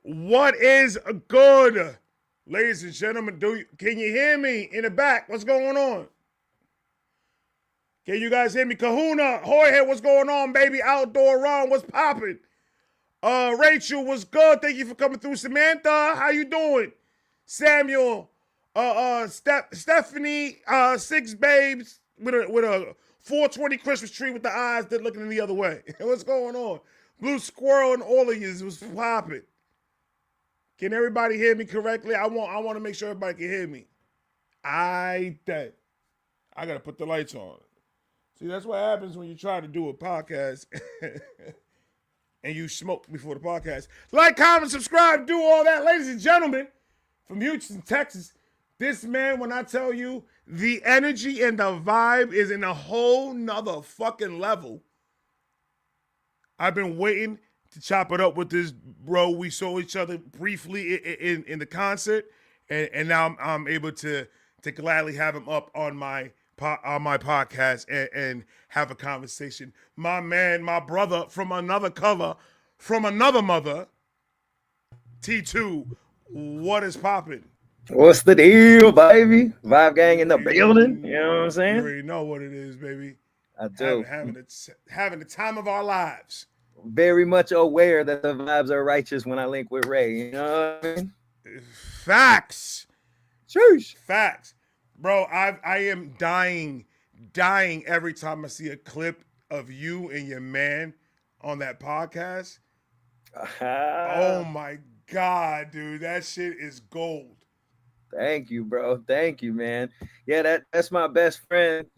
What is good, ladies and gentlemen? Can you hear me in the back? What's going on? Can you guys hear me? Kahuna, Jorge, what's going on, baby? Outdoor Ron, what's popping? Rachel, what's good? Thank you for coming through. Samantha, how you doing? Samuel, Stephanie, Six Babes with a 420 Christmas tree with the eyes that looking the other way. What's going on? Blue Squirrel and all of you was popping. Can everybody hear me correctly? I want to make sure everybody can hear me. I gotta put the lights on. See, that's what happens when you try to do a podcast and you smoke before the podcast. Like, comment, subscribe, do all that, ladies and gentlemen. From Houston, Texas, this man, when I tell you, the energy and the vibe is in a whole nother fucking level. I've been waiting to chop it up with this bro. We saw each other briefly in the concert, and now I'm able to gladly have him up on my podcast and have a conversation. My man, my brother from another color, from another mother, T2, what is popping? What's the deal, baby? Vibe gang in the building. You know what I'm saying? You already know what it is, baby. I do. Having the time of our lives. Very much aware that the vibes are righteous when I link with Ray. You know what I mean? Facts. Sheesh. Facts. Bro, I am dying every time I see a clip of you and your man on that podcast. Oh my God, dude. That shit is gold. Thank you, bro. Thank you, man. Yeah, that's my best friend.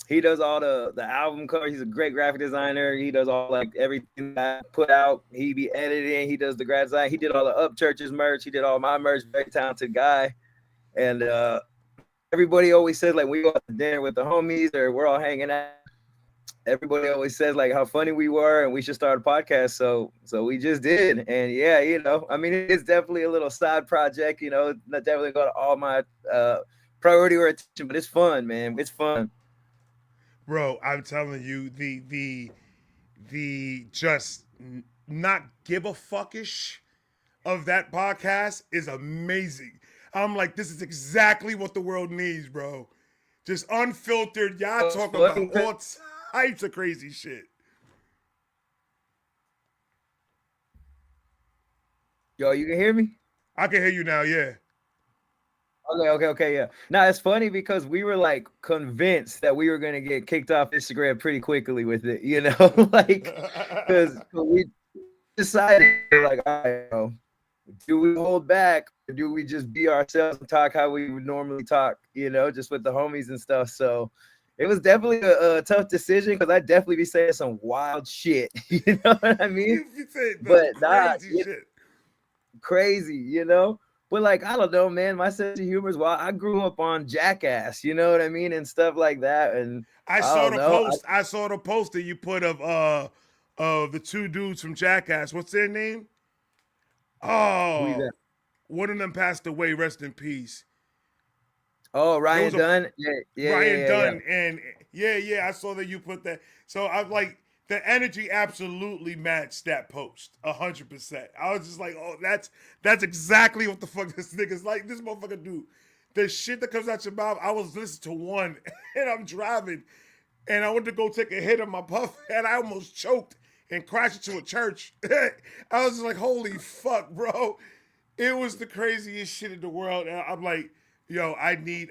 He does all the album covers. He's a great graphic designer. He does all like everything that I put out. He be editing. He does the grad design. He did all the Up Churches merch. He did all my merch. Very talented guy. And everybody always says like we go out to dinner with the homies or we're all hanging out. Everybody always says like how funny we were and we should start a podcast. So we just did. And yeah, you know, I mean, it's definitely a little side project, you know, not definitely got all my priority or attention, but it's fun, man. It's fun. Bro, I'm telling you, the just not give a fuckish of that podcast is amazing. I'm like, this is exactly what the world needs, bro. Just unfiltered. Y'all talk about all types of crazy shit. Yo, you can hear me? I can hear you now, yeah. Okay, yeah. Now it's funny because we were like convinced that we were gonna get kicked off Instagram pretty quickly with it, you know, like because we decided like, all right, you know, do we hold back or do we just be ourselves and talk how we would normally talk, you know, just with the homies and stuff. So it was definitely a tough decision because I'd definitely be saying some wild shit, you know what I mean? But not crazy, you know. But like, I don't know, man, my sense of humor is I grew up on Jackass, you know what I mean, and stuff like that. And I saw the post that you put of the two dudes from Jackass. What's their name? Oh, one of them passed away. Rest in peace. Oh, Ryan Dunn. Ryan Dunn. And I saw that you put that. So I'm like, the energy absolutely matched that post 100%. I was just like, oh, that's exactly what the fuck this nigga's like. This motherfucker do. The shit that comes out your mouth. I was listening to one and I'm driving and I went to go take a hit of my puff and I almost choked and crashed into a church. I was just like, holy fuck, bro. It was the craziest shit in the world. And I'm like, yo, I need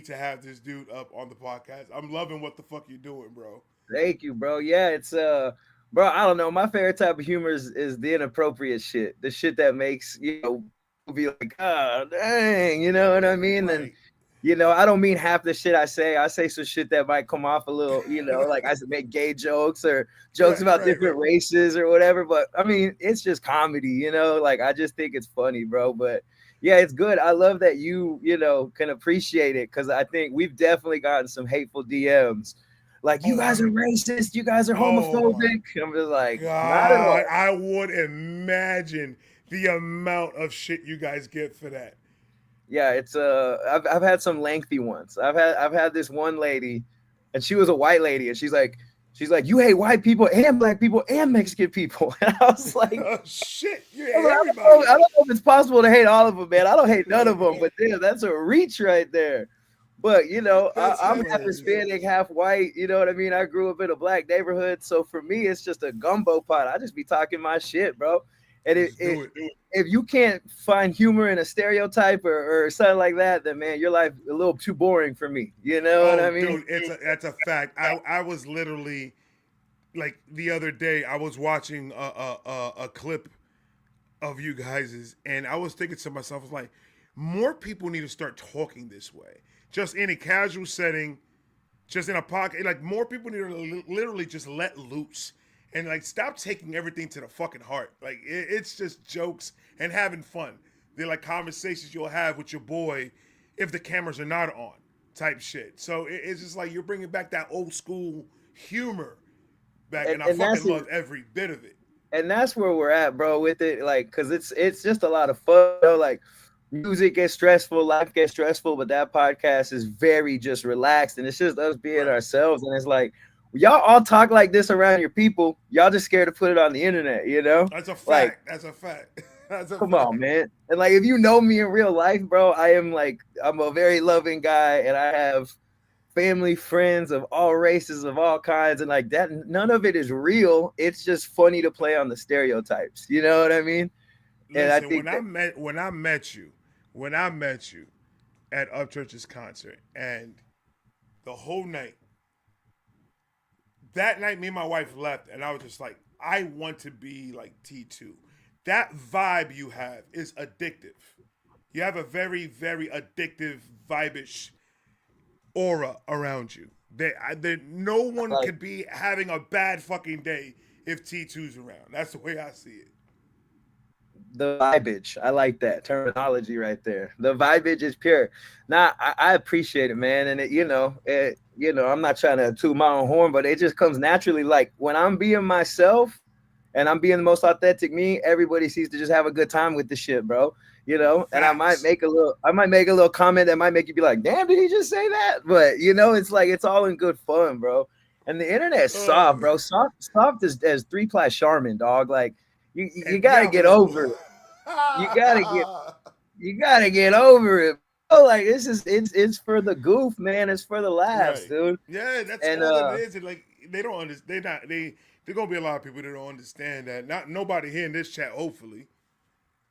to have this dude up on the podcast. I'm loving what the fuck you're doing, bro. Thank you, bro. Yeah, it's bro, I don't know. My favorite type of humor is the inappropriate shit. The shit that makes, you know, be like, oh, dang, you know what I mean? Right. And you know, I don't mean half the shit I say. I say some shit that might come off a little, you know, like I make gay jokes or jokes about different races or whatever. But I mean, it's just comedy, you know, like I just think it's funny, bro. But yeah, it's good. I love that you know, can appreciate it because I think we've definitely gotten some hateful DMs. Like, you guys are racist. You guys are homophobic. I'm just like, God, not at all. I would imagine the amount of shit you guys get for that. Yeah, it's I've had some lengthy ones. I've had this one lady, and she was a white lady, and she's like, She's like, you hate white people and black people and Mexican people. And I was like, Oh shit, you hate I everybody. don't know if it's possible to hate all of them, man. I don't hate none of them, but damn, that's a reach right there. But you know, I'm half hilarious. Hispanic, half white. You know what I mean? I grew up in a black neighborhood, so for me, it's just a gumbo pot. I just be talking my shit, bro. And Just do it. if you can't find humor in a stereotype or something like that, then man, your life a little too boring for me. You know what I mean? Dude, that's a fact. I was literally like the other day. I was watching a clip of you guys's, and I was thinking to myself, I was like, more people need to start talking this way, just in a casual setting, just in a pocket. Like more people need to literally just let loose and like stop taking everything to the fucking heart. Like it's just jokes and having fun. They're like conversations you'll have with your boy if the cameras are not on, type shit. So it's just like you're bringing back that old school humor back, and I fucking love every bit of it. And that's where we're at, bro, with it. Like, cause it's just a lot of fun. You know? Like, music gets stressful, life gets stressful, but that podcast is very just relaxed, and it's just us being ourselves. And it's like, y'all all talk like this around your people. Y'all just scared to put it on the internet, you know? That's a fact. Like, that's a fact. That's a come fact. on, man. And like, if you know me in real life, bro, I'm a very loving guy, and I have family, friends of all races, of all kinds, and like that, none of it is real. It's just funny to play on the stereotypes. You know what I mean? Listen, and I think when I met you at Upchurch's concert, and the whole night, that night, me and my wife left, and I was just like, I want to be like T2. That vibe you have is addictive. You have a very, very addictive, vibe-ish aura around you. No one could be having a bad fucking day if T2's around. That's the way I see it. The vibage. I like that terminology right there. The vibage is pure. Now, I appreciate it, man. And I'm not trying to toot my own horn, but it just comes naturally. Like when I'm being myself and I'm being the most authentic me, everybody seems to just have a good time with the shit, bro. You know, Facts. and I might make a little comment that might make you be like, damn, did he just say that? But you know, it's like it's all in good fun, bro. And the internet's soft, bro. Soft as 3-ply Charmin, dog. Like you gotta get over it. You gotta get over it. Oh, like it's for the goof, man. It's for the laughs, dude. Yeah, that's all it is. And like they don't understand. There's gonna be a lot of people that don't understand that. Nobody here in this chat, hopefully.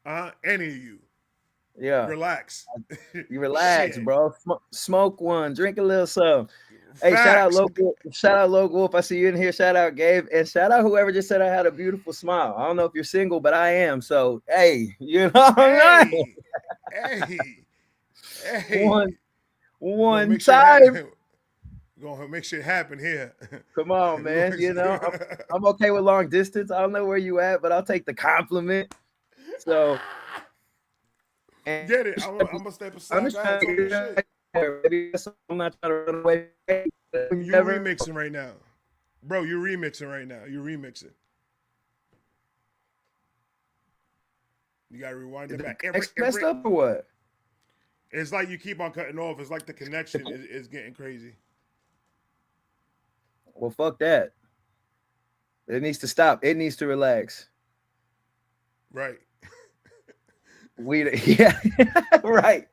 Any of you. Yeah. Relax. You relax, bro. Smoke one, drink a little something. Hey, shout out Loc Wolf. I see you in here. Shout out Gabe, and shout out whoever just said I had a beautiful smile. I don't know if you're single, but I am. So hey, you know, hey, one time. Gonna make shit happen here. Come on, man. You know, I'm okay with long distance. I don't know where you at, but I'll take the compliment. So get it. I'm gonna step aside. I'm not trying to run away. You're remixing right now, bro. You're remixing. You gotta rewind it back. Messed up or what? It's like you keep on cutting off. It's like the connection is getting crazy. Well, fuck that. It needs to stop. It needs to relax. Right. Right.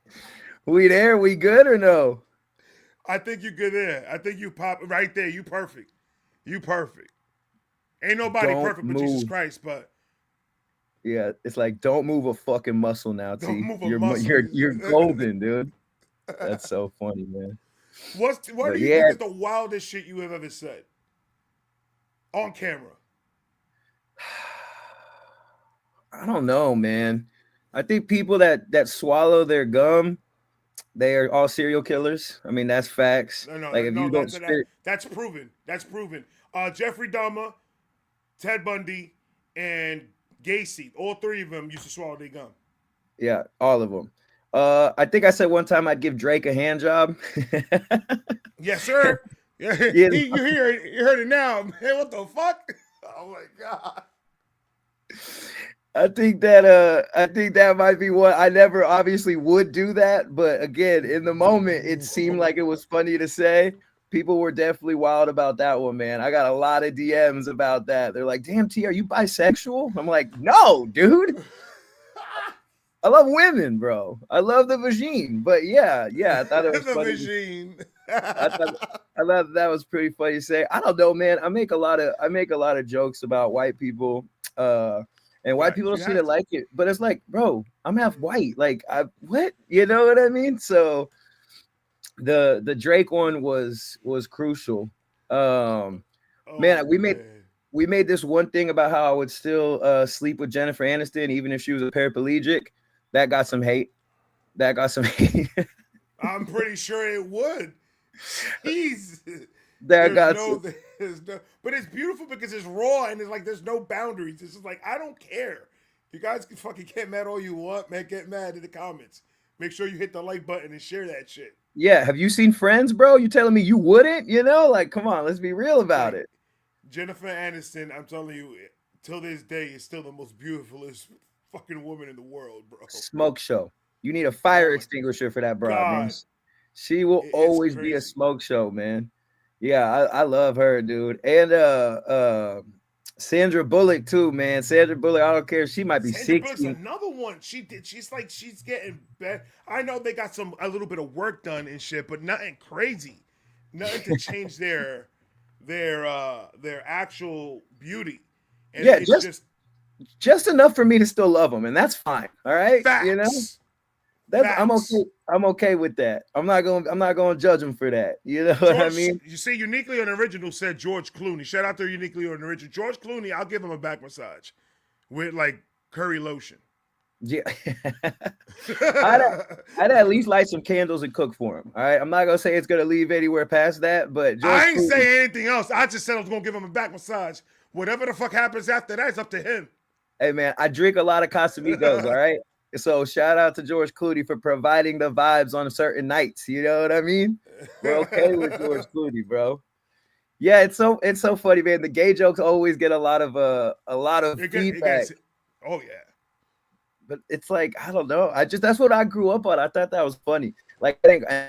We there? We good or no? I think you good there. I think you pop right there. You perfect. Ain't nobody perfect but Jesus Christ, but yeah, it's like don't move a fucking muscle now, T. You're golden, dude. That's so funny, man. What do you think is the wildest shit you have ever said on camera? I don't know, man. I think people that swallow their gum, they are all serial killers. I mean, that's facts. That's proven. Jeffrey Dahmer, Ted Bundy, and Gacy, all three of them used to swallow their gum. Yeah, all of them. I think I said one time I'd give Drake a hand job. Yes, sir. Yeah, you heard it now, man. What the fuck? Oh my god. I think that might be what I never obviously would do that, but again, in the moment, it seemed like it was funny to say. people were definitely wild about that one, man. I got a lot of DMs about that. They're like, "Damn, T, are you bisexual?" I'm like, "No, dude. I love women, bro. I love the vagine." But yeah, I thought it was The funny. machine. I thought that was pretty funny to say. I don't know, man. I make a lot of jokes about white people, and white Facts. people You don't seem have to to. like it. But it's like, bro, I'm half white. Like, I what? You know what I mean? So the Drake one was crucial. Man, Oh man. we made this one thing about how I would still sleep with Jennifer Aniston even if she was a paraplegic. That got some hate. That got some hate. I'm pretty sure it would. Jeez. that There's got no, there's no, but it's beautiful because it's raw and it's like there's no boundaries. It's just like I don't care. You guys can fucking get mad all you want, man. Get mad in the comments. Make sure you hit the like button and share that shit. Yeah, have you seen Friends, bro? You telling me you wouldn't? You know, like, come on, let's be real about Like it. Jennifer Aniston, I'm telling you, till this day, is still the most beautifulest fucking woman in the world, bro. Smoke show. You need a Oh fire my extinguisher for that broad, man. god, She will it's always be a crazy. smoke show, man. Yeah, I love her, dude. And Sandra Bullock too, man. Sandra Bullock, I don't care. She might be Sandra Bullock's 60. another one. She did. She's like she's getting better. I know they got a little bit of work done and shit, but nothing crazy. Nothing to change their actual beauty. And Yeah, it's just enough for me to still love them, and that's fine. All right, you know, facts. that's I'm okay. Facts. I'm okay with that. I'm not gonna judge them for that. You know what I George, mean? you see, Uniquely Unoriginal said George Clooney. Shout out to Uniquely Unoriginal. George Clooney, I'll give him a back massage with like curry lotion. Yeah. I'd at least light some candles and cook for him. All right. I'm not gonna say it's gonna leave anywhere past that, but George I ain't Clooney, saying anything else. I just said I was gonna give him a back massage. Whatever the fuck happens after that, it's up to him. hey man, I drink a lot of Casamigos, all right. So shout out to George Clooney for providing the vibes on certain nights. You know what I mean? We're okay with George Clooney, bro. Yeah, it's so funny, man. The gay jokes always get a lot of It feedback. gets, oh yeah. But it's like, I don't know. That's what I grew up on. I thought that was funny. Like,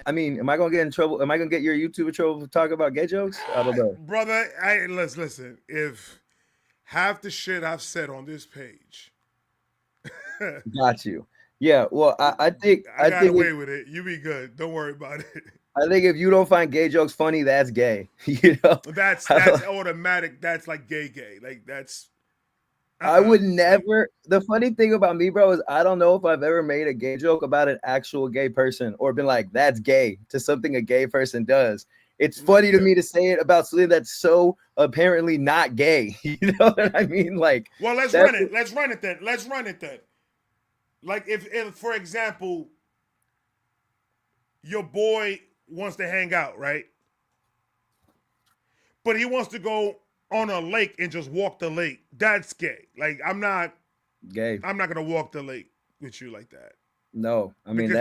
I mean, am I gonna get in trouble? Am I gonna get your YouTube in trouble for talking about gay jokes? I don't know. Brother, let's listen. If half the shit I've said on this page, Got you. Yeah. Well, I think I got away with it. You be good. Don't worry about it. I think if you don't find gay jokes funny, that's gay. You know. That's automatic. That's like gay. Like that's. I would never. The funny thing about me, bro, is I don't know if I've ever made a gay joke about an actual gay person or been like, "That's gay" to something a gay person does. It's funny to me to say it about something that's so apparently not gay. You know what I mean? Like, well, let's run it. Let's run it then. Like if for example, your boy wants to hang out, right? But he wants to go on a lake and just walk the lake. That's gay. Like I'm not gay. I'm not gonna walk the lake with you like that. No, I mean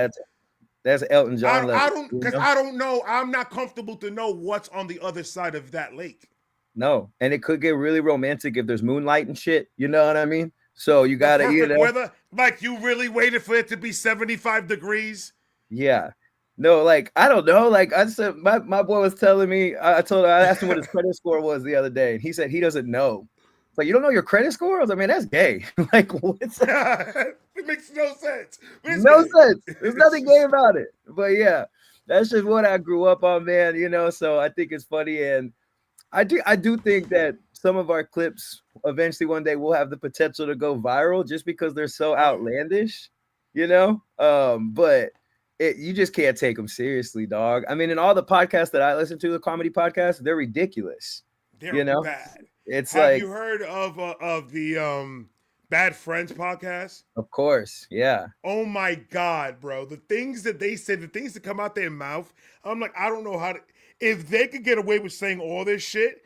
that's Elton John level. I don't because I don't know. I'm not comfortable to know what's on the other side of that lake. No, and it could get really romantic if there's moonlight and shit. You know what I mean? So you gotta perfect weather. Like you really waited for it to be 75 degrees. Yeah. No, like I don't know. Like I said, my boy was telling me. I asked him what his credit score was the other day, and he said he doesn't know. It's like, you don't know your credit score? I was like, man, that's gay. Like, what's that? It makes no sense. No sense. There's nothing gay about it. But yeah, that's just what I grew up on, man. You know, so I think it's funny, and I do think that some of our clips eventually one day will have the potential to go viral just because they're so outlandish, you know. But you just can't take them seriously, dog. I mean, in all the podcasts that I listen to, the comedy podcasts, they're ridiculous. They're bad. It's Have like, you heard of the Bad Friends podcast? Of course, yeah. Oh my god, bro! The things that they say, the things that come out their mouth, I'm like, I don't know how to. If they could get away with saying all this shit,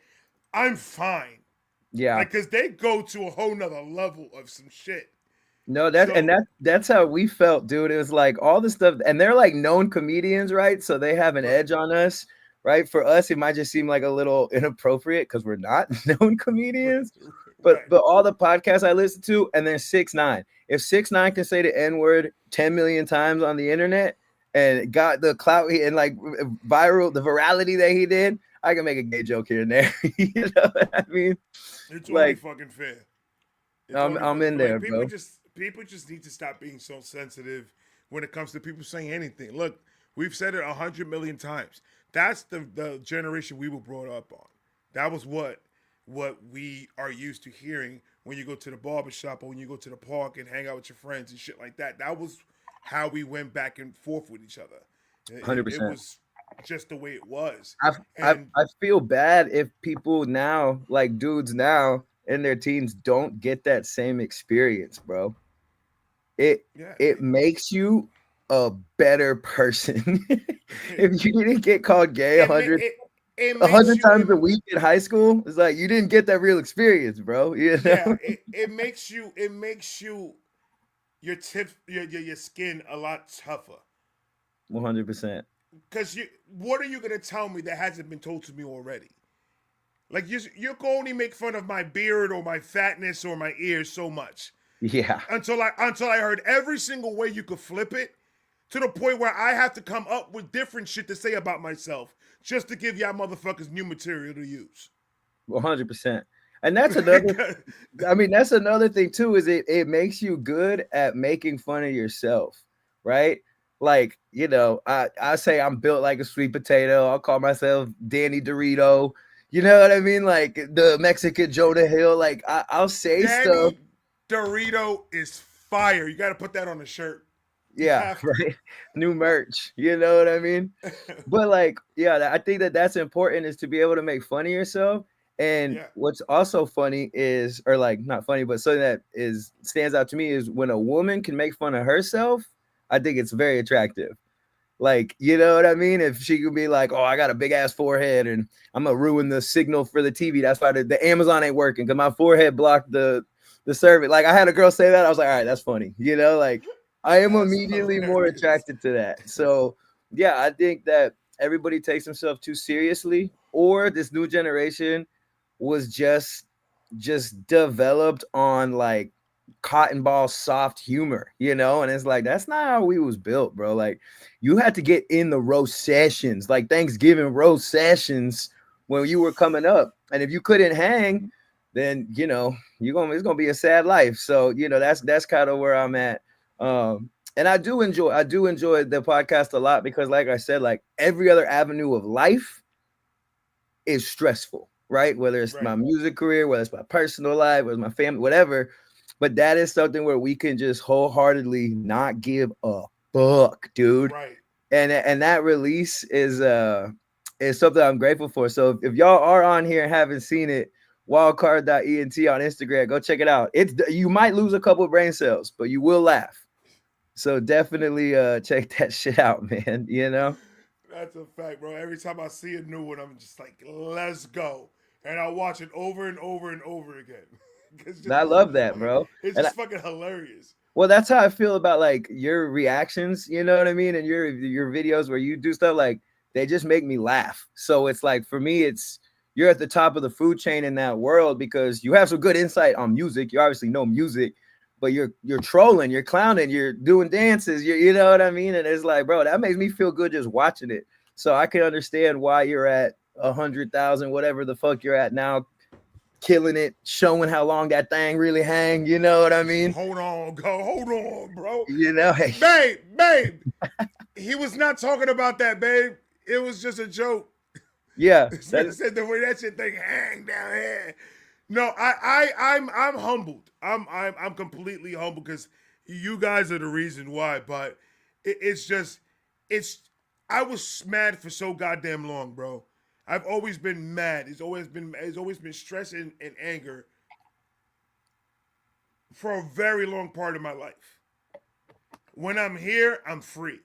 I'm fine. Yeah, like because they go to a whole nother level of some shit. No, that's how we felt, dude. It was like all the stuff, and they're like known comedians, right? So they have an edge on us, right? For us, it might just seem like a little inappropriate because we're not known comedians. But all the podcasts I listen to, and then 6ix9ine. If 6ix9ine can say the N-word 10 million times on the internet, and got the clout and like viral, the virality that he did, I can make a gay joke here and there. You know what I mean? It's only Like fucking fair. It's only I'm fucking in fair. Like there, bro. people just need to stop being so sensitive when it comes to people saying anything. Look, we've said it 100 million times. That's the generation we were brought up on. That was what we are used to hearing when you go to the barbershop or when you go to the park and hang out with your friends and shit like that. That was how we went back and forth with each other. It 100%. was just the way it was. I And I feel bad if people now, like dudes now in their teens, don't get that same experience, bro. It yeah, it makes you a better person if you didn't get called gay it, ma- it a makes hundred you times a week in high school. It's like you didn't get that real experience, bro. You yeah, know, it makes you your skin a lot tougher. 100%. Because what are you gonna tell me that hasn't been told to me already? Like you can only make fun of my beard or my fatness or my ears so much Yeah, until I heard every single way you could flip it to the point where I have to come up with different shit to say about myself just to give y'all motherfuckers new material to use. 100%. And that's another. I mean, that's another thing too. Is it makes you good at making fun of yourself, right? Like I say I'm built like a sweet potato. I'll call myself Danny Dorito. You know what I mean? Like the Mexican Jonah Hill. Like I'll say stuff. Danny Dorito is fire. You got to put that on the shirt. You Yeah, have to. right. New merch. You know what I mean? But like, yeah, I think that that's important is to be able to make fun of yourself. And Yeah, what's also funny is, or like not funny, but something that is stands out to me is when a woman can make fun of herself. I think it's very attractive. Like, you know what I mean? If she could be like, "Oh, I got a big ass forehead, and I'm gonna ruin the signal for the TV. That's why the Amazon ain't working because my forehead blocked the service." Like, I had a girl say that. I was like, "All right, that's funny." You know, like I am that's immediately more hilarious. attracted to that. So, yeah, I think that everybody takes himself too seriously, or this new generation was just developed on like cotton ball soft humor, and it's like that's not how we was built, bro. Like you had to get in the roast sessions, like Thanksgiving roast sessions when you were coming up. And if you couldn't hang, then it's gonna be a sad life. So that's kind of where I'm at. And I do enjoy the podcast a lot because like I said, like every other avenue of life is stressful, right? Whether it's Right, my music career, whether it's my personal life, whether it's my family, whatever. But that is something where we can just wholeheartedly not give a fuck, dude. right. And that release is something I'm grateful for. So if y'all are on here and haven't seen it, wildcard.ent on Instagram, go check it out. You might lose a couple of brain cells, but you will laugh. So definitely check that shit out, man. That's a fact, bro. Every time I see a new one, I'm just like, let's go, and I watch it over and over and over again. I love that, bro. It's And just fucking hilarious. well, that's how I feel about like your reactions, you know what I mean? And your videos where you do stuff like they just make me laugh. So it's like for me, it's you're at the top of the food chain in that world because you have some good insight on music. You obviously know music, but you're trolling, you're clowning, you're doing dances, you know what I mean? And it's like, bro, that makes me feel good just watching it. So I can understand why you're at 100,000, whatever the fuck you're at now, killing it, showing how long that thing really hang. You know what I mean? Hold on, bro. Hey, Babe. He was not talking about that, babe. It was just a joke. yeah, This man said the way that shit thing hang down here. No, I'm humbled. I'm completely humbled because you guys are the reason why. But it's just it's. I was mad for so goddamn long, bro. I've always been mad. It's always been stress and anger for a very long part of my life. When I'm here, I'm free.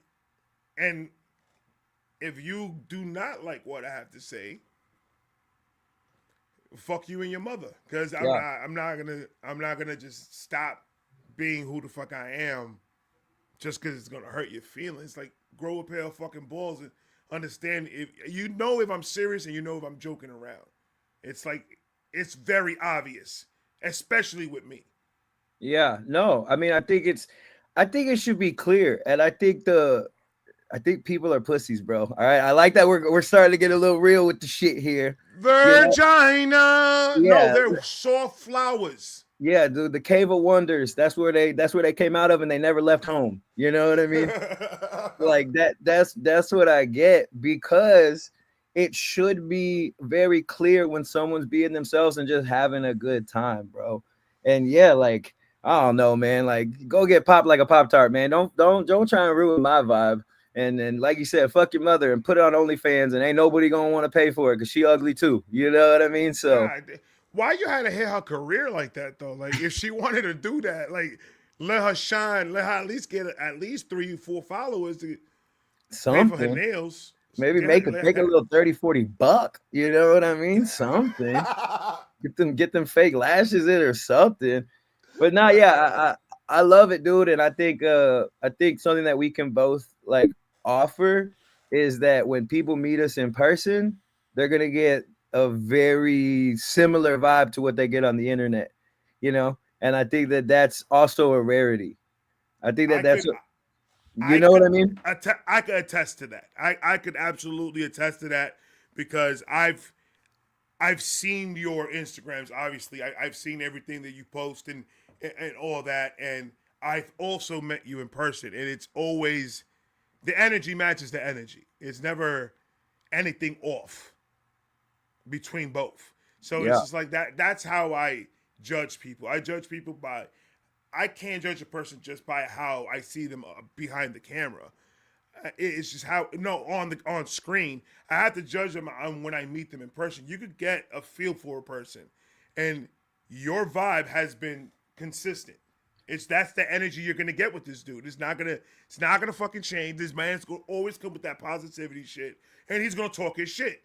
And if you do not like what I have to say, fuck you and your mother. Cause yeah, I'm not gonna just stop being who the fuck I am just cause it's gonna hurt your feelings. Like grow a pair of fucking balls and understand if I'm serious and you know if I'm joking around. It's like it's very obvious, especially with me. yeah. No, I mean, I think it should be clear, and I think I think people are pussies, bro. All right. I like that we're starting to get a little real with the shit here. You know? Virginia. No, Yeah. they're soft flowers. Yeah, dude, the Cave of Wonders. That's where they came out of and they never left home. You know what I mean? Like that's what I get, because it should be very clear when someone's being themselves and just having a good time, bro. And yeah, like I don't know, man. Like go get popped like a Pop Tart, man. Don't try and ruin my vibe. And then, like you said, fuck your mother and put it on OnlyFans, and ain't nobody gonna want to pay for it because she ugly too. You know what I mean? So God, why you had to hit her career like that though? Like if she wanted to do that, like let her shine, let her at least get at least 3-4 followers to pay for her something. nails. Maybe make a little 30-40 buck. You know what I mean? Something. Get them fake lashes in or something. But no, yeah, I love it, dude. And I think something that we can both like offer is that when people meet us in person, they're gonna get a very similar vibe to what they get on the internet, you know. And I think that that's also a rarity. I think that I that's could you I know what could I mean? I could attest to that. I could absolutely attest to that because I've seen your Instagrams. Obviously, I've seen everything that you post and all that, and I've also met you in person, and it's always the energy matches the energy. It's never anything off between both. So it's Yeah. just like that. That's how I judge people. I judge people by. I can't judge a person just by how I see them behind the camera. It's just how no on screen. I have to judge them on when I meet them in person. You could get a feel for a person, and your vibe has been consistent. That's the energy you're gonna get with this dude. It's not gonna fucking change. This man's gonna always come with that positivity shit, and he's gonna talk his shit.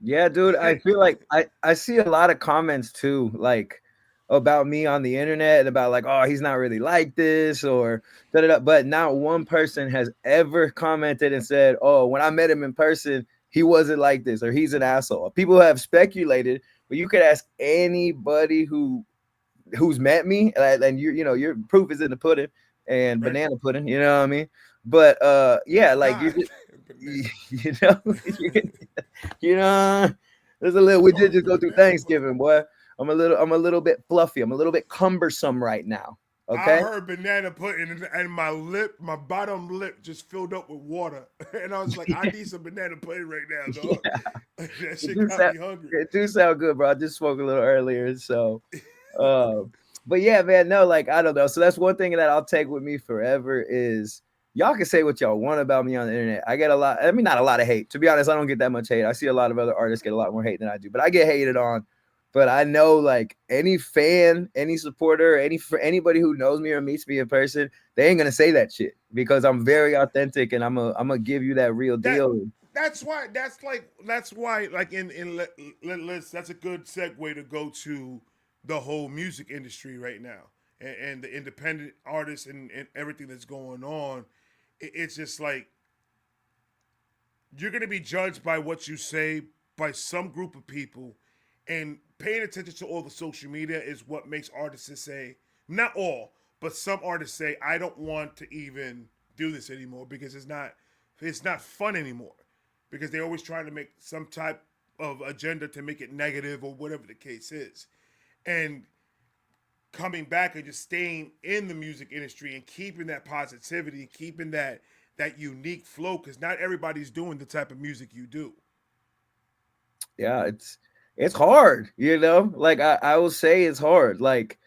Yeah, dude. I feel like I see a lot of comments too, like about me on the internet about like, oh, he's not really like this or da da da. But not one person has ever commented and said, oh, when I met him in person, he wasn't like this or he's an asshole. People have speculated, but you could ask anybody who's met me, and your proof is in the pudding and Right? banana pudding. You know what I mean? But yeah, like God. you know, you know, there's a little. We did just go through Thanksgiving, boy. I'm a little bit fluffy. I'm a little bit cumbersome right now. I Okay. heard banana pudding and my bottom lip just filled up with water. And I was like, I need some banana pudding right now, dog. Yeah, That it shit do got sound me hungry. it do sound good, bro. I just spoke a little earlier, so uh, but yeah, man, no, like I don't know. So that's one thing that I'll take with me forever is y'all can say what y'all want about me on the internet. I get a lot, I mean, not a lot of hate. To be honest, I don't get that much hate. I see a lot of other artists get a lot more hate than I do, but I get hated on. But I know like any fan, any supporter, anybody who knows me or meets me in person, they ain't gonna say that shit because I'm very authentic and I'm gonna give you that real That deal. that's why like let's that's a good segue to go to the whole music industry right now and the independent artists and everything that's going on. It's just like you're going to be judged by what you say by some group of people, and paying attention to all the social media is what makes artists say, not all, but some artists say, I don't want to even do this anymore because it's not fun anymore, because they're always trying to make some type of agenda to make it negative or whatever the case is. And coming back and just staying in the music industry and keeping that positivity, keeping that unique flow, because not everybody's doing the type of music you do. Yeah, it's hard, like I will say it's hard, like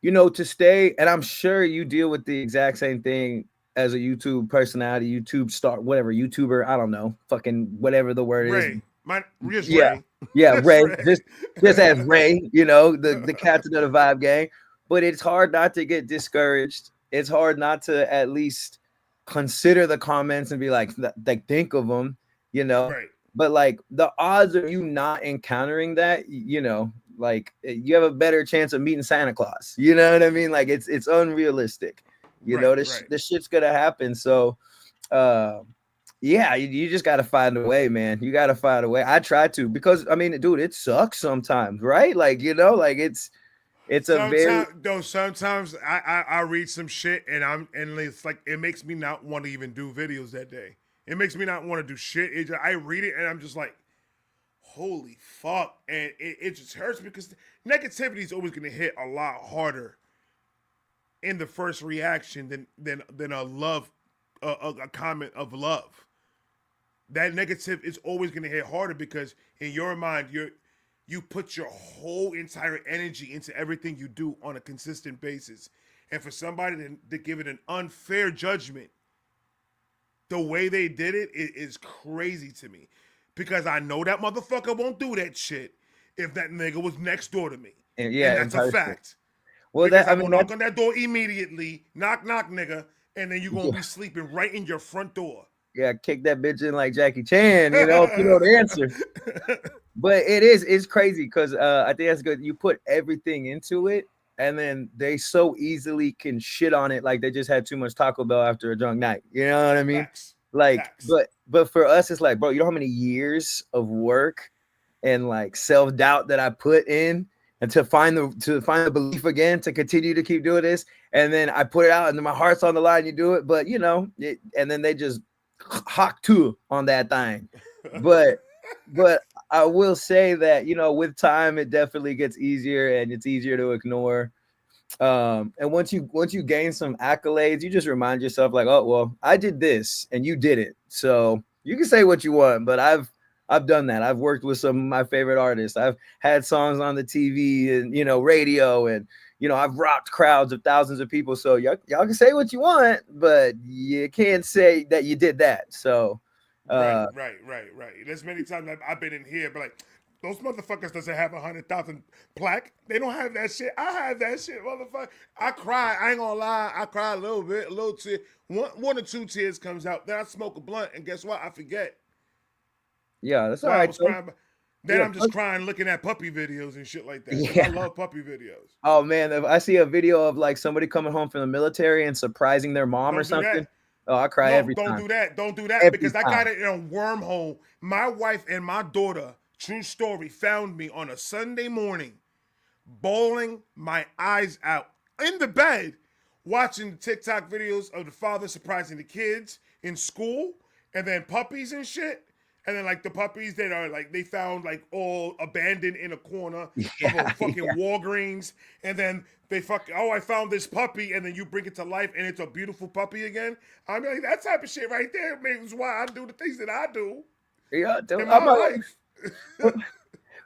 to stay, and I'm sure you deal with the exact same thing as a YouTube personality, YouTube star, whatever, YouTuber, I don't know, fucking whatever the word is. Ray, my just Yeah, Ray, yeah, just Ray, Ray. just as Ray, the captain of the Vibe Gang. But it's hard not to get discouraged. It's hard not to at least consider the comments and be like think of them, you know. Right, But like the odds of you not encountering that, like you have a better chance of meeting Santa Claus. You know what I mean? Like it's unrealistic. right, This right. this shit's gonna happen. So uh yeah, you just gotta find a way, man. You gotta find a way. I try to, because I mean, dude, it sucks sometimes, right? Like, like It's a very Sometimes I read some shit and it's like it makes me not want to even do videos that day. It makes me not want to do shit. I read it and I'm just like, holy fuck, and it just hurts because negativity is always gonna hit a lot harder in the first reaction than a love a comment of love. That negative is always gonna hit harder because in your mind you put your whole entire energy into everything you do on a consistent basis. And for somebody to give it an unfair judgment, the way they did it is crazy to me. Because I know that motherfucker won't do that shit if that nigga was next door to me. yeah, And in that's a person. fact. Well, Because that I I'm mean gonna knock that on that door immediately, knock, knock, nigga, and then you're gonna be sleeping right in your front door. yeah, kick that bitch in like Jackie Chan, you know, if you know the answer. But it's crazy because I think that's good. You put everything into it, and then they so easily can shit on it like they just had too much Taco Bell after a drunk night. You know what I mean? Facts. Like, Facts. but for us, it's like, bro, you know how many years of work and like self-doubt that I put in and to find the belief again to continue to keep doing this. And then I put it out and then my heart's on the line, you do it, but you know, and then they just hawk to on that thing. But I will say that, you know, with time, it definitely gets easier and it's easier to ignore. And once you gain some accolades, you just remind yourself like, oh, well, I did this and you did it. So you can say what you want, but I've done that. I've worked with some of my favorite artists. I've had songs on the TV and, you know, radio, and, you know, I've rocked crowds of thousands of people. So y'all can say what you want, but you can't say that you did that. So, right. There's many times I've been in here, but like, those motherfuckers doesn't have 100,000 plaque. They don't have that shit. I have that shit, motherfucker. I cry. I ain't gonna lie. I cry a little bit, a little tear. One or two tears comes out. Then I smoke a blunt, and guess what? I forget. yeah, that's all While I right. was crying. Then Yeah, I'm just crying looking at puppy videos and shit like that. Because yeah. I love puppy videos. Oh man, if I see a video of like somebody coming home from the military and surprising their mom or Don't do something, that. oh, I cry No, every don't time. do that. Don't do that Every because I got time. it in a wormhole. My wife and my daughter, true story, found me on a Sunday morning, bawling my eyes out in the bed, watching TikTok videos of the father surprising the kids in school, and then puppies and shit. And then like the puppies that are like they found like all abandoned in a corner of Yeah, a fucking yeah. Walgreens, and then they I found this puppy, and then you bring it to life, and it's a beautiful puppy again. I mean, like, that type of shit right there means why I do the things that I do Yeah, dude, in my life.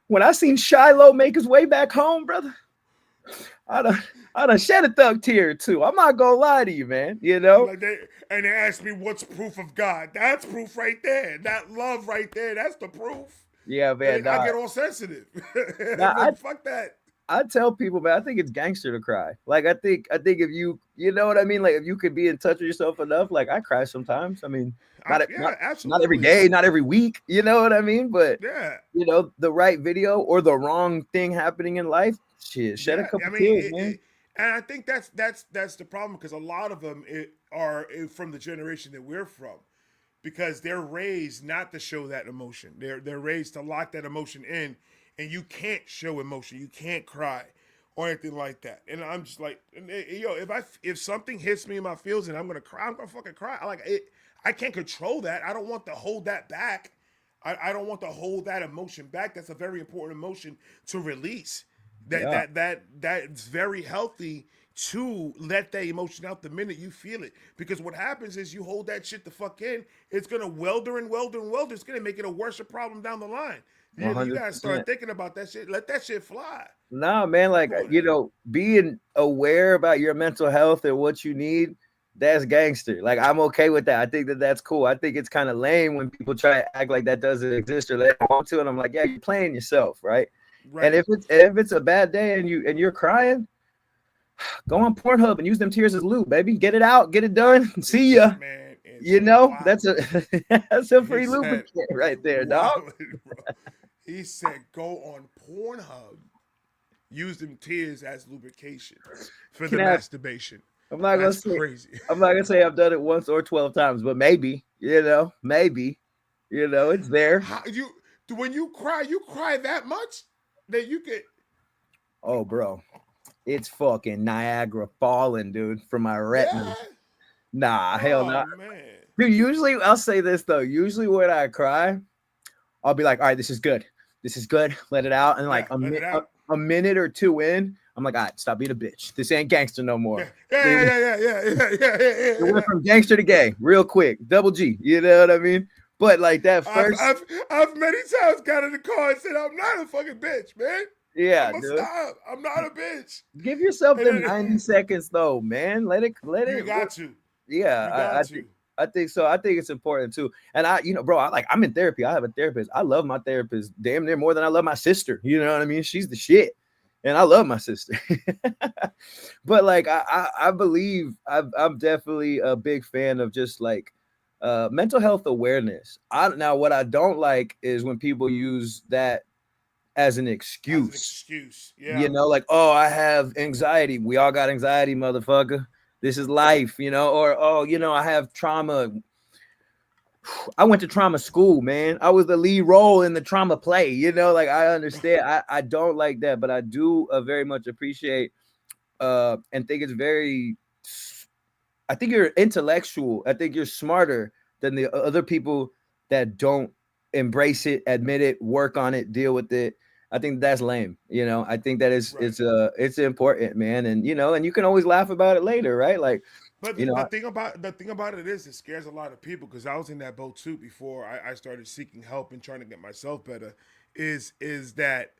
when I seen Shiloh make his way back home, brother, I done shed a thug tear or two. I'm not gonna lie to you, man. You know? Like they asked me what's proof of God. That's proof right there. That love right there. That's the proof. Yeah, man. And I get all sensitive. Nah, Like, fuck that. I tell people, man, I think it's gangster to cry. Like I think if you know what I mean, like if you could be in touch with yourself enough, like I cry sometimes. I mean, Yeah, not every absolutely. day, not every week, you know what I mean? But Yeah. you know, the right video or the wrong thing happening in life, shit, shed a Yeah, I couple mean, tears, man. and I think that's the problem because a lot of them are from the generation that we're from, because they're raised not to show that emotion. They're raised to lock that emotion in, and you can't show emotion. You can't cry or anything like that. And I'm just like, yo, if something hits me in my feels and I'm gonna cry, I'm gonna fucking cry. I can't control that. I don't want to hold that back. I don't want to hold that emotion back. That's a very important emotion to release. Yeah. That's very healthy to let that emotion out the minute you feel it. Because what happens is you hold that shit the fuck in, it's gonna welder and welder and welder. It's gonna make it a worse problem down the line. You gotta start 100%. thinking about that shit. Let that shit fly. No, man, like you know, being aware about your mental health and what you need, that's gangster. Like I'm okay with that. I think that's cool. I think it's kind of lame when people try to act like that doesn't exist or they don't want to, and I'm like, yeah, you're playing yourself, right? Right. And if it's a bad day and you're crying, go on Pornhub and use them tears as lube, baby. Get it out, get it done. See ya. Man, it's You know, wild. that's a that's a free He said, lubricant right there, dog. bro. He said, go on Pornhub, use them tears as lubrication for the masturbation. I'm not That's gonna say crazy. I'm not gonna say I've done it once or 12 times, but maybe, maybe, it's there. How when you cry that much that you could. Oh, bro. it's fucking Niagara falling, dude, from my Yeah. retinas. Nah, hell Oh no. man. Dude, usually I'll say this though. Usually when I cry, I'll be like, all right, this is good. This is good. Let it out. And Yeah. like Let it out. a minute or two in, I'm like, all right, stop being a bitch. This ain't gangster no Yeah. more. Yeah. It, Yeah. Yeah. Yeah. Yeah. Yeah. Yeah. Yeah. it went Yeah. from gangster to gay real quick. Double G. You know what I mean? But like that I've, first, I've, I've many times got in the car and said, I'm not a fucking bitch, man. I'm yeah, gonna dude. stop. I'm not a bitch. Give yourself And them then, 90 seconds though, man. Let you it got to. yeah, You got think to. I think so. I think it's important too. And bro, I'm in therapy. I have a therapist. I love my therapist damn near more than I love my sister. You know what I mean? She's the shit. And I love my sister. But like I believe I'm definitely a big fan of just like mental health awareness. Now what I don't like is when people use that as an As an excuse. excuse. You Yeah. know, like, oh, I have anxiety. We all got anxiety, motherfucker. This is life, or oh, I have trauma. I went to trauma school, man. I was the lead role in the trauma play, like I understand. I don't like that, but I do very much appreciate and think it's very I think you're intellectual. I think you're smarter than the other people that don't embrace it, admit it, work on it, deal with it. I think that's lame. I think that Right. it's important, man. And and you can always laugh about it later, right? Like, But you know, the thing about it is, it scares a lot of people because I was in that boat too before I started seeking help and trying to get myself better. Is that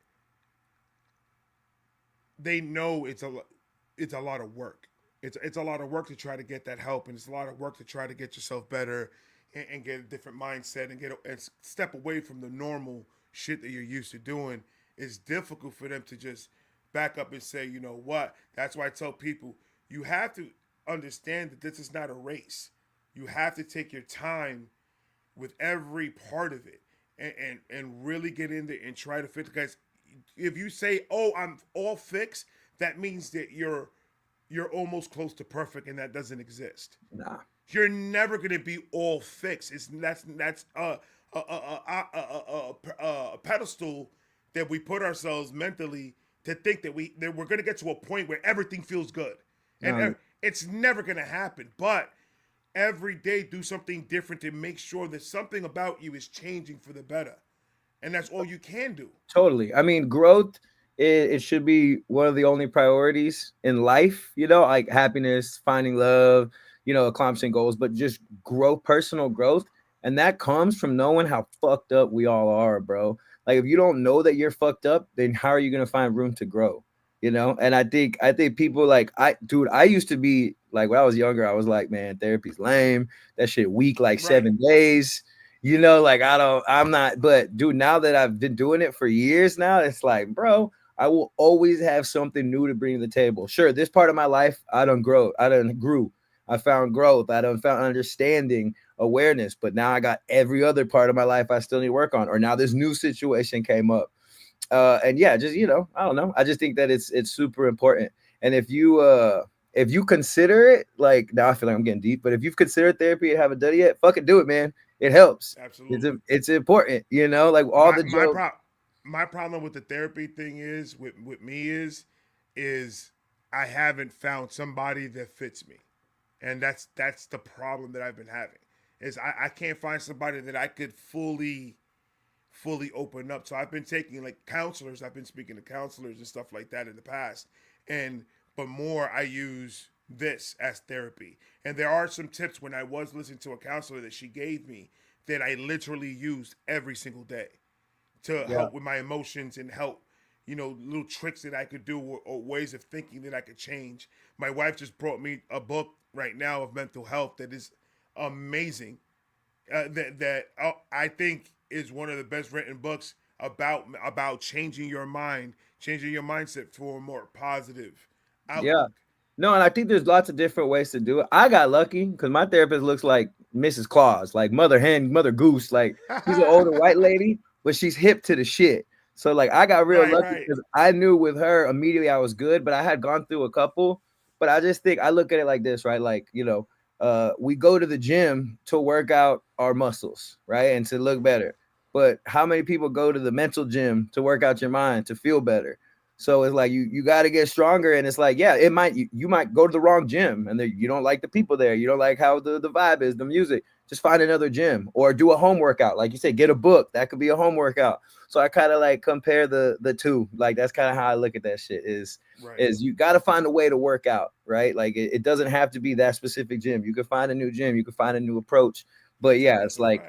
they know it's a lot of work. It's a lot of work to try to get that help, and it's a lot of work to try to get yourself better and get a different mindset and step away from the normal shit that you're used to doing. It's difficult for them to just back up and say, you know what? That's why I tell people you have to understand that this is not a race. You have to take your time with every part of it and really get in there and try to fix it. Guys, if you say, "Oh, I'm all fixed," that means that you're almost close to perfect, and that doesn't exist. nah, You're never gonna be all fixed. That's a pedestal that we put ourselves mentally to think that we're gonna get to a point where everything feels good, and no, it's never gonna happen. But every day, do something different to make sure that something about you is changing for the better, and that's all you can do. totally. I mean, growth. It should be one of the only priorities in life. Like happiness, finding love, accomplishing goals, but just personal growth. And that comes from knowing how fucked up we all are, bro. Like if you don't know that you're fucked up, then how are you gonna find room to grow? And I think people like I used to be like when I was younger, I was like, man, therapy's lame. That shit weak like Right. 7 days. Like I'm not, but dude, now that I've been doing it for years now, it's like, bro, I will always have something new to bring to the table. Sure, this part of my life, I done grow. I done grew. I found growth. I done found understanding, awareness. But now I got every other part of my life I still need to work on. Or now this new situation came up. And yeah, just I don't know. I just think that it's super important. And if you consider it, like now I feel like I'm getting deep, but if you've considered therapy and haven't done it yet, fucking do it, man. It helps. Absolutely. It's important, like all my the my jokes. pro- my problem with the therapy thing is with me is I haven't found somebody that fits me, and that's the problem that I've been having. Is I can't find somebody that I could fully open up. So I've been taking like counselors. I've been speaking to counselors and stuff like that in the past, and but more I use this as therapy. And there are some tips when I was listening to a counselor that she gave me that I literally used every single day to Yeah. help with my emotions and help, little tricks that I could do or ways of thinking that I could change. My wife just brought me a book right now of mental health that is amazing. That I think is one of the best written books about changing your mind, changing your mindset for a more positive Yeah. outlook. No, and I think there's lots of different ways to do it. I got lucky because my therapist looks like Mrs. Claus, like Mother Hen, Mother Goose. Like she's an older white lady, but she's hip to the shit. So like I got real Right, lucky right. because I knew with her immediately I was good, but I had gone through a couple. But I just think I look at it like this, right? Like, we go to the gym to work out our muscles, right? And to look better. But how many people go to the mental gym to work out your mind to feel better? So it's like you got to get stronger, and it's like, yeah, it might you might go to the wrong gym, and you don't like the people there, you don't like how the vibe is, the music. Just find another gym or do a home workout, like you said, get a book. That could be a home workout. So I kind of like compare the two. Like that's kind of how I look at that shit. Right. Is you got to find a way to work out, right? Like it doesn't have to be that specific gym. You can find a new gym, you can find a new approach. But yeah, it's like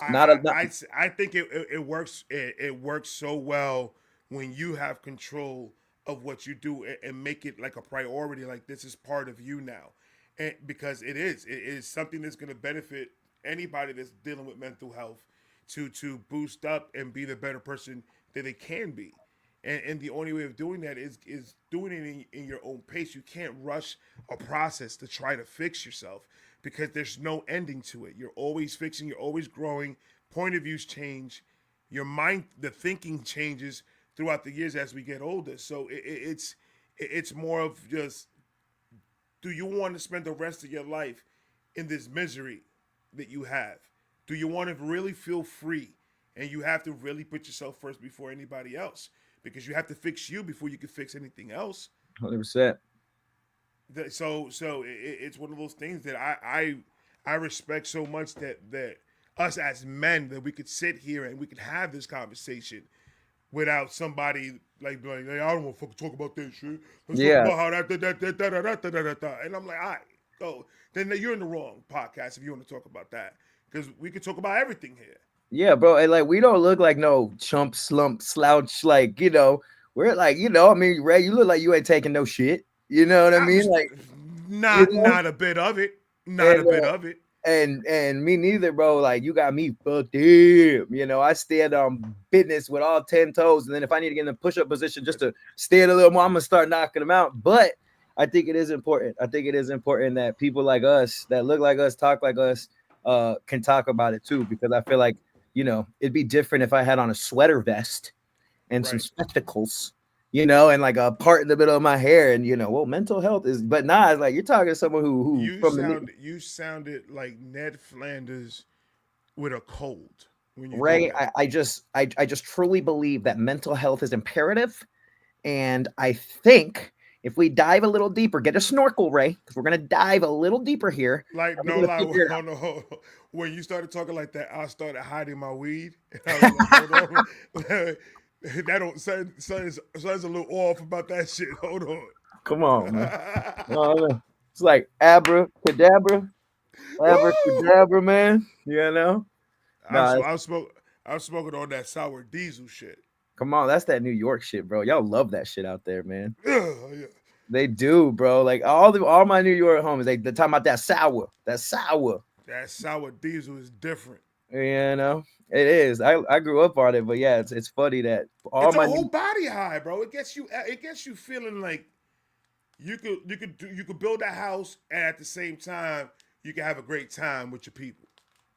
Right. not a not, I think it works. It works so well when you have control of what you do and make it like a priority. Like this is part of you now, and because it is something that's going to benefit anybody that's dealing with mental health to boost up and be the better person that they can be. And the only way of doing that is doing it in your own pace. You can't rush a process to try to fix yourself because there's no ending to it. You're always fixing, you're always growing, point of views change, your mind, the thinking changes throughout the years as we get older. So it's more of just, do you want to spend the rest of your life in this misery that you have? Do you want to really feel free? And you have to really put yourself first before anybody else because you have to fix you before you can fix anything else. 100%. So it's one of those things that I respect so much that us as men, that we could sit here and we could have this conversation without somebody like being like, hey, I don't want to fucking talk about that shit. Let's talk Yeah. about how that. And I'm like, all right, go. Then you're in the wrong podcast if you want to talk about that because we could talk about everything here. Yeah, bro. And like we don't look like no chump slump slouch, like, we're like, I mean, Ray, you look like you ain't taking no shit. You know what I mean? Like, Not a bit of it. Not and a bit of it. and me neither, bro. Like you got me fucked up. I stand on business with all 10 toes. And then if I need to get in a push-up position just to stand a little more, I'm gonna start knocking them out. But I think it is important. I think it is important that people like us that look like us, talk like us, can talk about it too, because I feel like, it'd be different if I had on a sweater vest and some Right. spectacles, and like a part in the middle of my hair. And, well, mental health is, but nah, it's like you're talking to someone who from You sounded like Ned Flanders with a cold when you did Ray, that. I just truly believe that mental health is imperative. And I think if we dive a little deeper, get a snorkel, Ray, because we're going to dive a little deeper here. Like We're no going to lie, figure it out. hold on, hold on. When you started talking like that, I started hiding my weed. And I was like, hold on. That don't sounds a little off about that shit. Hold on. Come on, man. No. It's like abracadabra, Woo! abracadabra, man. Nah, I was smoking on that sour diesel shit. come on. That's that New York shit, bro. Y'all love that shit out there, man. Yeah. They do, bro. Like all my New York homies, they're talking about that sour. That sour. That sour diesel is different. It is. I grew up on it, but yeah, it's funny that all It's a my whole new body high, bro. It gets you feeling like you could build a house and at the same time you can have a great time with your people.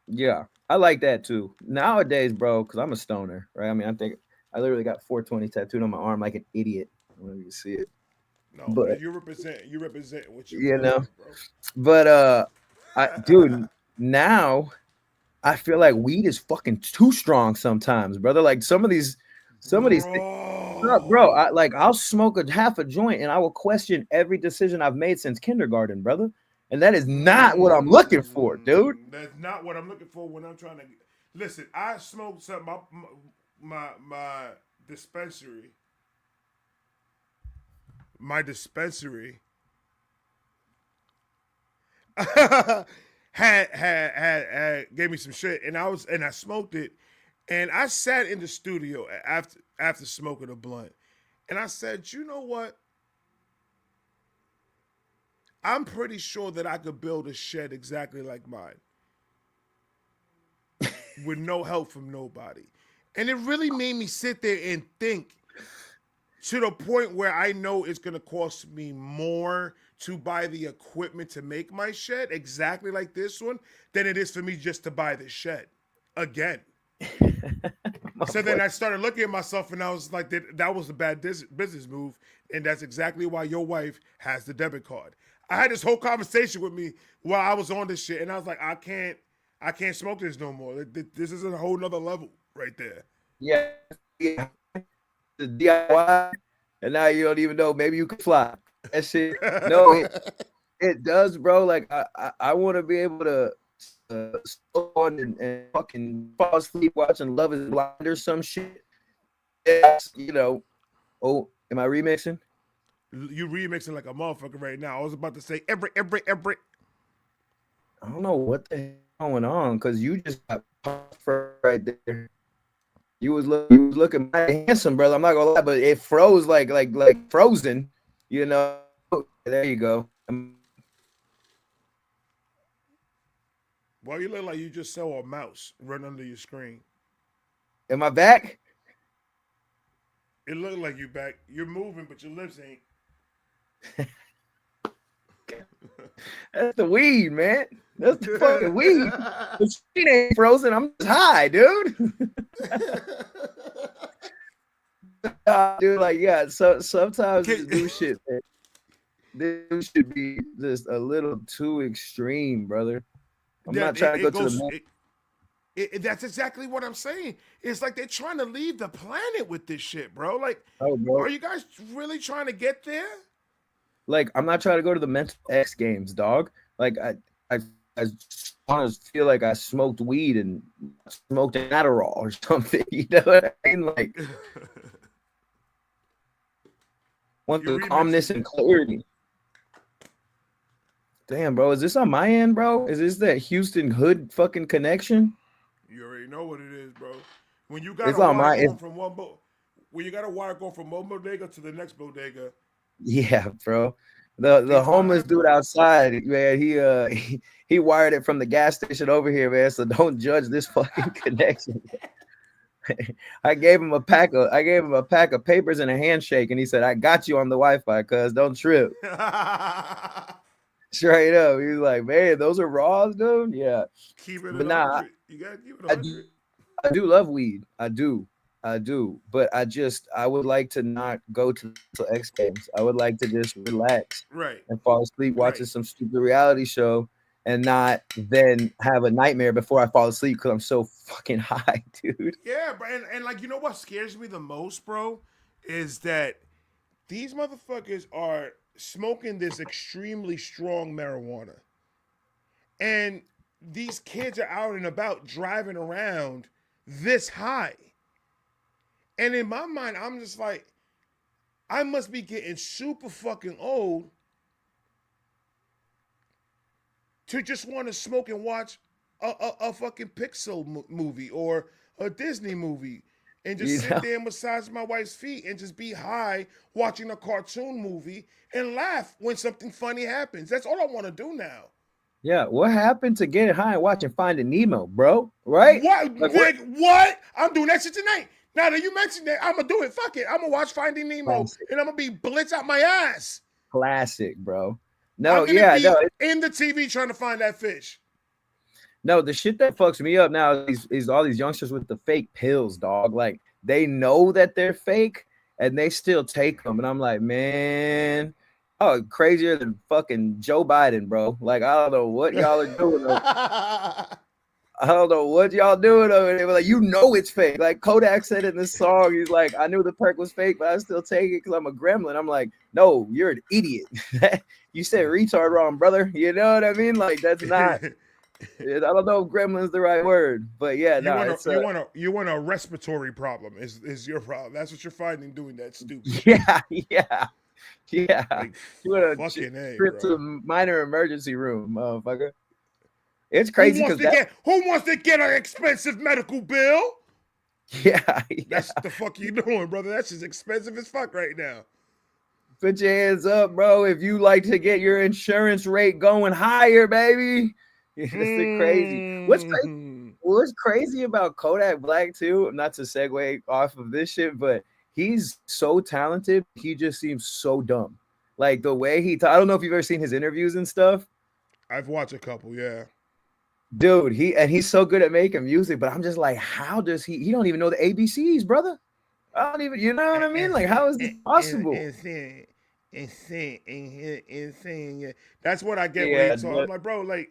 yeah, I like that too. Nowadays, bro, because I'm a stoner, right? I mean, I think I literally got 420 tattooed on my arm like an idiot. I don't know if you see it, No, but man, you represent what you're you born know, with, bro. but dude, now I feel like weed is fucking too strong sometimes, brother. Like some of these bro, Bro. I'll smoke a half a joint and I will question every decision I've made since kindergarten, brother. And that is not what I'm looking for, dude. That's not what I'm looking for when I'm trying to listen. I smoked some my dispensary. My dispensary had gave me some shit, and I smoked it, and I sat in the studio after smoking a blunt, and I said, you know what? I'm pretty sure that I could build a shed exactly like mine with no help from nobody. And it really made me sit there and think to the point where I know it's going to cost me more to buy the equipment to make my shed exactly like this one than it is for me just to buy the shed again. So then I started looking at myself and I was like, that was a bad business move. And that's exactly why your wife has the debit card. I had this whole conversation with me while I was on this shit. And I was like, I can't smoke this no more. This is a whole nother level right there. Yeah, yeah. The DIY. and now you don't even know. Maybe you can fly. That shit. No, it does, bro. Like I want to be able to slow on and fucking fall asleep watching Love Is Blind or some shit. Yes, you know. Oh, am I remixing? You remixing like a motherfucker right now. I was about to say every. I don't know what the hell going on because you just got right there. You was looking handsome, brother. I'm not gonna lie, but it froze like frozen. You know. There you go. Well, you look like you just saw a mouse run under your screen. Am I back? It looked like you back. You're moving, but your lips ain't. That's the weed, man. That's the fucking weed. The shit ain't frozen. I'm just high, dude. Dude, like, yeah. So sometimes this new shit, man, this should be just a little too extreme, brother. I'm not trying to go to the. That's exactly what I'm saying. It's like they're trying to leave the planet with this shit, bro. Like, bro. Are you guys really trying to get there? Like, I'm not trying to go to the mental X games, dog. Like, I want to feel like I smoked weed and smoked an Adderall or something. You know what I mean? Like, want the calmness and clarity. Damn, bro, is this on my end, bro? Is this that Houston hood fucking connection? You already know what it is, bro. When you got when you got a wire going from one bodega to the next bodega. Yeah, bro. The homeless dude outside, man, he wired it from the gas station over here, man. So don't judge this fucking connection. I gave him a pack of papers and a handshake, and he said, "I got you on the Wi-Fi, cuz don't trip." Straight up, he's like, "Man, those are raws, dude." Yeah, keep it. But nah, you gotta keep it 100. I do love weed. I do, but I would like to not go to X Games. I would like to just relax, right, and fall asleep watching some stupid reality show, and not then have a nightmare before I fall asleep because I'm so fucking high, dude. Yeah, bro, and like, you know what scares me the most, bro, is that these motherfuckers are smoking this extremely strong marijuana, and these kids are out and about driving around this high. And in my mind, I'm just like, I must be getting super fucking old to just want to smoke and watch a fucking Pixar movie or a Disney movie and just sit there and massage my wife's feet and just be high watching a cartoon movie and laugh when something funny happens. That's all I want to do now. Yeah, what happened to getting high and watching Finding Nemo, bro? Right? What? I'm doing that shit tonight. Now that you mentioned that, I'm gonna do it. Fuck it. I'm gonna watch Finding Nemo, and I'm gonna be blitz out my ass. Classic, bro. No, in the TV trying to find that fish. No, the shit that fucks me up now is all these youngsters with the fake pills, dog. Like, they know that they're fake and they still take them, and I'm like, man. Oh, crazier than fucking Joe Biden, bro. Like, I don't know what y'all are doing. I don't know what y'all doing over there. Like, you know it's fake. Like Kodak said in this song, he's like, I knew the perk was fake, but I still take it because I'm a gremlin. I'm like, no, you're an idiot. You said retard wrong, brother. You know what I mean? Like, that's not. I don't know if gremlin's the right word, but yeah, you want a respiratory problem is your problem. That's what you're finding doing that stupid. Yeah. Like, you want to trip to a minor emergency room, motherfucker. It's crazy because who wants to get an expensive medical bill? Yeah. That's the fuck you doing, brother. That's just expensive as fuck right now. Put your hands up, bro. If you like to get your insurance rate going higher, baby. It's crazy. What's crazy about Kodak Black too? Not to segue off of this shit, but he's so talented. He just seems so dumb. Like the way I don't know if you've ever seen his interviews and stuff. I've watched a couple, yeah. Dude, he's so good at making music, but I'm just like, how does he don't even know the ABCs, brother? I don't even, you know what I mean? Like, how is this possible? Insane. That's what I get when he talks. I'm like, bro, like,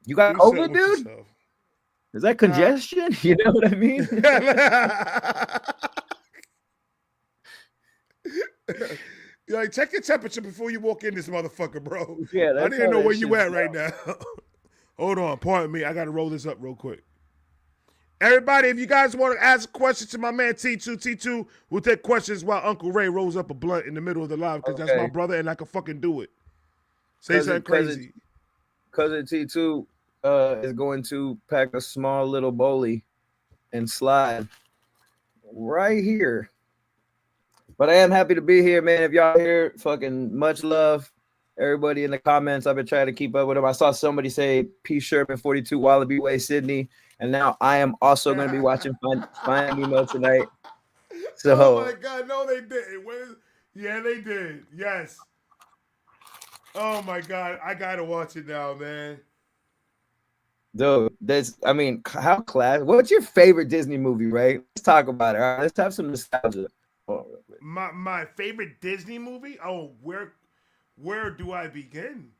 you got COVID, dude? Yourself. Is that congestion? You know what I mean? You're like, check your temperature before you walk in this motherfucker, bro. Yeah, I that's didn't how know that where you shit's at right done. now. Hold on, pardon me. I gotta roll this up real quick. Everybody, if you guys want to ask a question to my man T2, we'll take questions while Uncle Ray rolls up a blunt in the middle of the live because that's my Okay, brother and I can fucking do it. Say cause something it, cause it, crazy. cause it T2 is going to pack a small little bowlie and slide right here. But I am happy to be here, man. If y'all here, fucking much love. Everybody in the comments, I've been trying to keep up with them. I saw somebody say P. Sherman 42 Wallaby Way, Sydney. And now I am also going to be watching Finding Nemo tonight. Oh my So, God, no, they didn't. Yeah, they did. Yes. Oh my God, I gotta watch it now, man. dude, how class. What's your favorite Disney movie, right? Let's talk about it. All right, let's have some nostalgia. Hold on real quick. My favorite Disney movie? Oh, where do I begin?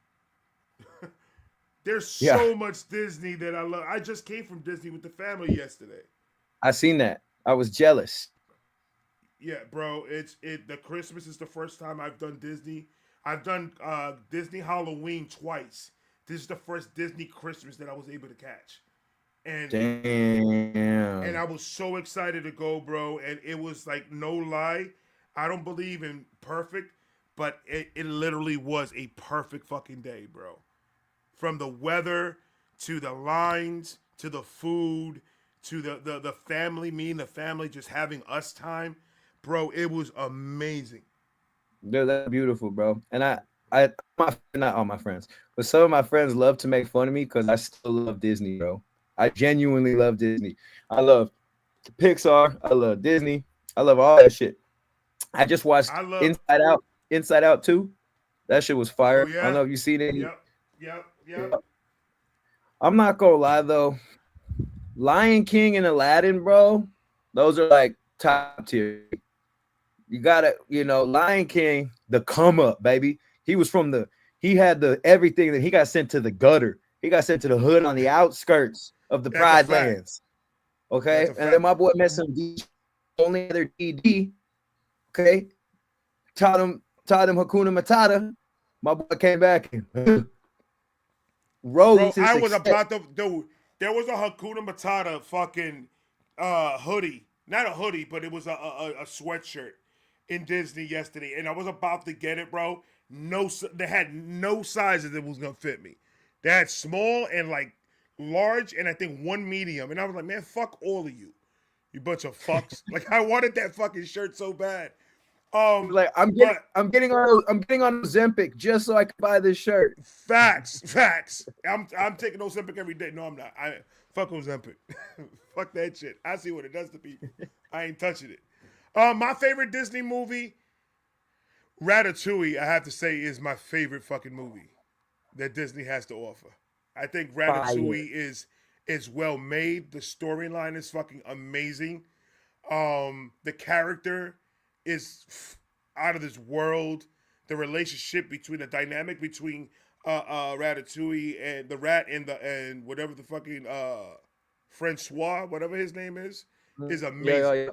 There's Yeah, so much Disney that I love. I just came from Disney with the family yesterday. I seen that. I was jealous. Yeah, bro. The Christmas is the first time I've done Disney. I've done Disney Halloween twice. This is the first Disney Christmas that I was able to catch. And and Damn. I was so excited to go, bro. And it was like no lie. I don't believe in perfect, but it literally was a perfect fucking day, bro. From the weather to the lines to the food to the family, me and the family just having us time, bro. It was amazing. Dude, that's beautiful, bro. And not all my friends, but some of my friends love to make fun of me because I still love Disney, bro. I genuinely love Disney. I love Pixar. I love Disney. I love all that shit. I just watched I love. Inside Out 2. That shit was Oh fire. I don't yeah. know if you seen any. Yep. Yep. Yep. I'm not gonna lie though. Lion King and Aladdin, bro, those are like top tier. You gotta, Lion King, the come up, baby. He had the everything that he got sent to the gutter. He got sent to the hood on the outskirts of the That's a Pride fact. Lands. That's Okay. a And then fact. my boy met some only other DD. Okay. Taught him Hakuna Matata. My boy came back and rose Bro, to I was success. about to dude. There was a Hakuna Matata fucking hoodie. Not a hoodie, but it was a sweatshirt in Disney yesterday. And I was about to get it, bro. They had no sizes that was gonna fit me. They had small and like large and I think one medium. And I was like, man, fuck all of you. You bunch of fucks. Like I wanted that fucking shirt so bad. He was like, But I'm getting on Ozempic just so I can buy this shirt. facts. I'm taking Ozempic every day. No, I'm not. I fuck Ozempic. Fuck that shit. I see what it does to people. I ain't touching it. My favorite Disney movie, Ratatouille. I have to say is my favorite fucking movie that Disney has to offer. I think Fire. Ratatouille is well made. The storyline is fucking amazing. The character is out of this world. The relationship between the dynamic between Ratatouille and the rat and whatever the fucking Francois, whatever his name is Yeah, amazing. yeah.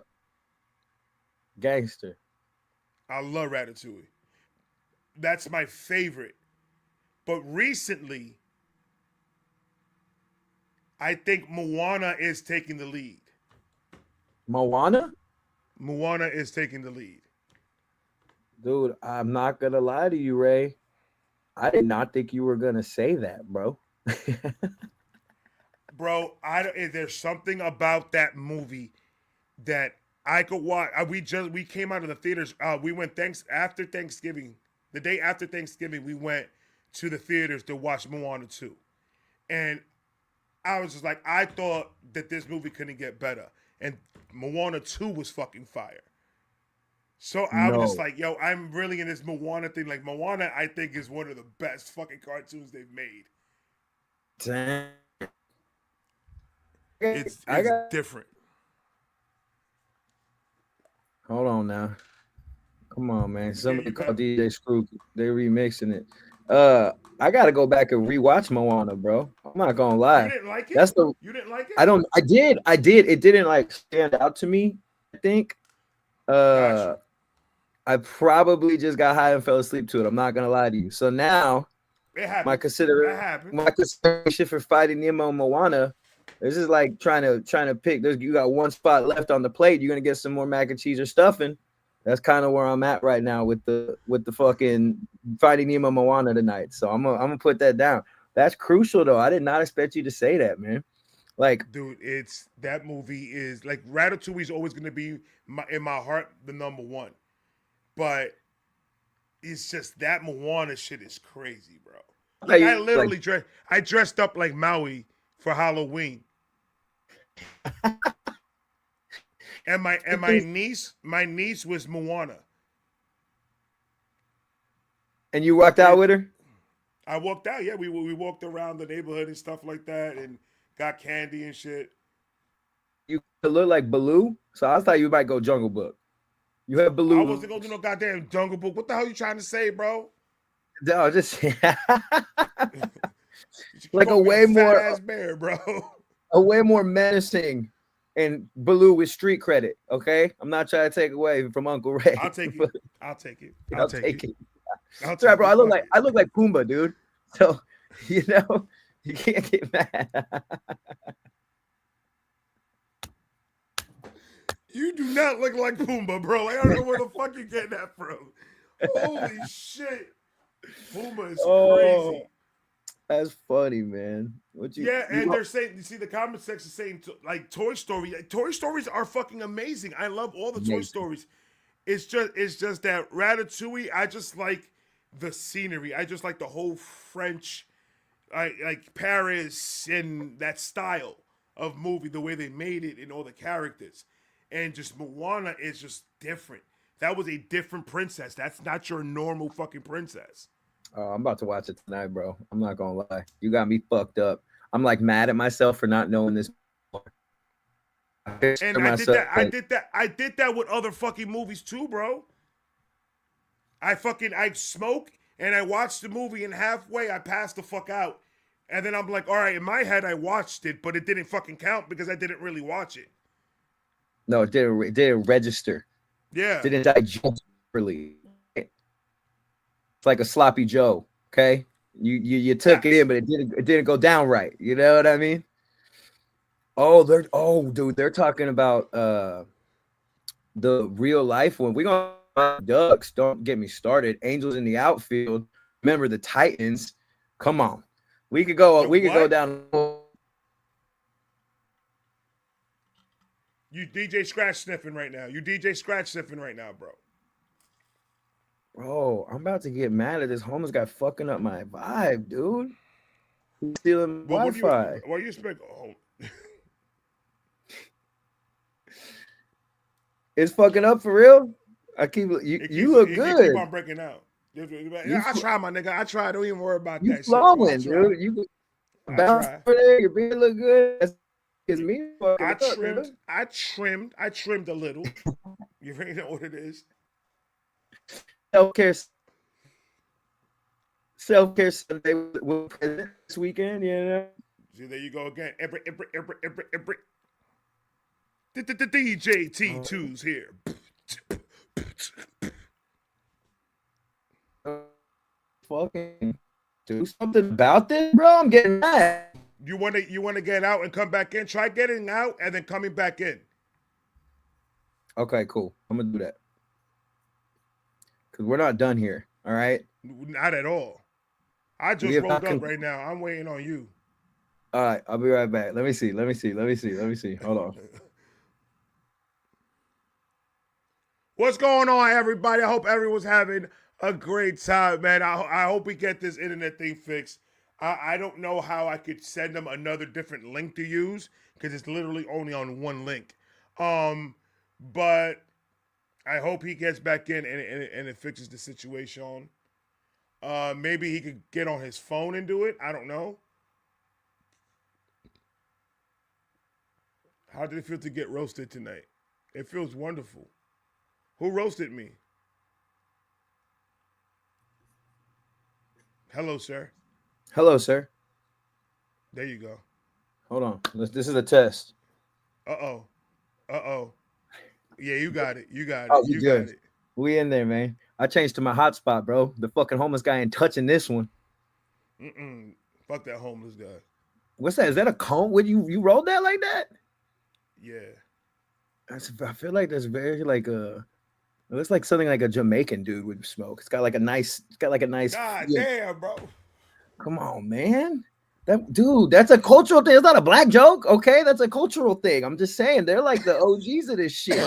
Gangster. I love Ratatouille. That's my favorite. But recently, I think Moana is taking the lead. Moana? Moana is taking the lead. Dude, I'm not gonna lie to you, Ray. I did not think you were gonna say that, bro. Bro, there's something about that movie that I could watch. We came out of the theaters. We went after Thanksgiving. The day after Thanksgiving, we went to the theaters to watch Moana 2. And I was just like, I thought that this movie couldn't get better. And Moana 2 was fucking fire. So I was just No. like, yo, I'm really in this Moana thing. Like Moana, I think is one of the best fucking cartoons they've made. Damn. I It's got different. hold on now. Come on, man. Yeah, Somebody you called got. DJ Screw. They remixing it. I gotta go back and rewatch Moana, bro. I'm not gonna You lie. didn't like it? That's the You didn't like it? I don't I did. It didn't like stand out to me, I think. Got Uh you. I probably just got high and fell asleep to it. I'm not gonna lie to you. So now It my happens. That happens. consideration for Finding Nemo and Moana. This is like trying to pick. You got one spot left on the plate. You're gonna get some more mac and cheese or stuffing. That's kind of where I'm at right now with the fucking Finding Nemo Moana tonight. So I'm gonna put that down. That's crucial though. I did not expect you to say that, man. Like, Dude, it's that movie is like Ratatouille is always gonna be in my heart the number one, but it's just that Moana shit is crazy, bro. Like I like literally dressed up like Maui for Halloween, and my niece was Moana. and you walked out And with her. I walked out. Yeah, we walked around the neighborhood and stuff like that, and got candy and shit. You look like Baloo, so I thought you might go Jungle Book. You have I Baloo. wasn't going to do no goddamn Jungle Book. What the hell are you trying to say, bro? No, just You like called me a fat ass bear, bro. a way more menacing, and Baloo with street credit. Okay, I'm not trying to take away from Uncle Ray. I'll take it. I'll take it. I'll take it. That's right, bro. I look like Pumbaa, dude. So you know you can't get mad. You do not look like Pumbaa, bro. Like, I don't know where the fuck you getting that from. Holy shit. Pumbaa is crazy. That's funny, man. They're saying, you see the comment section saying like Toy Story. Toy Stories are fucking amazing. I love all the Toy Stories. It's just that Ratatouille, I just like the scenery. I just like the whole French, like Paris and that style of movie, the way they made it and all the characters. And just Moana is just different. That was a different princess. That's not your normal fucking princess. Oh, I'm about to watch it tonight, bro. I'm not gonna lie. You got me fucked up. I'm like mad at myself for not knowing this. And I did that with other fucking movies too, bro. I smoke and I watched the movie and halfway I passed the fuck out. And then I'm like, all right, in my head I watched it, but it didn't fucking count because I didn't really watch it. No, it didn't register. Yeah. Didn't digest properly. It's like a sloppy Joe. Okay, you took it in, but it didn't go down right. You know what I mean? Dude, they're talking about the real life one. We gonna Ducks. Don't get me started. Angels in the outfield. Remember the Titans. Come on, we could go. We could go down. You DJ Scratch sniffing right now. You DJ Scratch sniffing right now, bro. Bro, I'm about to get mad at this homeless guy fucking up my vibe, dude. He's stealing Wi-Fi. What do you expect? Oh. It's fucking up for real. You look good. Keep on breaking out. I try, my nigga. I try. Don't even worry about you that flowing, shit. Bro. Dude. You bounce over there. Your beard look good. It's me. I trimmed a little. You already know what it is. Self-care Sunday with this weekend, you know. See, there you go again. DJ T2's here. Fucking do something about this, bro. I'm getting mad. You want to get out and come back in? Try getting out and then coming back in. Okay, cool. I'm gonna do that. Because we're not done here. All right. Not at all. I just rolled up right now. I'm waiting on you. All right, I'll be right back. Let me see. Hold on. What's going on, everybody? I hope everyone's having a great time, man. I hope we get this internet thing fixed. I don't know how I could send them another different link to use because it's literally only on one link. But I hope he gets back in and it fixes the situation. Maybe he could get on his phone and do it. I don't know. How did it feel to get roasted tonight? It feels wonderful. Who roasted me? Hello, sir. Hello, sir. There you go. Hold on. This is a test. Uh-oh. Yeah, you got it. You got it. Oh, you good. got it. We in there, man. I changed to my hotspot, bro. The fucking homeless guy ain't touching this one. Fuck that homeless guy. What's that? Is that a cone? Would you rolled that like that? Yeah. I feel like that's very like a. It looks like something like a Jamaican dude would smoke. It's got like a nice. It's got like a nice. God feel. damn, bro. Come on, man. That dude. That's a cultural thing. It's not a black joke. Okay, that's a cultural thing. I'm just saying they're like the OGs of this shit.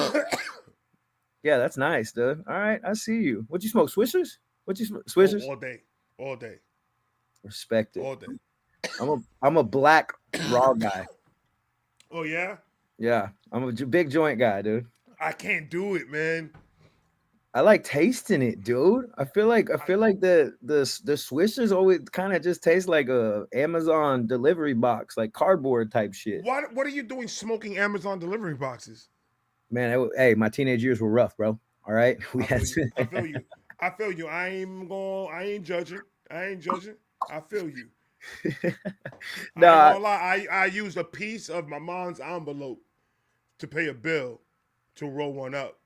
Yeah, that's nice, dude. All right, I see you. What you smoke? Swishers? What you smoke? Swishers? All day. All day. Respect it. All day. I'm a black raw guy. Oh yeah? Yeah, I'm a big joint guy, dude. I can't do it, man. I like tasting it, dude. I feel like the Swishers always kind of just taste like a Amazon delivery box, like cardboard type shit. What are you doing smoking Amazon delivery boxes? Man, hey, my teenage years were rough, bro. All right, I feel you. I feel you. I ain't judging. I feel you. No, I ain't gonna lie. I used a piece of my mom's envelope to pay a bill to roll one up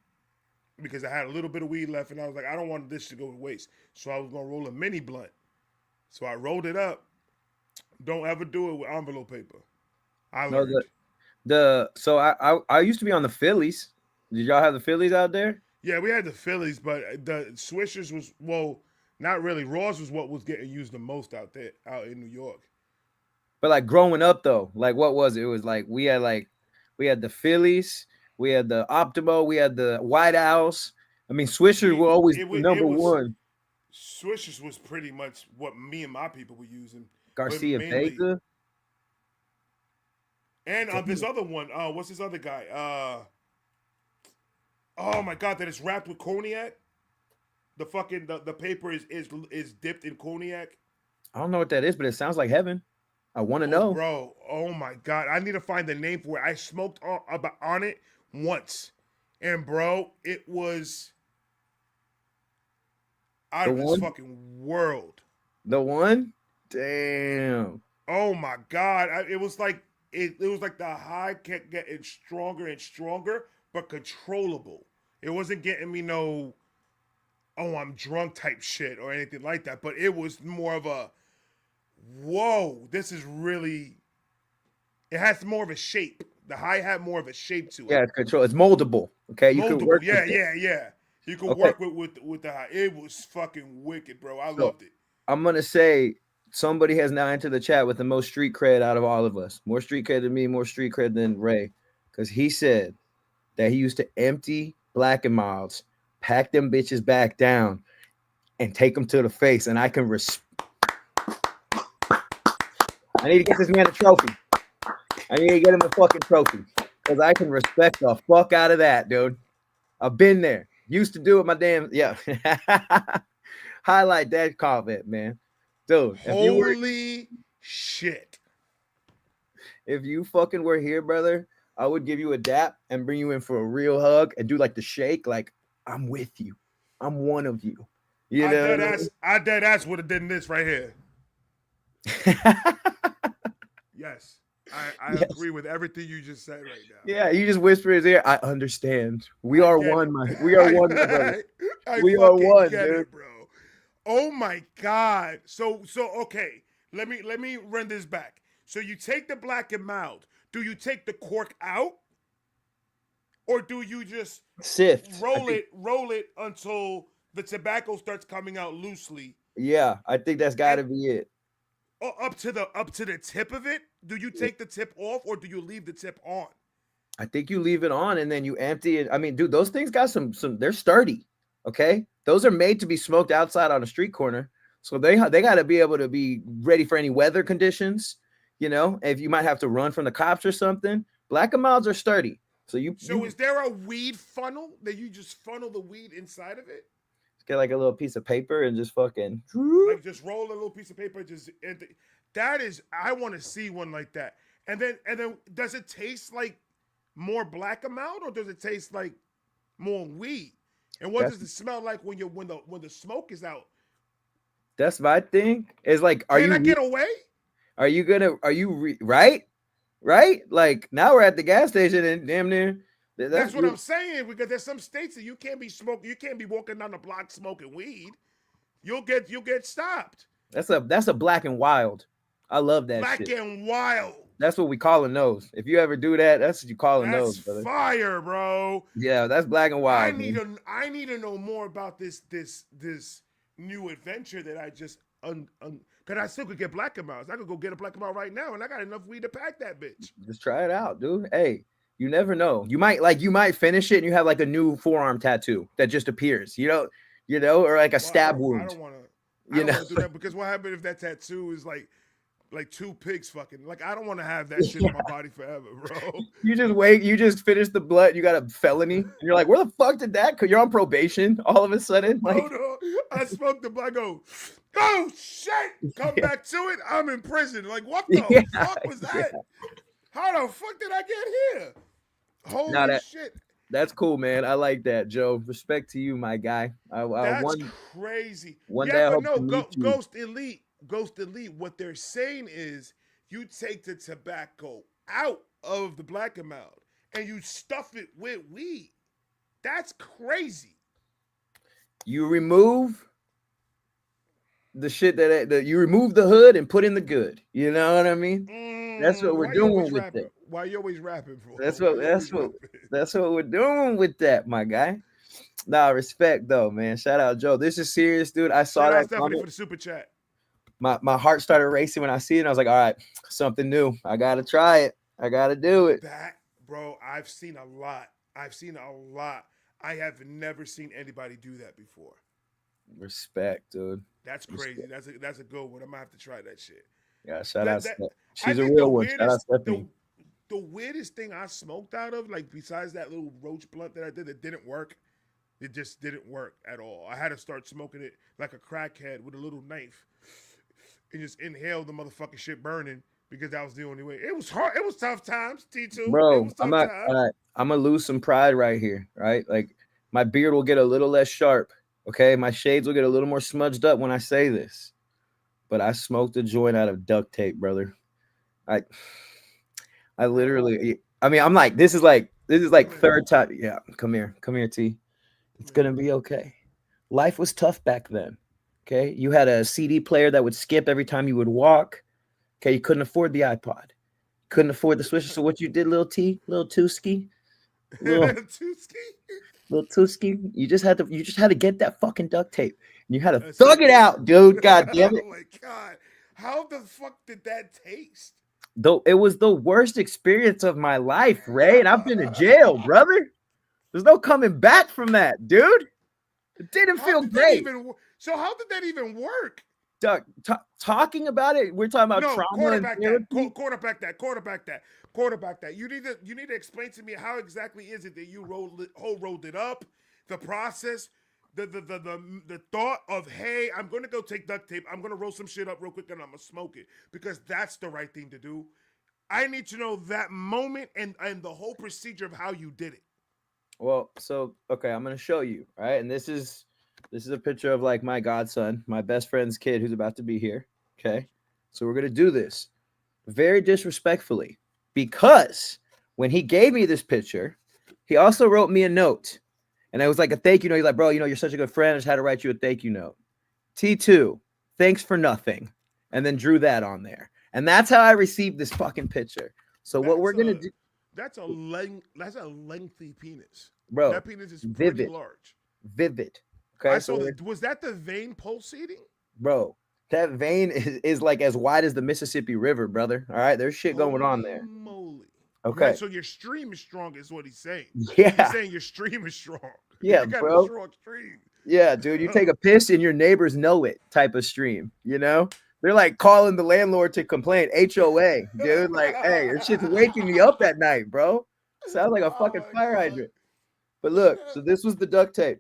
because I had a little bit of weed left, and I was like, I don't want this to go to waste. So I was gonna roll a mini blunt. So I rolled it up. Don't ever do it with envelope paper. I learned. So I used to be on the Phillies. Did y'all have the Phillies out there? Yeah, we had the Phillies, but the Swishers was not really. Raws was what was getting used the most out there, out in New York. But like growing up though, like what was it? It was like we had the Phillies, we had the Optimo, we had the White House. I mean, Swishers were always number one. Swishers was pretty much what me and my people were using. Garcia Vega. And this other one, what's this other guy? Oh my god, that is wrapped with cognac. The fucking the paper is dipped in cognac. I don't know what that is, but it sounds like heaven. I want to know, bro. Oh my god, I need to find the name for it. I smoked on it once, and bro, it was out of this fucking world. The one, damn. Oh my god, it was like it was like the high kept getting stronger and stronger, but controllable. It wasn't getting me no, oh, I'm drunk type shit or anything like that. But it was more of a, whoa, this is really, it has more of a shape. The high had more of a shape to it. Yeah, it's control. It's moldable. Okay, you can work. Yeah. You can work with the high. It was fucking wicked, bro. I loved it. I'm gonna say somebody has now entered the chat with the most street cred out of all of us. More street cred than me, more street cred than Ray, because he said that he used to empty Black and Milds, pack them bitches back down, and take them to the face. And I can I need to get this man a trophy. I need to get him a fucking trophy because I can respect the fuck out of that, dude. I've been there. Used to do it, my damn Highlight that comment, man, dude. Holy shit! If you fucking were here, brother, I would give you a dap and bring you in for a real hug and do like the shake, like I'm with you, I'm one of you. You know, I dead ass would have done this right here. Yes. I agree with everything you just said right now. Yeah, you just whisper his ear. I understand. We are one, my brother. We are one, dude. It, bro. Oh my god. So okay. Let me run this back. So you take the Black and Mild. Do you take the cork out? Or do you just sift roll it until the tobacco starts coming out loosely? Yeah, I think that's got to be it. Up to the tip of it? Do you take the tip off or do you leave the tip on? I think you leave it on and then you empty it. I mean, dude, those things got some they're sturdy. Okay? Those are made to be smoked outside on a street corner. So they got to be able to be ready for any weather conditions. You know, if you might have to run from the cops or something. Black and Milds are sturdy. So is there a weed funnel that you just funnel the weed inside of it? Get like a little piece of paper and just fucking like just roll a little piece of paper. That is, I want to see one like that. And then does it taste like more Black and Mild or does it taste like more weed? And what does it smell like when the smoke is out? That's my thing. Is like, can I get away? Right? Like now we're at the gas station and damn near That's what I'm saying, because there's some states that you can't be walking down the block smoking weed. You'll get stopped. That's a black and wild. I love that Black shit. and wild. That's what we calling those. If you ever do that, that's what you calling That's those, brother. fire, bro. Yeah, that's black and wild. I need to know more about this new adventure that I just cause I still could get black and miles. I could go get a black and mile right now, and I got enough weed to pack that bitch. Just try it out, dude. Hey, you never know. You might finish it and you have like a new forearm tattoo that just appears. Or like a stab wound. I don't want to do that, because what happened if that tattoo is like two pigs fucking? Like, I don't want to have that shit on my body forever, bro. You just finished the blood, you got a felony, and you're like, where the fuck did that? Cause you're on probation all of a sudden. Like, hold on. I smoked the black. Oh shit! Come back to it. I'm in prison. Like, what the fuck was that? How the fuck did I get here? Holy shit! That's cool, man. I like that, Joe. Respect to you, my guy. That's crazy. But no, Ghost Elite. What they're saying is, you take the tobacco out of the black and mild and you stuff it with weed. That's crazy. You remove the shit that you remove the hood and put in the good. You know what I mean? That's what we're doing with it. Why you always rapping for? That's what we're doing with that, my guy. Nah, respect though, man. Shout out, Joe. This is serious, dude. I saw that. Stephanie for the super chat. My heart started racing when I see it. And I was like, all right, something new. I gotta try it. I gotta do it. That, bro, I've seen a lot. I have never seen anybody do that before. Respect, dude. That's crazy. That's a good one. I'm gonna have to try that shit. Yeah, shout out. She's a real one. Shout out Stephanie. The weirdest thing I smoked out of, like, besides that little roach blunt that I did that didn't work, it just didn't work at all. I had to start smoking it like a crackhead with a little knife and just inhale the motherfucking shit burning, because that was the only way. It was hard. It was tough times, T2. Bro, I'm gonna lose some pride right here, right? Like, my beard will get a little less sharp, okay? My shades will get a little more smudged up when I say this. But I smoked a joint out of duct tape, brother. I literally, I mean, I'm like, this is like third time. Yeah, come here, T. It's gonna be okay. Life was tough back then. Okay, you had a CD player that would skip every time you would walk. Okay, you couldn't afford the iPod, couldn't afford the switcher. So what you did, little Tooski, little Tooski, you just had to get that fucking duct tape, and you had to thug it out, dude. God damn it! Oh my god, how the fuck did that taste? Though it was the worst experience of my life, Ray, and I've been to jail, brother. There's no coming back from that, dude. It didn't feel great. So how did that even work? Doug, talking about it, we're talking about trauma. Quarterback that. You need to explain to me, how exactly is it that you rolled it up, the process, the thought of, hey, I'm gonna go take duct tape, I'm gonna roll some shit up real quick and I'm gonna smoke it, because that's the right thing to do. I need to know that moment and the whole procedure of how you did it. Well, so okay, I'm gonna show you, all right? And this is a picture of, like, my godson, my best friend's kid, who's about to be here. Okay, so we're gonna do this very disrespectfully, because when he gave me this picture, he also wrote me a note, and it was like a thank you note. He's like, bro, you're such a good friend. I just had to write you a thank you note. T2, thanks for nothing, and then drew that on there, and that's how I received this fucking picture. So what we're gonna do? That's a lengthy penis, bro. That penis is pretty large. Vivid. Okay. I saw that. Was that the vein pulsating? Bro, that vein is like as wide as the Mississippi River, brother. All right, there's shit going on there. Moly. Okay. Right, so your stream is strong, is what he's saying. Yeah. He's saying your stream is strong. Yeah, you got bro. a strong stream. Yeah, dude. You take a piss and your neighbors know it type of stream, They're like calling the landlord to complain. HOA, dude. Like, hey, your shit's waking me up at night, bro. Sounds like a fucking fire hydrant. But look, so this was the duct tape.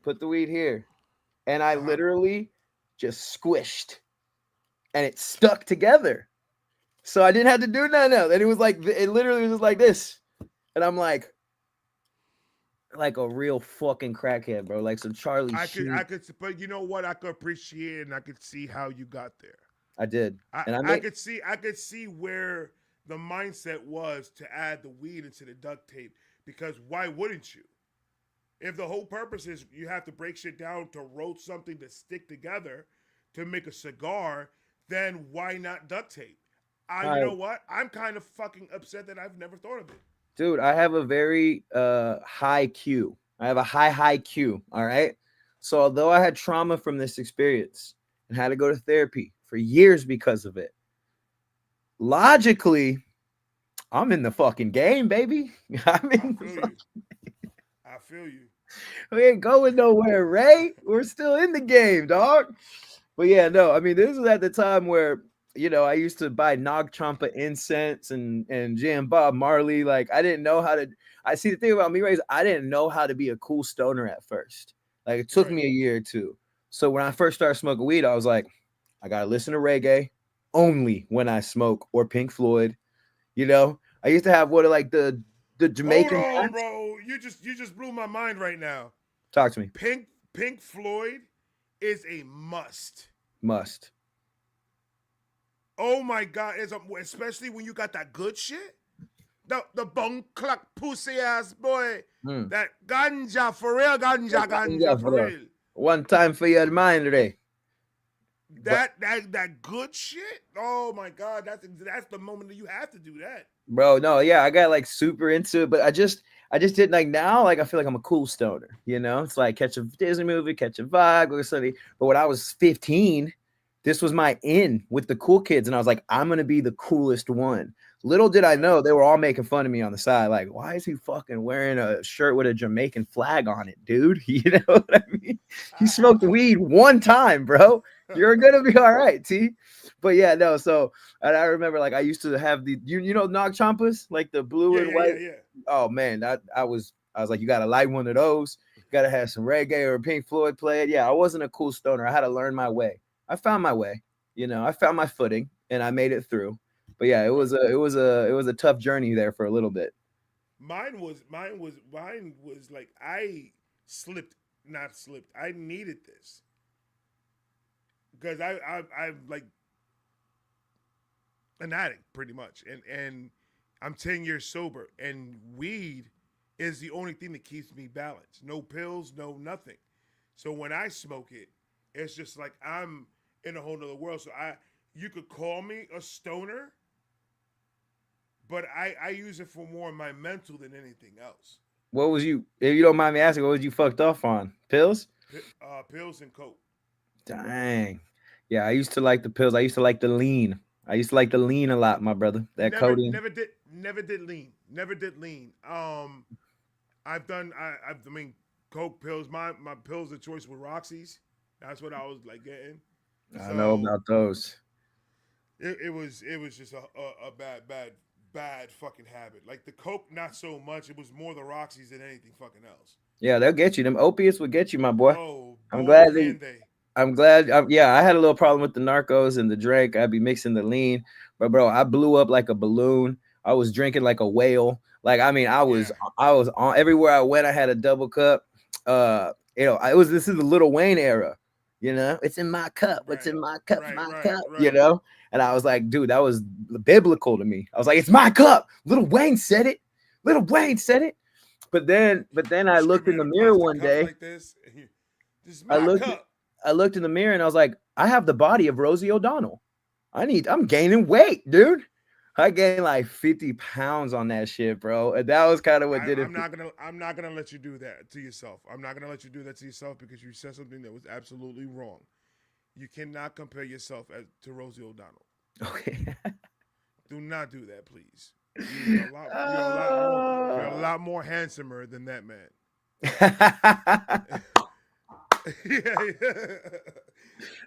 Put the weed here. And I literally just squished. And it stuck together. So I didn't have to do nothing else. And it was like, it literally was just like this. And I'm like a real fucking crackhead, bro. Like some Charlie Sheen. I could, but you know what? I could appreciate it, and I could see how you got there. I did. I could see where the mindset was to add the weed into the duct tape because why wouldn't you? If the whole purpose is you have to break shit down to roast something to stick together to make a cigar, then why not duct tape? You know what? I'm kind of fucking upset that I've never thought of it. Dude, I have a very high Q. I have a high Q. All right. So although I had trauma from this experience and had to go to therapy for years because of it, logically, I'm in the fucking game, baby. I'm I in the feel you. I feel you. we ain't going nowhere, Ray. We're still in the game, dog. But yeah, no, I mean, this was at the time where, I used to buy Nag Champa incense and Jam Bob Marley. Like, I didn't know how to. I see the thing about me, Ray, is I didn't know how to be a cool stoner at first. Like, it took Right. me a year or two. So when I first started smoking weed, I was like, I gotta listen to reggae only when I smoke or Pink Floyd. I used to have what are like the Hold Jamaican on, dance. bro. You just blew my mind right now. Talk to me. Pink Floyd is a must. Must. Oh my god, especially when you got that good shit. The bone clock pussy ass boy. Mm. That ganja for real, ganja for real. One time for your mind, Ray. That good shit. Oh my god, that's the moment that you have to do that. Bro, no, yeah, I got like super into it, but I just didn't like now. Like I feel like I'm a cool stoner, It's like catch a Disney movie, catch a vibe, or something. But when I was 15, this was my in with the cool kids, and I was like, I'm gonna be the coolest one. Little did I know they were all making fun of me on the side, like, why is he fucking wearing a shirt with a Jamaican flag on it, dude? You know what I mean? You smoked weed one time, bro. You're gonna be all right, T. But yeah, no. So and I remember, like, I used to have the Nag Champas, like the blue and white. Yeah. Oh man, I was like, you gotta light one of those. You gotta have some reggae or Pink Floyd played. Yeah, I wasn't a cool stoner. I had to learn my way. I found my way. I found my footing and I made it through. But yeah, it was a tough journey there for a little bit. Mine was like I not slipped. I needed this because I'm like an addict pretty much, and I'm 10 years sober, and weed is the only thing that keeps me balanced. No pills, no nothing. So when I smoke it, it's just like I'm in a whole nother world. So you could call me a stoner, but I use it for more my mental than anything else. What was you, if you don't mind me asking, what was you fucked off on? Pills? Pills and coke. Dang. Yeah, I used to like the pills. I used to like the lean. I used to like the lean a lot, my brother. That codeine. Never did lean. Never did lean. I mean, coke pills. My pills of choice were Roxy's. That's what I was like getting. I know about those. It was just a bad fucking habit. Like the coke, not so much. It was more the Roxy's than anything fucking else. Yeah, they'll get you. Them opiates will get you, my boy. Oh, I'm glad can they? I'm glad. Yeah, I had a little problem with the narcos and the drink. I'd be mixing the lean, but bro, I blew up like a balloon. I was drinking like a whale. Like, I mean, I was on everywhere I went. I had a double cup. This is the Lil Wayne era. It's in my cup. It's in my cup. My cup. Right. And I was like, dude, that was biblical to me. I was like, it's my cup. Lil Wayne said it. Lil Wayne said it. But then I looked in the mirror one day. Like this is my cup. I looked in the mirror and I was like, I have the body of Rosie O'Donnell. I'm gaining weight, dude. I gained like 50 pounds on that shit, bro. And that was kind of what did it. I'm not gonna let you do that to yourself. I'm not gonna let you do that to yourself because you said something that was absolutely wrong. You cannot compare yourself to Rosie O'Donnell. Okay. Do not do that, please. You're a lot more handsomer than that man. Yeah.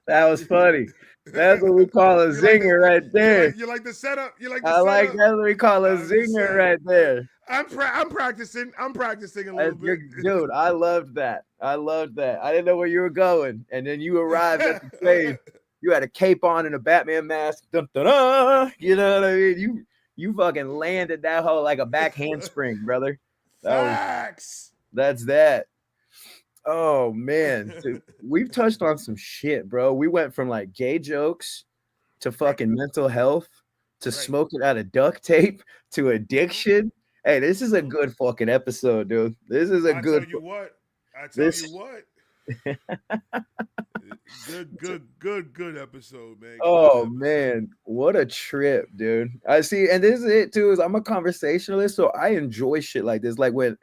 That was funny. That's what we call a zinger right there. You like the setup? That's what we call a zinger right there. I'm practicing. I'm practicing a little bit. Dude, I loved that. I didn't know where you were going. And then you arrived at the stage. You had a cape on and a Batman mask. Dun, dun, dun. You know what I mean? You fucking landed that whole like a back handspring, brother. Facts. That's that. Oh man, dude, we've touched on some shit, bro. We went from like gay jokes to fucking mental health to Right. smoking out of duct tape to Mm-hmm. addiction. Hey, this is a Mm-hmm. good fucking episode, dude. This is a I tell good you what. I tell this you what. Good episode, man. Good Oh episode. man, what a trip, dude. I see, and this is it too, is I'm a conversationalist, so I enjoy shit like this. Like when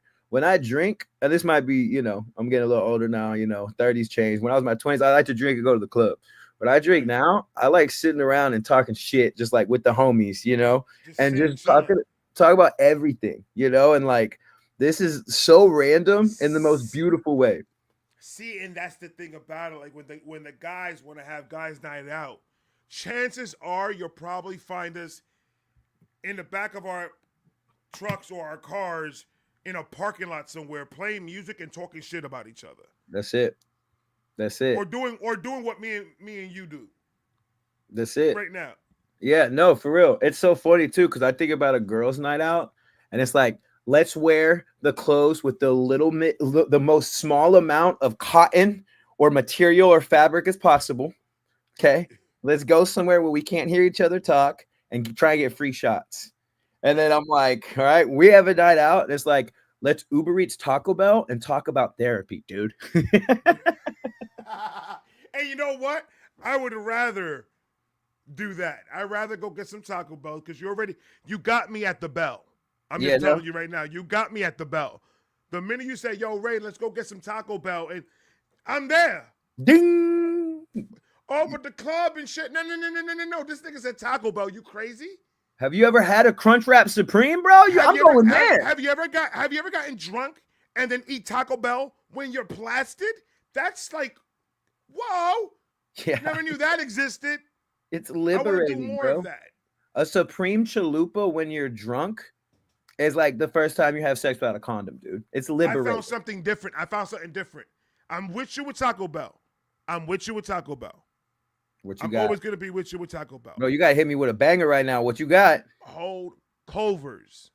I drink, and this might be, I'm getting a little older now, 30s change. When I was in my 20s, I like to drink and go to the club. But I drink Right. now, I like sitting around and talking shit just like with the homies, Just and sitting, just chilling. talk about everything, and like this is so random in the most beautiful way. See, and that's the thing about it. Like when the guys want to have guys night out, chances are you'll probably find us in the back of our trucks or our cars in a parking lot somewhere playing music and talking shit about each other. That's it. That's it. Or doing what me and you do That's it. right now. Yeah, no, for real. It's so funny too because I think about a girls' night out, and it's like, let's wear the clothes with the most small amount of cotton or material or fabric as possible. Okay, let's go somewhere where we can't hear each other talk and try and get free shots. And then Right. I'm like, all right, we have a night out. And it's like, let's Uber Eats Taco Bell and talk about therapy, dude. And you know what? I would rather do that. I'd rather go get some Taco Bell because you got me at the bell. I'm Yeah, just no, telling you right now, you got me at the bell. The minute you say, "Yo, Ray, let's go get some Taco Bell," and I'm there. ding. Oh, but the club and shit. No, no, no, no, no, no, no. This nigga said Taco Bell. You crazy? Have you ever had a Crunchwrap Supreme, bro? Have I'm you ever going have, there. have you ever gotten drunk and then eat Taco Bell when you're blasted? That's like, whoa. Yeah, Never knew that existed. it's I want to do liberating, more of bro. that. A Supreme Chalupa when you're drunk is like the first time you have sex without a condom, dude. It's I found liberating. something different. I found something different. I'm with you with Taco Bell. I'm with you with Taco Bell. What you I'm got? always gonna be with you with Taco Bell. Bro, you got to hit me with a banger right now. What you got? Hold Culver's.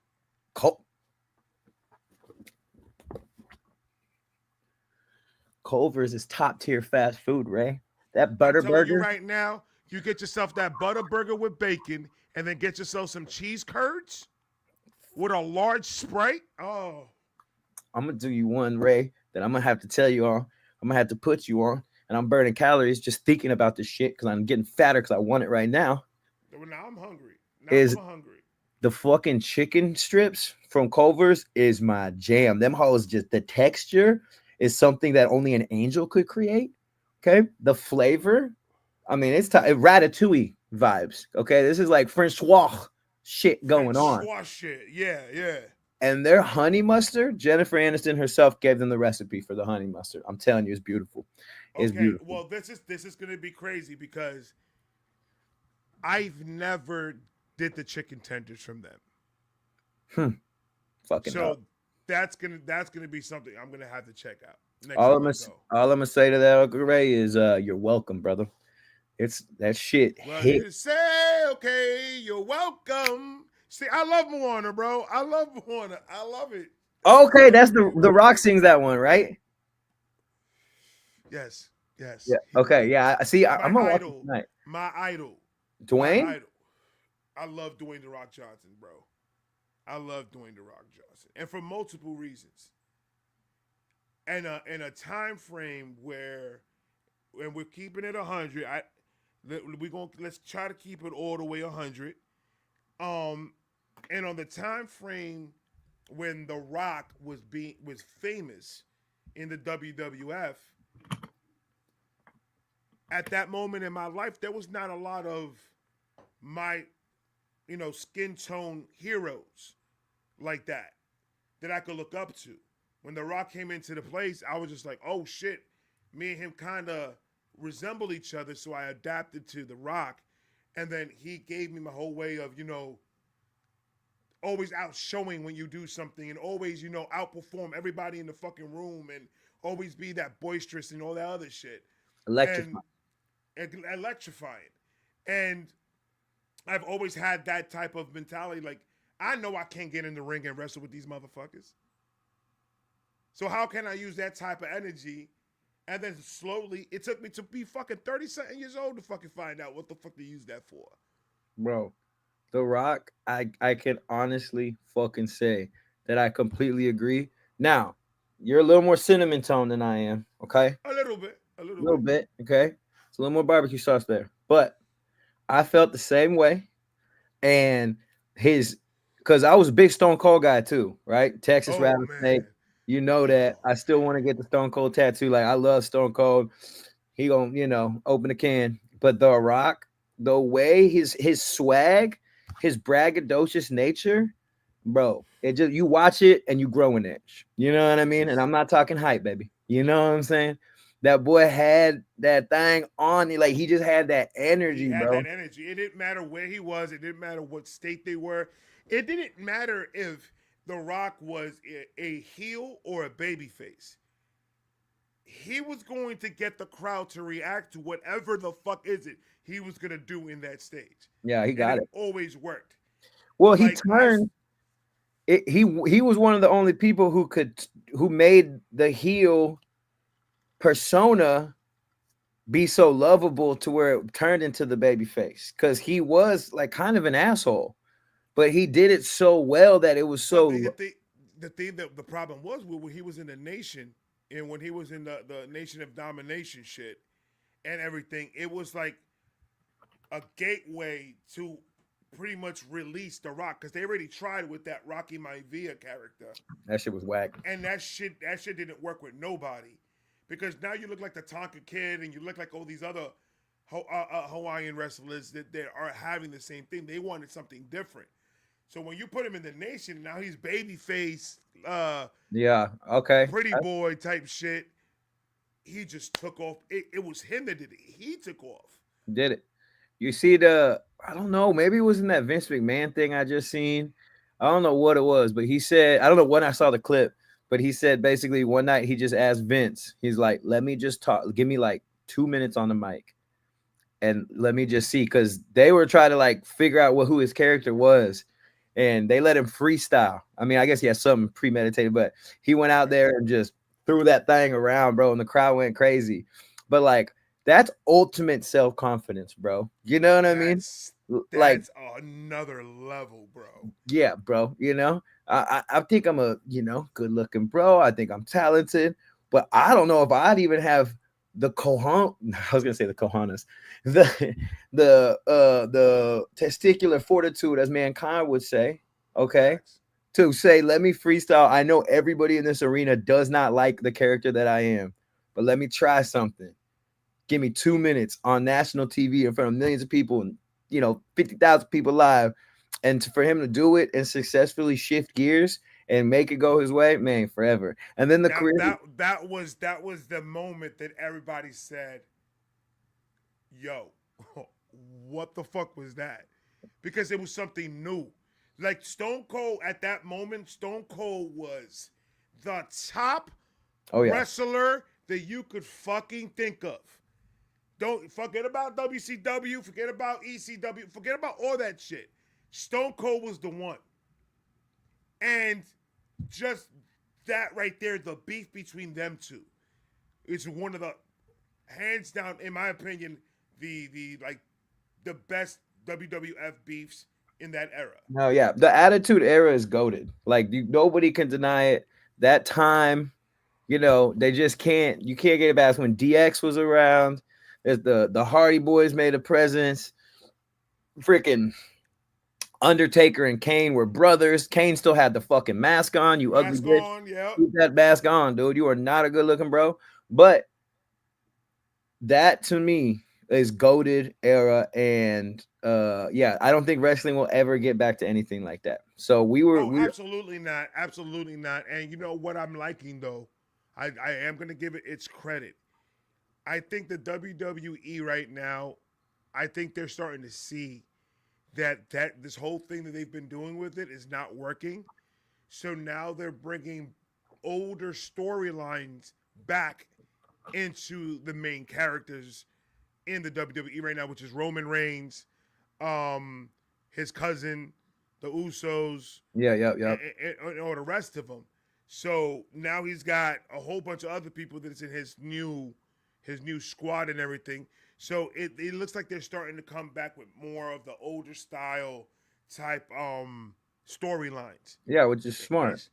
Cul- Culver's is top tier fast food, Ray. That I'm butter telling you burger. right now, you get yourself that butter burger with bacon, and then get yourself some cheese curds with a large Sprite. Oh, I'm gonna do you one, Ray, that I'm gonna have to tell you on. I'm gonna have to put you on, and I'm burning calories just thinking about this shit because I'm getting fatter because I want it right now. well, now I'm hungry. Now I'm Is hungry. the fucking chicken strips from Culver's is my jam. Them hoes just the texture is something that only an angel could create. Okay, the flavor. I mean, it's ratatouille vibes. Okay, this is like Francois shit going French on. swash shit. Yeah, yeah. And their honey mustard, Jennifer Aniston herself gave them the recipe for the honey mustard. I'm telling you, it's beautiful. It's Okay, beautiful. well, this is gonna be crazy because I've never did the chicken tenders from them. Hmm. Fucking up. So that's gonna be something I'm gonna have to check out next All time I'm I gonna go. all I'm gonna say to that Uncle Ray is you're welcome, brother. It's that shit Well, hit. you say okay, you're welcome. See, I love Moana, bro. I love Moana. I love it. It's a Okay, good that's movie, the bro. Rock sings that one, right? Yes, yes. Yeah. Okay. Yeah. I see. My I'm gonna watch it idol, tonight. my idol, my Dwayne. idol. I love Dwayne the Rock Johnson, bro. I love Dwayne the Rock Johnson, and for multiple reasons. And in a time frame where, when we're keeping it 100, let's try to keep it all the way 100. Um, and on the time frame when The Rock was famous in the WWF, at that moment in my life, there was not a lot of my, skin tone heroes like that I could look up to. When The Rock came into the place, I was just like, oh shit, me and him kind of resemble each other, so I adapted to The Rock, and then he gave me my whole way of, always out showing when you do something, and always, outperform everybody in the fucking room, and always be that boisterous and all that other shit, and, Electrifying. and electrifying. And I've always had that type of mentality. Like, I know I can't get in the ring and wrestle with these motherfuckers. So how can I use that type of energy? And then slowly, it took me to be fucking 30 something years old to fucking find out what the fuck to use that for. Bro. The Rock, I can honestly fucking say that I completely agree. Now, you're a little more cinnamon tone than I am, okay? A little bit, a A little little bit. bit, okay? It's a little more barbecue sauce there. But I felt the same way. And his, because I was a big Stone Cold guy too, right? Texas Oh Rattlesnake. man. You know that. Oh I still want to get the Stone Cold tattoo. Like I love Stone Cold. He gonna, open the can. But The Rock, the way his swag, his braggadocious nature, bro, it just you watch it and you grow an inch. You know what I mean? And I'm not talking hype, baby. You know what I'm saying? That boy had that thing on. Like he just had that he energy, had bro. that energy. It didn't matter where he was. It didn't matter what state they were. It didn't matter if The Rock was a heel or a baby face. He was going to get the crowd to react to whatever the fuck is it he was gonna do in that stage, Yeah, he and got it it. always worked. Well, he Like turned he was one of the only people who made the heel persona be so lovable to where it turned into the baby face because he was like kind of an asshole, but he did it so well that it was but so. the thing that the problem was when he was in the nation and when he was in the nation of domination shit and everything, it was like a gateway to pretty much release The Rock because they already tried with that Rocky Maivia character, That shit was whack. and that shit didn't work with nobody because now you look like the Tonka Kid and you look like all these other Hawaiian wrestlers that are having the same thing. They wanted something different. So when you put him in the nation, now he's babyface, Yeah, okay. pretty boy type shit. He just took off. It was him that did it. He took off. Did it. You see the I don't know, maybe it was in that Vince McMahon thing I just seen. I don't know what it was, but he said, I don't know when I saw the clip, but he said basically one night he just asked Vince, he's like, let me just talk, give me like 2 minutes on the mic and let me just see. Cause they were trying to like figure out who his character was. And they let him freestyle. I mean, I guess he has something premeditated, but he went out there and just threw that thing around, bro, and the crowd went crazy. But like that's ultimate self-confidence, bro. You know what I mean? That's Like, that's another level, bro. yeah, bro. I think I'm a good looking bro. I think I'm talented, but I don't know if I'd even have the cojon. I was gonna say the cojones, the the testicular fortitude, as mankind would say. Okay, Facts. to say, let me freestyle. I know everybody in this arena does not like the character that I am, but let me try something. Give me 2 minutes on national TV in front of millions of people and 50,000 people live, and for him to do it and successfully shift gears and make it go his way, man, forever. And then the That career, that that was the moment that everybody said, "Yo, what the fuck was that?" Because it was something new. Like Stone Cold at that moment, Stone Cold was the top oh yeah, wrestler that you could fucking think of. Don't forget about WCW, forget about ECW, forget about all that shit. Stone Cold was the one. And just that right there, the beef between them two, is one of the hands down, in my opinion, the like the best WWF beefs in that era. no, yeah, the Attitude Era is goaded. Like nobody can deny it. That time, they just can't. You can't get it past when DX was around. There's the Hardy Boys made a presence. Freaking Undertaker and Kane were brothers. Kane still had the fucking mask on. You ugly Mask bitch. on, yeah. Keep that mask on, dude. You are not a good looking bro. But that to me is goated era, and yeah, I don't think wrestling will ever get back to anything like that. So Oh, we absolutely not. Absolutely not. And you know what I'm liking though? I am gonna give it its credit. I think the WWE right now, I think they're starting to see that this whole thing that they've been doing with it is not working. So now they're bringing older storylines back into the main characters in the WWE right now, which is Roman Reigns, his cousin, the Usos, yeah. and all the rest of them. So now he's got a whole bunch of other people that's in his new squad and everything. So it looks like they're starting to come back with more of the older style type storylines. Yeah, which is smart. It's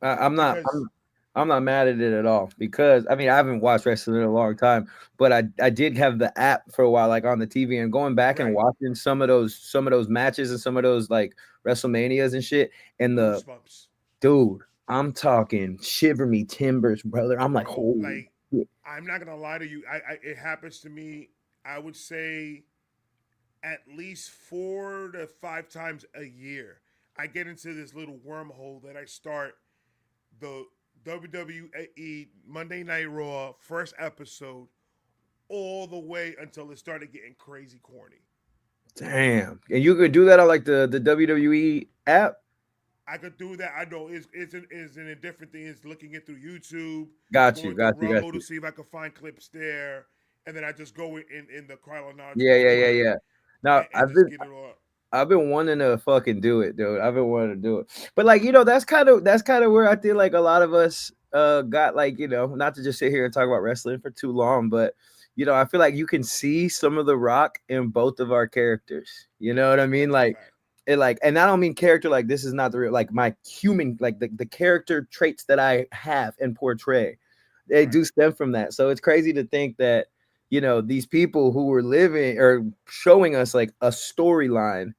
I'm not. because I'm not mad at it at all because I mean I haven't watched wrestling in a long time, but I did have the app for a while, like on the TV, and going back and right, watching some of those matches and some of those like WrestleManias and shit. And the goosebumps, dude, I'm talking shiver me timbers, brother. I'm like, bro. holy Like shit. I'm not gonna lie to you. It happens to me. I would say at least 4 to 5 times a year. I get into this little wormhole that I start the WWE Monday Night Raw first episode all the way until it started getting crazy corny. Damn. And you could do that on like the WWE app. I could do that. I know it's in a different thing. It's looking it through YouTube, Got you, going through got you, got Rumble to you. see if I can find clips there, and then I just go in the Yeah, chronological yeah, yeah, order yeah. Now and just get it all. I've been wanting to fucking do it, dude. I've been wanting to do it. But like, that's kind of where I feel like a lot of us got like, not to just sit here and talk about wrestling for too long, but I feel like you can see some of the rock in both of our characters. You know what I mean? That's a Like fact. it like and I don't mean character like this is not the real like my human like the character traits that I have and portray. They Right. do stem from that. So it's crazy to think that these people who were living or showing us like a storyline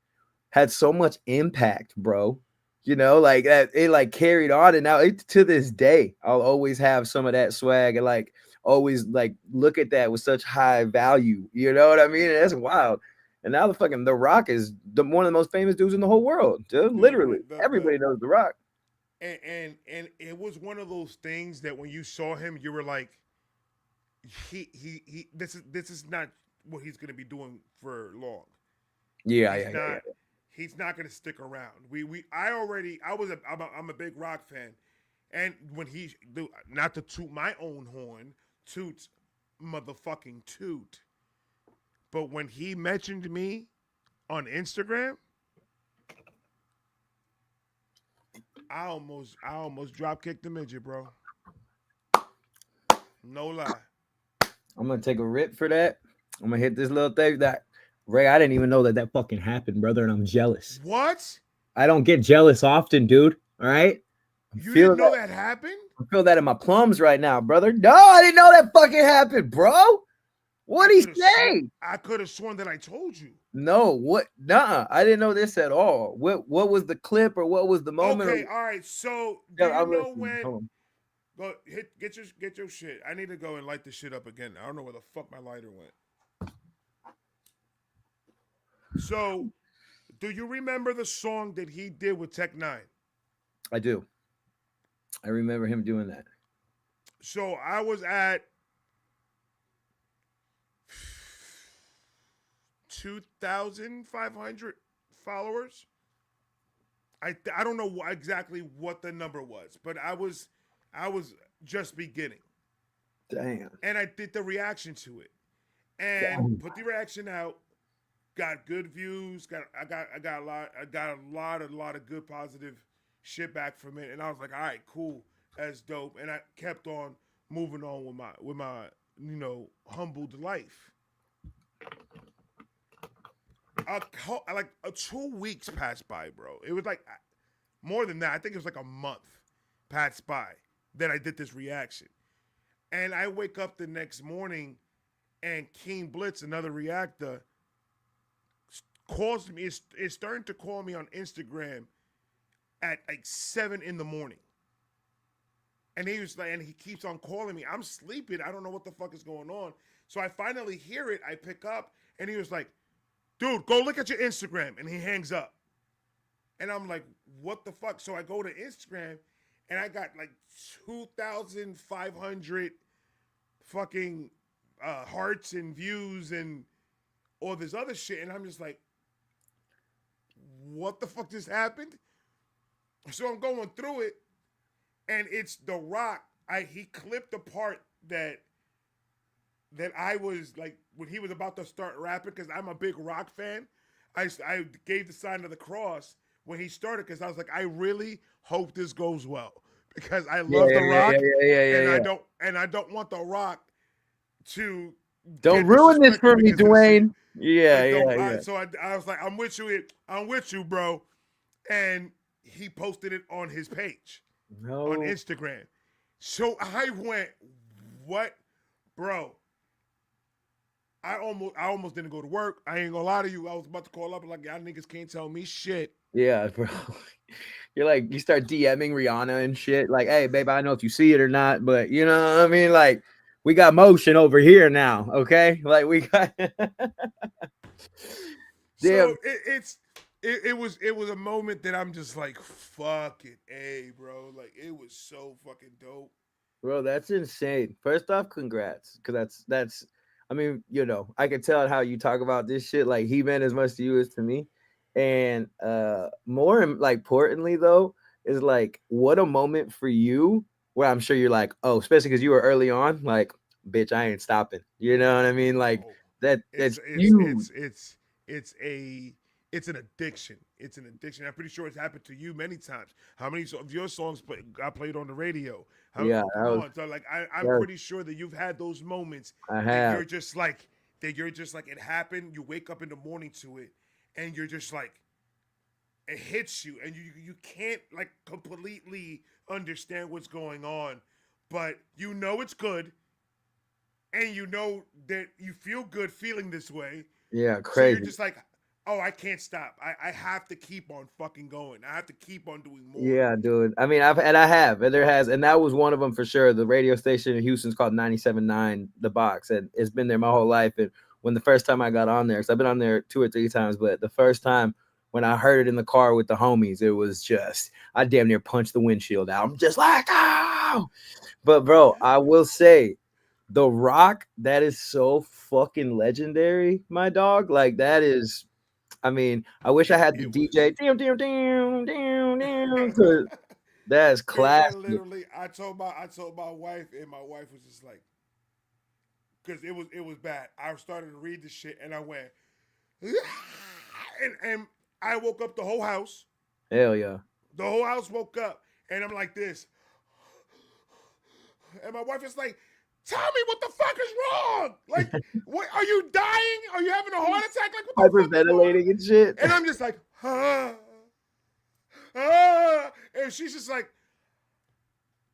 had so much impact, bro. Like that it like carried on, and now to this day, I'll always have some of that swag and like always like look at that with such high value. You know what I mean? And that's wild. And now the Rock is one of the most famous dudes in the whole world. Dude, Dude, literally, everybody knows the Rock. and it was one of those things that when you saw him, you were like, he this is not what he's gonna be doing for long. Yeah, He's yeah, yeah, not yeah. he's not gonna stick around. I'm a big rock fan, and when not to toot my own horn, toot motherfucking toot, but when he mentioned me on Instagram, I almost drop kicked the midget, bro. No lie. I'm gonna take a rip for that. I'm gonna hit this little thing that Ray. I didn't even know that fucking happened, brother, and I'm jealous. What? I don't get jealous often, dude. All right, I'm You didn't feeling know that. that happened? I feel that in my plums right now, brother. No, I didn't know that fucking happened, bro. I What'd he could have sworn say? I could have sworn that I told you. No, what? Nah, I didn't know this at all. What was the clip or what was the moment? Okay, all right. So do Yeah, you I'm know listening. when Hold on. go get your shit. I need to go and light this shit up again. I don't know where the fuck my lighter went. So do you remember the song that he did with Tech Nine? I do. I remember him doing that. So I was at 2,500 followers. I don't know exactly what the number was, but I was just beginning, Damn. and I did the reaction to it, and Damn. put the reaction out. Got good views. I got a lot of good positive shit back from it, and I was like, all right, cool, that's dope, and I kept on moving on with my humbled life. Like 2 weeks passed by, bro. It was like more than that. I think it was like a month passed by that I did this reaction. And I wake up the next morning and Keen Blitz, another reactor, calls me, is starting to call me on Instagram at like 7 in the morning. And he was like, and he keeps on calling me. I'm sleeping. I don't know what the fuck is going on. So I finally hear it. I pick up and he was like, dude, go look at your Instagram. And he hangs up. And I'm like, what the fuck? So I go to Instagram and I got like 2,500 fucking hearts and views and all this other shit. And I'm just like, what the fuck just happened? So I'm going through it and it's The Rock. He clipped the part that I was like when he was about to start rapping because I'm a big Rock fan. I gave the sign of the cross when he started because I was like, I really hope this goes well because I Yeah, love yeah, The yeah, yeah, Rock yeah, yeah, and yeah, I yeah. don't want The Rock to Don't get ruin this disrespected for me, because of the shit. Dwayne. Yeah, Like, yeah, don't. yeah. So I was like, I'm with you, bro. And he posted it on his page on No. Instagram. So I went, what, bro? I almost didn't go to work. I ain't gonna lie to you. I was about to call up and like, y'all niggas can't tell me shit. Yeah, bro. You're like, you start DMing Rihanna and shit. Like, hey, babe, I don't know if you see it or not, but you know what I mean? Like, we got motion over here now, okay? Like, we got. So Damn, it was a moment that I'm just like, fucking A, bro. Like, it was so fucking dope. bro, that's insane. First off, congrats, because that's. I mean, I can tell how you talk about this shit. Like, he meant as much to you as to me, and more like importantly though is like what a moment for you where I'm sure you're like, oh, especially because you were early on, like, bitch, I ain't stopping. You know what I mean? Like Oh, it's that's it's huge. it's it's it's a it's an addiction. It's an addiction. I'm pretty sure it's happened to you many times. How many of your songs got played on the radio? Yeah, Come on, so like I'm that was pretty sure that you've had those moments I that have. you're just like it happened. You wake up in the morning to it, and you're just like it hits you, and you can't like completely understand what's going on, but you know it's good, and you know that you feel good feeling this way. Yeah, So you're crazy. just like, oh, I can't stop. I have to keep on fucking going. I have to keep on doing more. Yeah, dude. I mean, I have, and there has, and that was one of them for sure. The radio station in Houston's called 97.9 The Box, and it's been there my whole life. And when the first time I got on there, because I've been on there 2 or 3 times, but the first time when I heard it in the car with the homies, it was just I damn near punched the windshield out. I'm just like, oh. But bro, I will say, The Rock, that is so fucking legendary, my dog. Like that is. I mean, I wish I had the It DJ. was. Damn, damn, damn, damn, damn. 'Cause that's Man, classic. literally, I told my wife, and my wife was just like, because it was bad. I started to read the shit, and I went, and I woke up the whole house. Hell yeah. The whole house woke up, and I'm like this, and my wife is like, "Tell me what the fuck is wrong? Like, what are you dying? Are you having a heart attack? Like, what the fuck is going on?" Hyperventilating and shit. And I'm just like, ah, ah, and she's just like,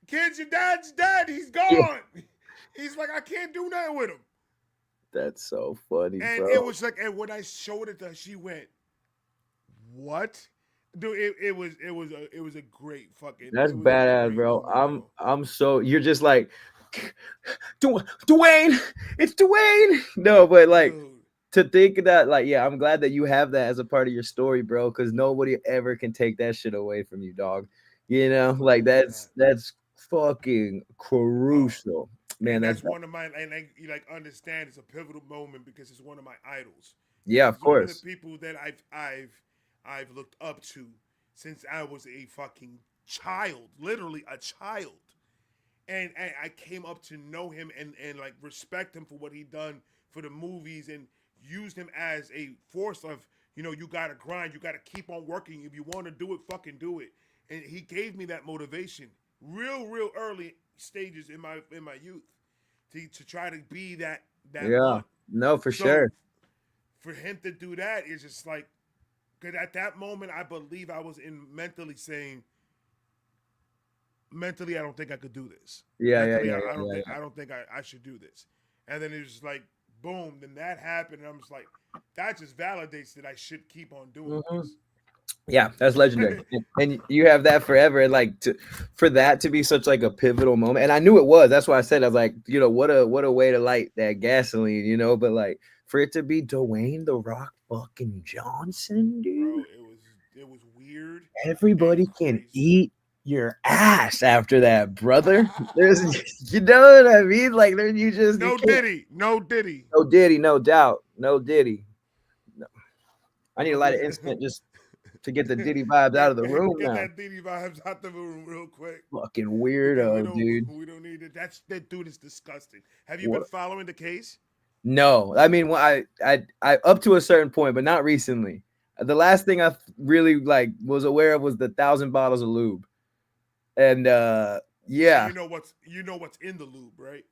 "Kids, your dad's dead. He's Yeah. gone." He's like, "I can't do nothing with him." That's so funny, And it bro. was like, and when I showed it to her, she went, "What?" Dude, it was a great fucking, That's it was a badass, great bro. moment, bro. I'm so you're just like Dwayne, it's Dwayne. No, but like Dude, to think that, like, yeah, I'm glad that you have that as a part of your story, bro, because nobody ever can take that shit away from you, dog. Like no, not. that's fucking Oh, crucial, man. and That's that's one of my, and you like understand it's a pivotal moment because it's one of my idols. yeah, of It's one of the course. people that I've looked up to since I was a fucking child, literally a child. And I came up to know him and like respect him for what he done for the movies and used him as a force of, you gotta grind, you gotta keep on working. If you wanna do it, fucking do it. And he gave me that motivation real early stages in my youth to try to be that Yeah, one. no, for So sure. for him to do that is just like, because at that moment I believe I was in mentally saying, mentally I don't think I could do this. Yeah, yeah, Mentally yeah, I don't yeah, think I should do this. And then it was just like boom, then that happened, and I'm just like, that just validates that I should keep on yeah. doing this. Yeah, that's legendary, and you have that forever. And like for that to be such like a pivotal moment, and I knew it was. That's why I said I was like, what a way to light that gasoline, But like for it to be Dwayne the Rock fucking Johnson, dude, Bro, it was weird and everybody can crazy. eat your ass after that, brother. There's, you know what I mean? Like there, you No can't. Diddy, no Diddy, No Diddy, no doubt, no Diddy. No. I need to no light an Diddy. instant just to get the Diddy vibes out of the room Get now. that Diddy vibes out the room real quick. Fucking Because we weirdo, don't dude. we don't need it. That dude is disgusting. Have you been What? following the case? No, I mean, I up to a certain point, but not recently. The last thing I really like was aware of was the 1,000 bottles of lube, and So yeah, you know what's in the lube, right?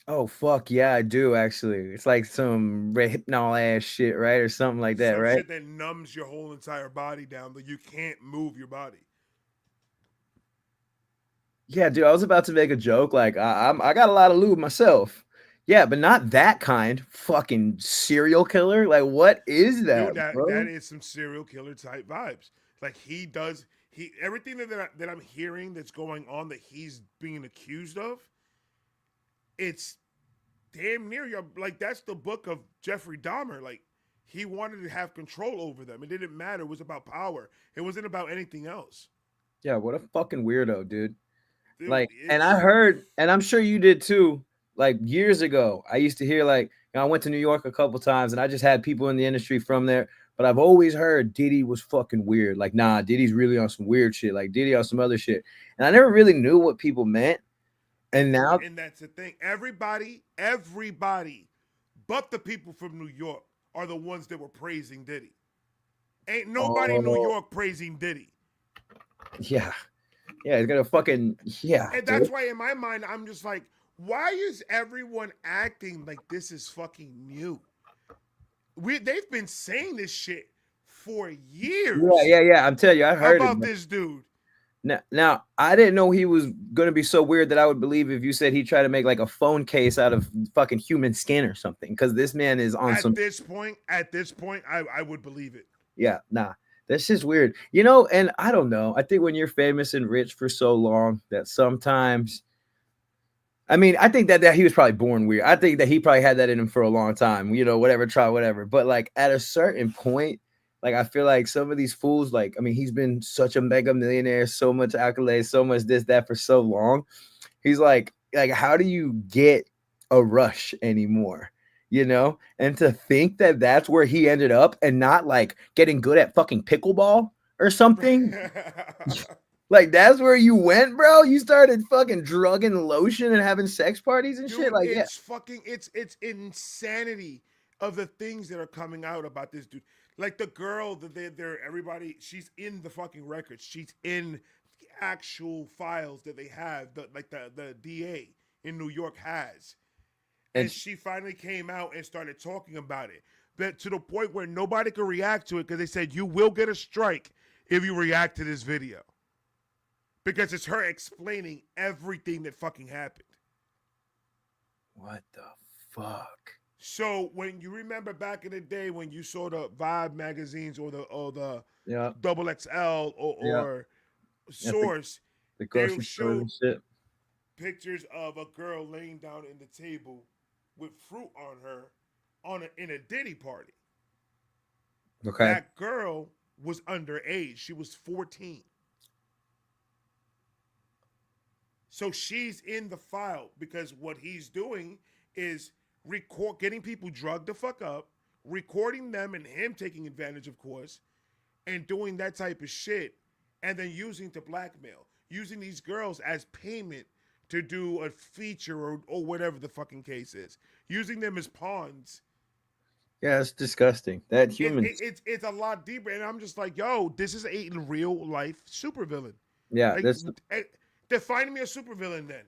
Oh fuck yeah, I do actually. It's like some hypnol ass shit, right, or something like that, Some right? shit that numbs your whole entire body down, but you can't move your body. Yeah, dude, I was about to make a joke. Like, I got a lot of lube myself. Yeah, but not that kind. Fucking serial killer. Like, what is that, Dude, that bro? is some serial killer type vibes. Like he everything that I'm hearing that's going on that he's being accused of, it's damn near your like that's the book of Jeffrey Dahmer. Like he wanted to have control over them. It didn't matter. It was about power. It wasn't about anything else. Yeah, what a fucking weirdo, dude. Dude, Like, and I it's heard, and I'm sure you did too. Like years ago, I used to hear I went to New York a couple times, and I just had people in the industry from there. But I've always heard Diddy was fucking weird. Like, nah, Diddy's really on some weird shit. Like Diddy on some other shit, and I never really knew what people meant. And now, and that's the thing. Everybody but the people from New York are the ones that were praising Diddy. Ain't nobody in New oh York praising Diddy. yeah, yeah, it's gonna fucking yeah, And dude. that's why in my mind I'm just like, why is everyone acting like this is fucking new? They've been saying this shit for Yeah, years yeah, yeah. I'm telling you, I heard it. about this dude. Now, I didn't know he was gonna be so weird that I would believe if you said he tried to make like a phone case out of fucking human skin or something. Because this man is on some At this point, I would believe it. yeah, nah. That's just weird. You know, and I don't know. I think when you're famous and rich for so long that sometimes I mean, I think that he was probably born weird. I think that he probably had that in him for a long time, you know, whatever, try whatever. But like at a certain point, like I feel like some of these fools, like, I mean, he's been such a mega millionaire, so much accolades, so much this, that for so long. He's like, how do you get a rush anymore? You know, and to think that that's where he ended up and not like getting good at fucking pickleball or something. Like that's where you went, bro. You started fucking drugging lotion and having sex parties and shit. Dude, Like, yeah, it's fucking it's insanity of the things that are coming out about this dude. Like the girl that they're everybody, she's in the fucking records. She's in the actual files that they have, the DA in New York has. and And she finally came out and started talking about it. But to the point where nobody could react to it because they said you will get a strike if you react to this video. Because it's her explaining everything that fucking happened. what the fuck? So when you remember back in the day when you saw the Vibe magazines or the Yeah, Double XL yeah. or At Source, the they grocery stores showed and shit. pictures of a girl laying down in the table with fruit on her in a Diddy party. Okay. That girl was underage. She was 14. So she's in the file because what he's doing is getting people drugged the fuck up, recording them and him taking advantage, of course, and doing that type of shit, and then using to blackmail, using these girls as payment to do a feature or whatever the fucking case is, using them as pawns. Yeah, it's disgusting. That humans. It's a lot deeper, and I'm just like, yo, this is a real life supervillain. Yeah, Like, that's define me a supervillain then.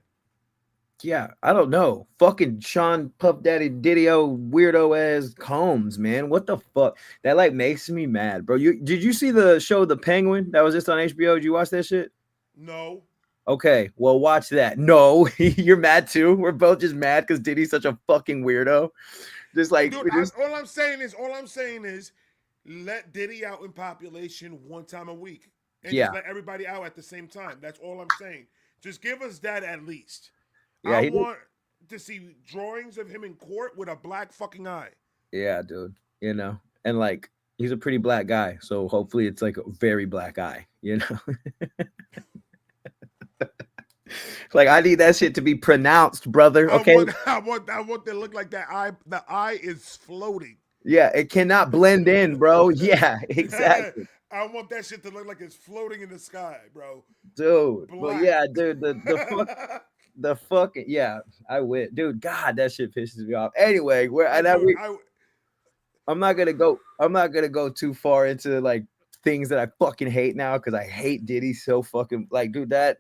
yeah. I don't know. Fucking Sean Puff Daddy Didio weirdo ass Combs, man. What the fuck? That like makes me mad, bro. You did you see the show The Penguin that was just on HBO? Did you watch that shit? No, Okay, well, watch that. No, you're mad too. We're both just mad because Diddy's such a fucking weirdo. Just like dude. we just All I'm saying is, let Diddy out in population one time a week, and just yeah, let everybody out at the same time. That's all I'm saying. Just give us that at least. yeah, I he want to see drawings of him in court with a black fucking eye. yeah, dude. You know, and like he's a pretty black guy, so hopefully it's like a very black eye. You know, like I need that shit to be pronounced, brother. Okay, I want to look like that eye. The eye is floating. yeah, it cannot blend in, bro. Yeah, exactly, I want that shit to look like it's floating in the sky, bro. dude. But Black. yeah, dude, the fucking yeah, I win, dude. God, that shit pisses me off. Anyway, where and Dude, I'm not gonna go. I'm not gonna go too far into like things that I fucking hate now because I hate Diddy so fucking like, dude. That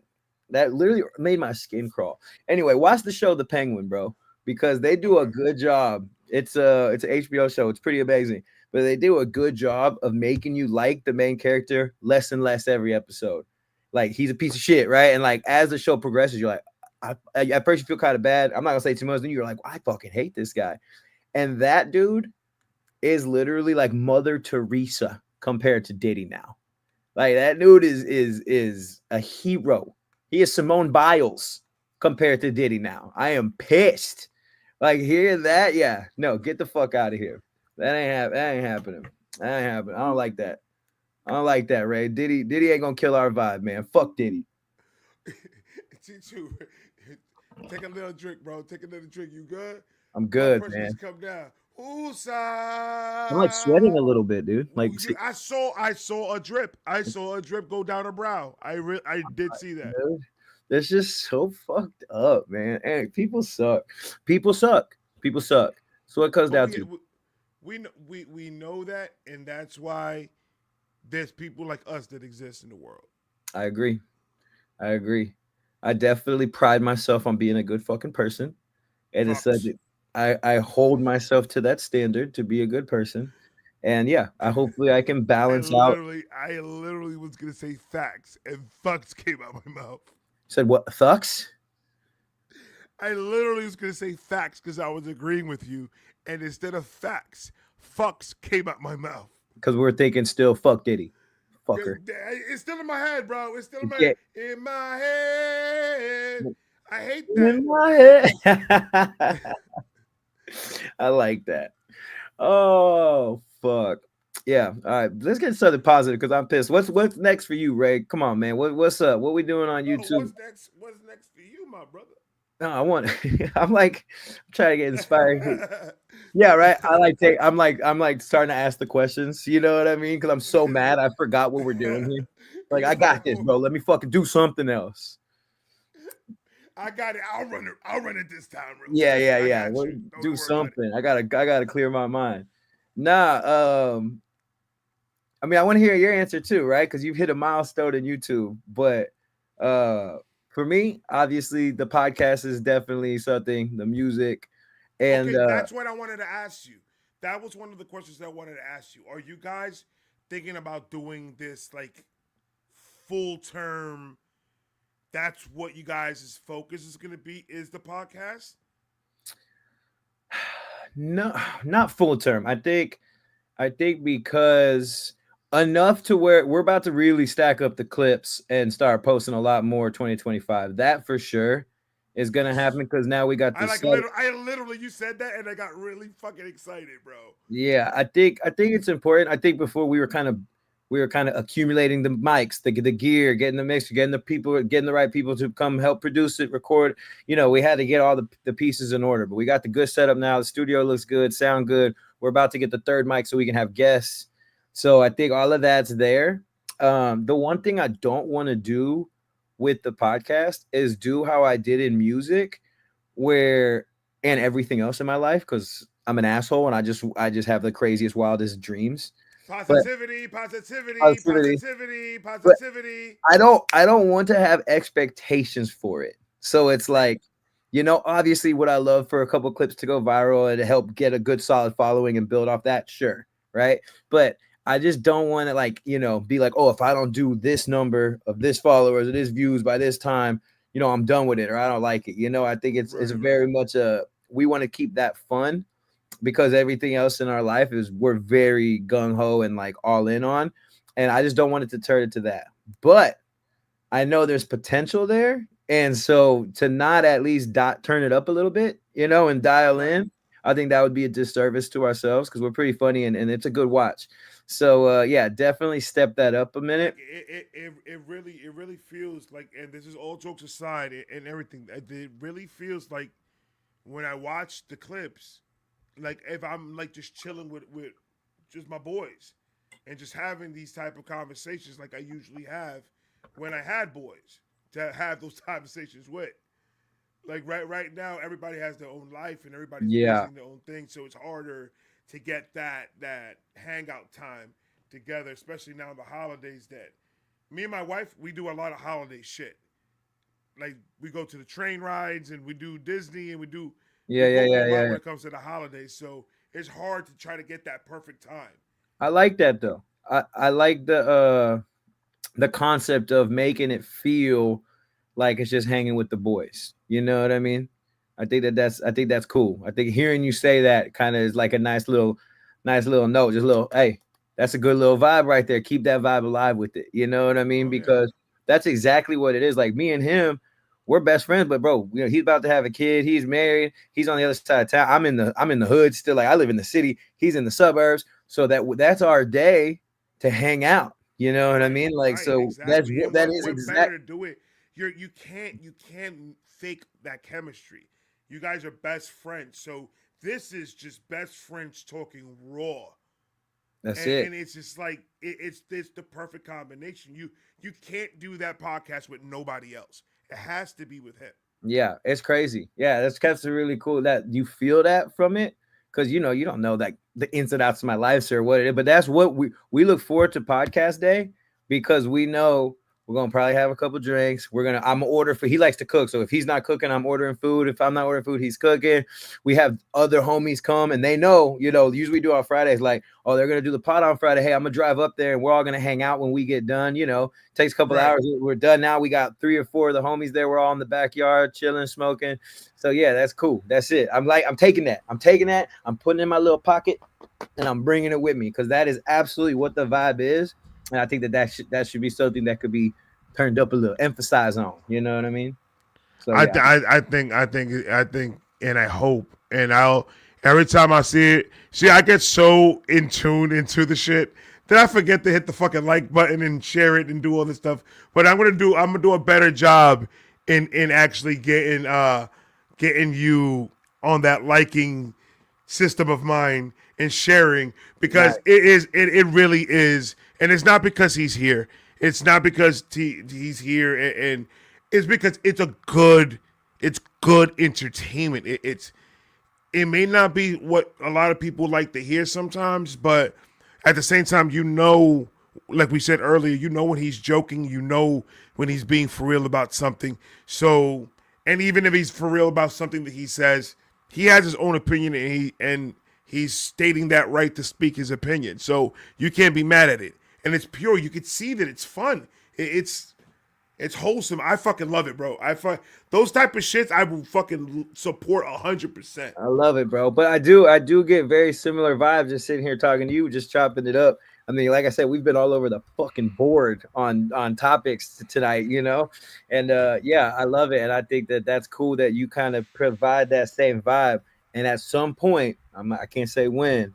literally made my skin crawl. Anyway, watch the show The Penguin, bro, because they do a Okay. good job. It's an HBO show. It's pretty amazing, but they do a good job of making you like the main character less and less every episode. Like he's a piece of shit, right? And like as the show progresses, you're like, at first you feel kind of bad. I'm not gonna say too much. Then you're like, I fucking hate this guy. And that dude is literally like Mother Teresa compared to Diddy now. Like that dude is a hero. He is Simone Biles compared to Diddy now. I am pissed. Like hear that? Yeah. No, get the fuck out of here. That ain't happening. That ain't happening. I don't like that. I don't like that, Ray. Diddy ain't gonna kill our vibe, man. Fuck Diddy. T2, take a little drink, bro. Take another drink. You good? I'm Blood good, pressure just man. come down. I'm like sweating Woosah. a little bit, dude. Like, see, I saw a drip. I saw a drip go down her brow. I did see that. dude, that's just so fucked up, man. And people suck. People suck. People suck. So what it comes But down to. we know that, and that's why there's people like us that exist in the world. I agree. I agree. I definitely pride myself on being a good fucking person. And it's such Fucks. I hold myself to that standard to be a good person. And yeah, I hopefully I can balance out. I literally was gonna say facts, and fucks came out my mouth. Said what thucks? I literally was gonna say facts because I was agreeing with you, and instead of facts, fucks came out my mouth. Because we're thinking still fuck Diddy. Fucker. It's still in my head, bro. It's still You in my can't in my head. I hate that. in my head. I like that. Oh fuck. Yeah. All right. Let's get something positive because I'm pissed. What's next for you, Ray? Come on, man. What's up? What we doing on Oh, YouTube? what's next? What's next for you, my brother? No, I want. I'm like, I'm trying to get inspired. Yeah, right. I'm like starting to ask the questions. You know what I mean? Because I'm so mad. I forgot what we're doing here. Like, I got this, bro. Let me fucking do something else. I got it. I'll run it. I'll run it this time, real Yeah, quick. yeah, I yeah. got Well, you. Don't do worry about it. something. I gotta clear my mind. Nah. I mean, I want to hear your answer too, right? Because you've hit a milestone in YouTube. But for me, obviously, the podcast is definitely something. The music, and Okay, that's what I wanted to ask you. That was one of the questions that I wanted to ask you. Are you guys thinking about doing this like full term? That's what you guys' focus is going to be. Is the podcast? no, not full term. I think because enough to where we're about to really stack up the clips and start posting a lot more 2025. That for sure is gonna happen because now we got this. I literally, you said that, and I got really fucking excited, bro. Yeah, I think it's important. I think before we were kind of accumulating the mics, the gear, getting the mixer, getting the people, getting the right people to come help produce it, record. You know, we had to get all the pieces in order, but we got the good setup now. The studio looks good, sound good. We're about to get the third mic so we can have guests. So I think all of that's there. The one thing I don't want to do with the podcast is do how I did in music, where and everything else in my life, because I'm an asshole and I just have the craziest, wildest dreams. But Positivity, positivity, positivity. positivity, But positivity. I don't want to have expectations for it. So it's Right. like, you know, obviously would I love for a couple clips to go viral and to help get a good solid following and build off that? Sure. Right. But I just don't want to like, you know, be like, oh, if I don't do this number of this followers or this views by this time, you know, I'm done with it or I don't like it. You know, I think it's Right, right. very much we want to keep that fun because everything else in our life is we're very gung ho and like all in on. And I just don't want it to turn into that. But I know there's potential there. And so to not at least turn it up a little bit, you know, and dial Right. in, I think that would be a disservice to ourselves because we're pretty funny and it's a good watch. So yeah, definitely step that up a Like minute. it really feels like, and this is all jokes aside and everything. It really feels like when I watch the clips, like if I'm like just chilling with just my boys and just having these type of conversations like I usually have when I had boys to have those conversations with. Like right now, everybody has their own life and everybody's busy Yeah. in their own thing, so it's harder to get that hangout time together, especially now in the holidays. That me and my wife, we do a lot of holiday shit. Like we go to the train rides and we do Disney and we do Yeah, We yeah, go yeah, all out yeah. when it comes to the holidays, so it's hard to try to get that perfect time. I like that though. I like the concept of making it feel like it's just hanging with the boys. You know what I mean? I think that's cool. I think hearing you say that kind of is like a nice little note, just a little, hey, that's a good little vibe right there. Keep that vibe alive with it. You know what I mean? Oh yeah, Because that's exactly what it is. Like me and him, we're best friends, but bro, you know, he's about to have a kid. He's married. He's on the other side of town. I'm in the hood still. Like I live in the city. He's in the suburbs. So that's our day to hang out. You know what I right, mean? Like right, so that's exactly. what And that is what better exact. to do it? You can't fake that chemistry. You guys are best friends, so this is just best friends talking raw. That's And it. it's just like it's the perfect combination. You can't do that podcast with nobody else. It has to be with him. Yeah, it's crazy. Yeah, that's really cool that you feel that from it because you know you don't know like the ins and outs of my life or what it is, but that's what we look forward to podcast day because we know we're gonna probably have a couple drinks. I'm gonna order for he likes to cook, so if he's not cooking, I'm ordering food. If I'm not ordering food, he's cooking. We have other homies come and they know, you know, usually we do on Fridays like, oh, they're gonna do the pot on Friday. Hey, I'm gonna drive up there and we're all gonna hang out when we get done, you know. Takes a couple Right. hours. We're done now. We got 3 or 4 of the homies there. We're all in the backyard chilling, smoking. So yeah, that's cool. That's it. I'm taking that. I'm taking that. I'm putting it in my little pocket, and I'm bringing it with me because that is absolutely what the vibe is. And I think that should be something that could be turned up a little, emphasized on. You know what I mean? So I, yeah, th- I think, and I hope, and I'll every time I see it, see, I get so in tune into the shit that I forget to hit the fucking like button and share it and do all this stuff. But I'm gonna do a better job in actually getting you on that liking system of mine and sharing because nice. it really is, and it's not because he's here. It's not because he's here, and it's because it's good entertainment. It may not be what a lot of people like to hear sometimes, but at the same time, like we said earlier, you know when he's joking, you know when he's being for real about something. So, and even if he's for real about something that he says, he has his own opinion, and he's stating that right to speak his opinion. So you can't be mad at it, and it's pure. You can see that it's fun. It's wholesome. I fucking love it, bro. Those type of shits I will fucking support 100%. I love it, bro. But I do get very similar vibes just sitting here talking to you, just chopping it up. I mean, like I said, we've been all over the fucking board on topics tonight, you know, and yeah, I love it, and I think that that's cool that you kind of provide that same vibe. And at some point, I can't say when,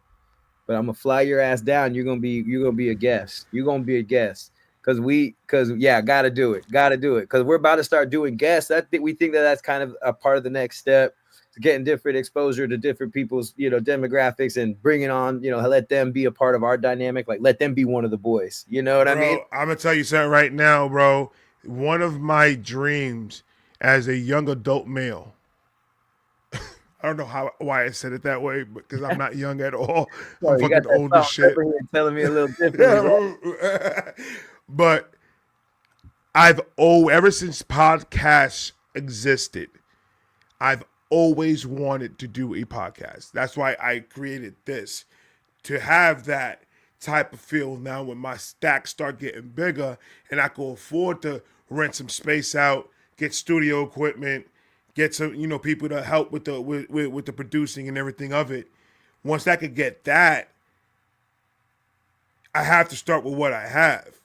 but I'm gonna fly your ass down. You're gonna be a guest. You're gonna be a guest because yeah, gotta do it because we're about to start doing guests. I think we think that that's kind of a part of the next step to getting different exposure to different people's demographics and bringing on let them be a part of our dynamic. Like let them be one of the boys. You know what I mean? Bro, I'm gonna tell you something right now, bro. One of my dreams as a young adult male. I don't know why I said it that way, because I'm not young at all. I'm Sorry, you got fucking that old as salt shit. pepper here telling me a little differently, bro. But ever since podcasts existed, I've always wanted to do a podcast. That's why I created this, to have that type of feel. Now when my stacks start getting bigger and I can afford to rent some space out, get studio equipment, get some people to help with the producing and everything of it. Once I could get that, I have to start with what I have.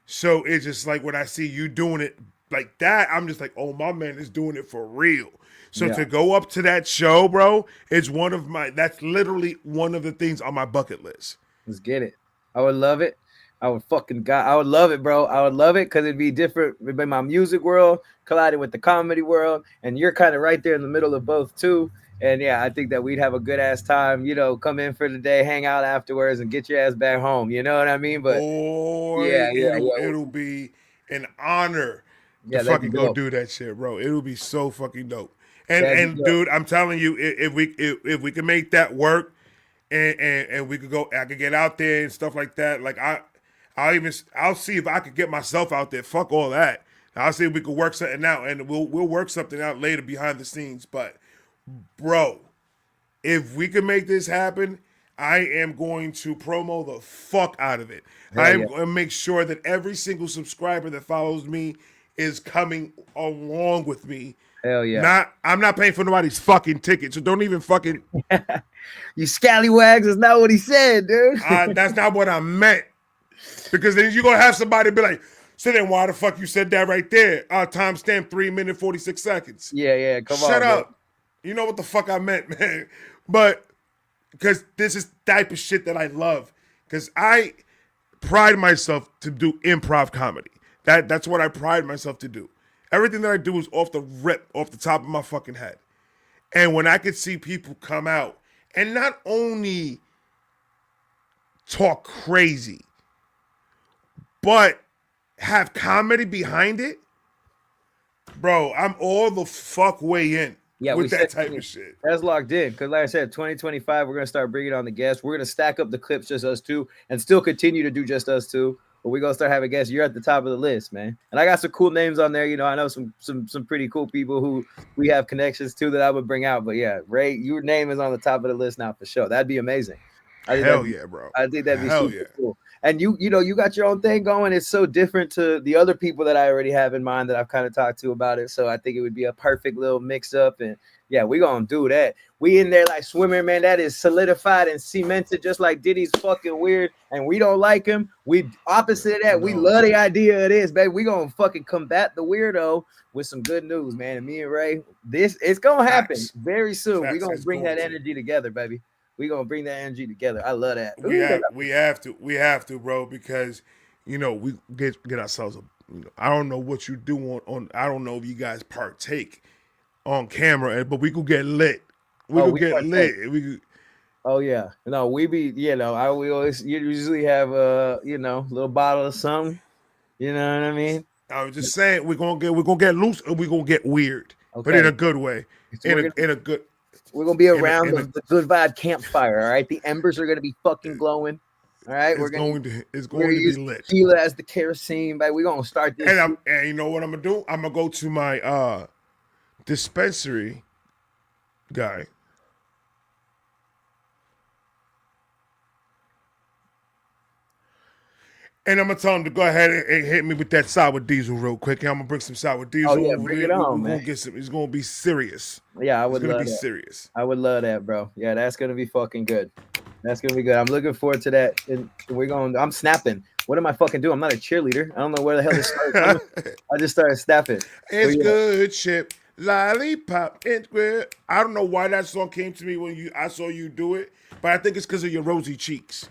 So it's just like when I see you doing it like that, I'm just like, oh, my man is doing it for real. So Yeah, to go up to that show, bro, is that's literally one of the things on my bucket list. let's get it. I would love it. I would love it, bro. I would love it because it'd be different. It'd be my music world colliding with the comedy world, and you're kind of right there in the middle of both too. And yeah, I think that we'd have a good ass time. Come in for the day, hang out afterwards, and get your ass back home. You know what I mean? But Boy, yeah, yeah, yeah, it'll be an honor to yeah. That'd be fucking go dope. do that shit, bro. It'll be so fucking dope. And That'd be and dope. dude, I'm telling you, if we can make that work, and we could go, I could get out there and stuff like that. Like I'll see if I could get myself out there. Fuck all that. I'll see if we could work something out, and we'll work something out later behind the scenes. But bro, if we can make this happen, I am going to promo the fuck out of it. I Hell am yeah. going to make sure that every single subscriber that follows me is coming along with me. Hell yeah. I'm not paying for nobody's fucking ticket, so don't even fucking. You scallywags is not what he said, dude. That's not what I meant. Because then you're gonna have somebody be like, "So then, why the fuck you said that right there? Timestamp 3 minutes 46 seconds." Yeah, come Shut on, up. bro. You know what the fuck I meant, man. But because this is the type of shit that I love. Because I pride myself to do improv comedy. That's what I pride myself to do. Everything that I do is off the rip, off the top of my fucking head. And when I could see people come out and not only talk crazy, but have comedy behind it, bro, I'm all the fuck way in with that type of shit. That's locked in. Because like I said, 2025, we're going to start bringing on the guests. We're going to stack up the clips, just us two, and still continue to do just us two. But we're going to start having guests. You're at the top of the list, man. And I got some cool names on there. You know, I know some pretty cool people who we have connections to that I would bring out. But yeah, Ray, your name is on the top of the list now for sure. That'd be amazing. Hell yeah, bro. I think that'd be super cool. And you know, you got your own thing going. It's so different to the other people that I already have in mind that I've kind of talked to about it. So I think it would be a perfect little mix up. And yeah, we're gonna do that. We in there like swimming, man. That is solidified and cemented, just like Diddy's fucking weird. And we don't like him. We opposite of that. No. We love the idea of this, baby. We gonna fucking combat the weirdo with some good news, man. And me and Ray, it's gonna happen very soon. We're gonna bring that energy together, baby. We're gonna bring that energy together. I love that. We have to, bro, because you know, we get ourselves I don't know what you do on I don't know if you guys partake on camera, but we could get lit. We get lit. Oh yeah. No, we be, you know, we always usually have you know, a little bottle of something. You know what I mean? I was just saying we're gonna get loose and we're gonna get weird. Okay. But in a good way. In a good. We're gonna be around the good vibe campfire, all right? The embers are gonna be fucking glowing. All right, it's going to be lit. Tequila as the kerosene, baby. We're gonna start this. And you know what I'm gonna do? I'm gonna go to my dispensary guy. And I'm gonna tell him to go ahead and hit me with that sour diesel real quick. And I'm gonna bring some sour diesel. Oh yeah, bring it on, man. It's gonna be serious. Yeah, I would love that. It's gonna be serious. I would love that, bro. Yeah, that's gonna be fucking good. That's gonna be good. I'm looking forward to that. And I'm snapping. What am I fucking doing? I'm not a cheerleader. I don't know where the hell this started. I just started snapping. It's good shit. Lollipop and square. I don't know why that song came to me when I saw you do it, but I think it's because of your rosy cheeks.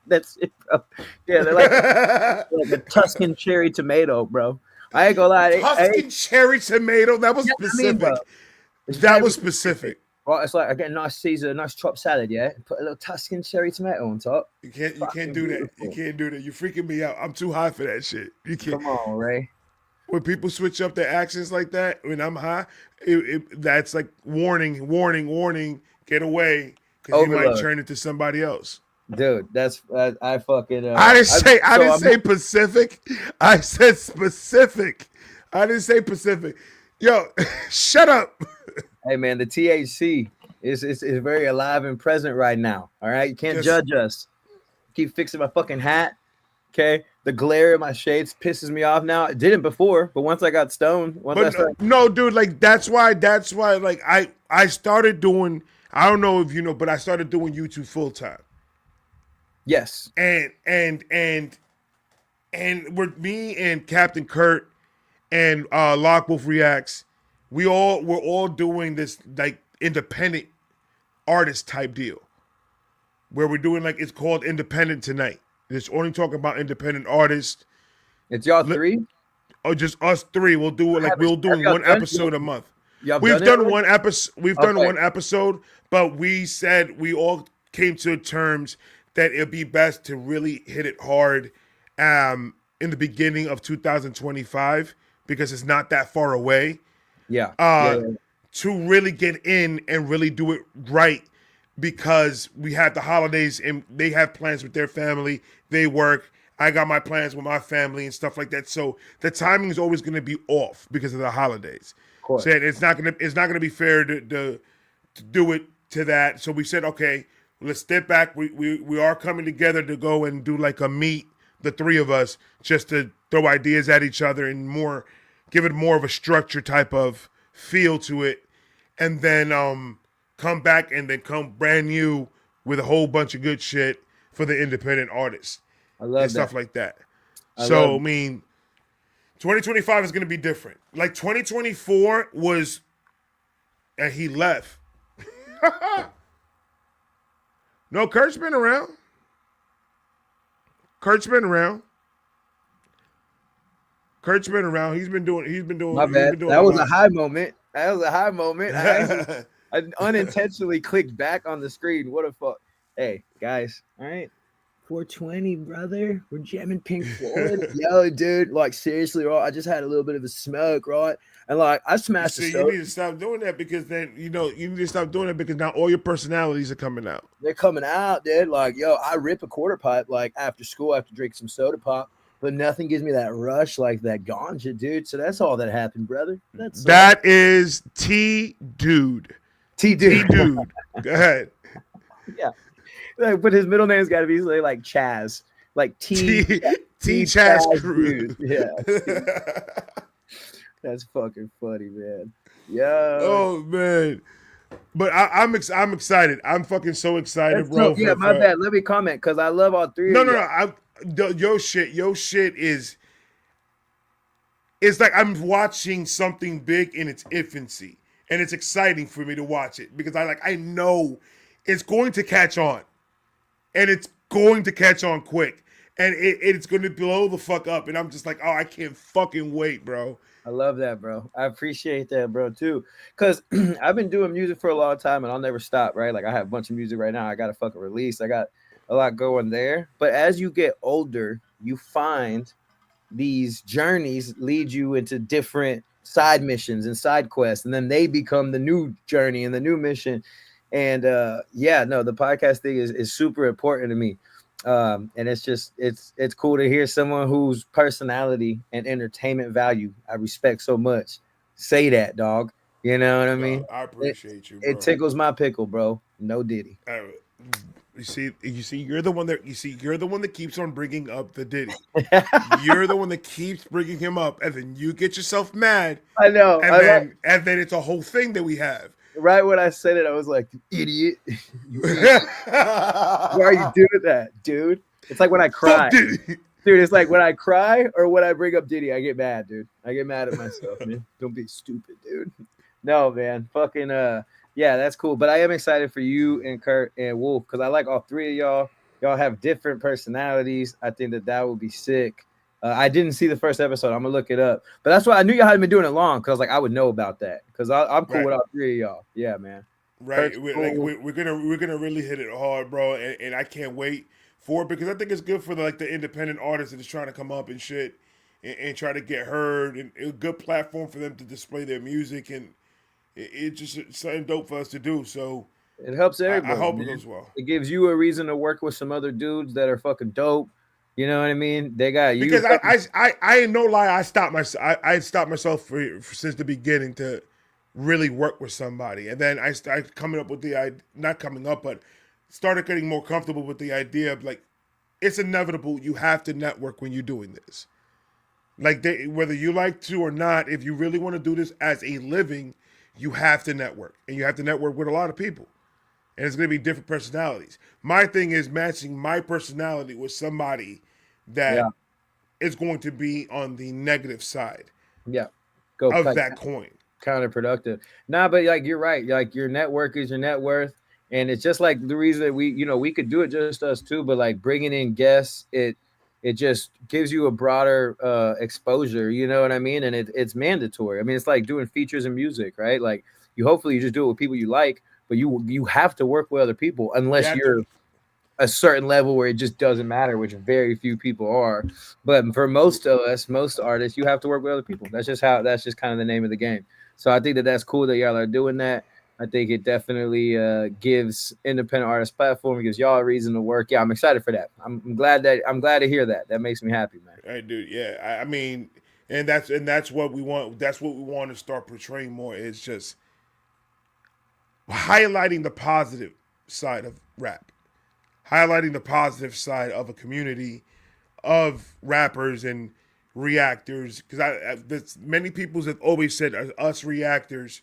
That's it, bro. Yeah, they're like a Tuscan cherry tomato, bro. I ain't gonna lie. Tuscan cherry tomato. That was specific. That was specific. Well, it's like I get a nice Caesar, a nice chopped salad, yeah. Put a little Tuscan cherry tomato on top. You can't do that. You can't do that. You're freaking me out. I'm too high for that shit. You can't. Come on, Ray. When people switch up their accents like that, when I'm high, that's like warning, get away, because you might turn into somebody else. Dude, that's I fucking. I didn't say Pacific. I said specific. I didn't say Pacific. Yo, shut up. Hey man, the THC is very alive and present right now. All right, you can't judge us. Keep fixing my fucking hat. Okay, the glare in my shades pisses me off now. It didn't before, but once I got stoned, no, dude, like that's why, like I started doing. I don't know if you know, but I started doing YouTube full time. Yes. And with me and Captain Kurt and Lockwolf Reacts, we're all doing this like independent artist type deal. Where we're doing like it's called Independent Tonight. It's only talking about independent artists. It's y'all three? Or just us three. We'll do it like we'll doing one episode a month. We've done one episode. We've done one episode, but we said we all came to terms that it'd be best to really hit it hard in the beginning of 2025 because it's not that far away. Yeah. To really get in and really do it right because we have the holidays and they have plans with their family. They work. I got my plans with my family and stuff like that. So the timing is always going to be off because of the holidays. So it's not going to be fair to to do it to that. So we said, okay, let's step back. We are coming together to go and do like a meet, the three of us, just to throw ideas at each other and more, give it more of a structure type of feel to it, and then come back and then come brand new with a whole bunch of good shit for the independent artists I and love stuff that. like that. I love So I mean, 2025 is going to be different. Like 2024 was, and he left. No, Kurt's been around. Kurt's been around. Kurt's been around. He's been doing. He's been doing. My He's bad. been doing That a was a lot. high moment. That was a high moment. I unintentionally clicked back on the screen. What a fuck. Hey, guys. All right. 420, brother. We're jamming Pink Floyd. Yo, dude. Like, seriously, right? I just had a little bit of a smoke, right? And like, I You smashed the see, you soda. need to stop doing that because then you need to stop doing that because now all your personalities are coming out. They're coming out, dude. Like, yo, I rip a quarter pipe like after school after drinking some soda pop, but nothing gives me that rush like that ganja, dude. So that's all that happened, brother. That's all. That is T Dude. T T dude. Dude. Go ahead. Yeah. Like, but his middle name's got to be like Chaz, like T T T Chaz Crew. dude. Yeah, that's fucking funny, man. Yo, Oh man. But I'm excited. I'm fucking so excited, that's bro. so, yeah. My bad. Let me comment because I love all three No, of no, you. no. Your shit is. It's like I'm watching something big in its infancy, and it's exciting for me to watch it because I know it's going to catch on, and it's going to catch on quick, and it's going to blow the fuck up, and I'm just like, oh, I can't fucking wait, bro. I love that, bro. I appreciate that, bro, too. Because I've been doing music for a long time and I'll never stop, right? Like, I have a bunch of music right now. I got a fucking release. I got a lot going there. But as you get older, you find these journeys lead you into different side missions and side quests. And then they become the new journey and the new mission. And yeah, no, the podcast thing is super important to me. And it's just it's cool to hear someone whose personality and entertainment value I respect so much say that, dog. You know what I mean? I It, appreciate you, it bro. tickles my pickle, bro. No Diddy. You're the one that keeps on bringing up the Diddy. You're the one that keeps bringing him up, and then you get yourself mad, I know. and then it's a whole thing that we have. Right when I said it, I was like, "You idiot! You idiot. Why are you doing that, dude?" It's like when I cry. Fuck Diddy. Dude, it's like when I cry or when I bring up Diddy, I get mad, dude. I get mad at myself, man. Don't be stupid, dude. No, man. Fucking yeah, that's cool. But I am excited for you and Kurt and Wolf because I like all three of y'all. Y'all have different personalities. I think that would be sick. I didn't see the first episode. I'm gonna look it up. But that's why I knew y'all hadn't been doing it long because like I would know about that because I'm cool Right. with all three of y'all. Yeah, man. Right. Kurt's We're, cool. we're gonna really hit it hard, bro, and I can't wait for it because I think it's good for the independent artists that is trying to come up and shit and try to get heard and a good platform for them to display their music and it's just something dope for us to do. So It helps everybody. I hope man. it goes well. It gives you a reason to work with some other dudes that are fucking dope. You know what I mean? They got you. Because I ain't no lie, I stopped myself for since the beginning to really work with somebody, and then I started coming up with not coming up, but started getting more comfortable with the idea of like it's inevitable. You have to network when you're doing this. Like whether you like to or not, if you really want to do this as a living, you have to network, and you have to network with a lot of people, and it's going to be different personalities. My thing is matching my personality with somebody that yeah, is going to be on the negative side yeah. Go of like, that coin. counterproductive. Nah, but like you're right. Like your network is your net worth, and it's just like the reason that we could do it just us too. But like bringing in guests, it just gives you a broader exposure. You know what I mean? And it's mandatory. I mean, it's like doing features in music, right? Like hopefully you just do it with people you like, but you have to work with other people unless you're a certain level where it just doesn't matter, which very few people are. But for most of us, most artists, you have to work with other people. That's just kind of the name of the game. So I think that's cool that y'all are doing that. I think it definitely gives independent artists platform. It gives y'all a reason to work. Yeah, I'm excited for that. I'm glad to hear that. That makes me happy, man. Right, dude. Yeah, I mean, and that's what we want. That's what we want to start portraying more. It's just highlighting the positive side of rap, highlighting the positive side of a community of rappers and reactors. Because there's many people have always said us reactors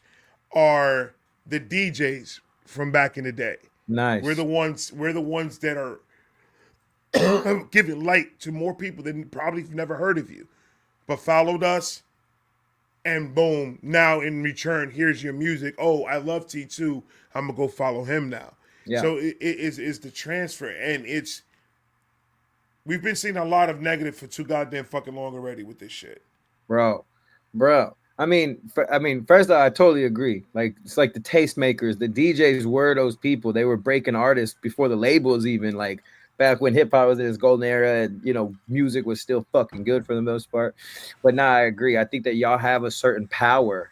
are the DJs from back in the day. We're the Nice. ones. We're the ones that are giving light to more people that probably never heard of you, but followed us. And boom! Now in return, here's your music. Oh, I love T2. I'm gonna go follow him now. Yeah. So it's the transfer, and it's we've been seeing a lot of negative for too goddamn fucking long already with this shit. Bro, bro. I mean, first off, I totally agree. Like it's like the tastemakers, the DJs were those people. They were breaking artists before the labels even like back when hip hop was in its golden era and music was still fucking good for the most part. But now I agree. I think that y'all have a certain power.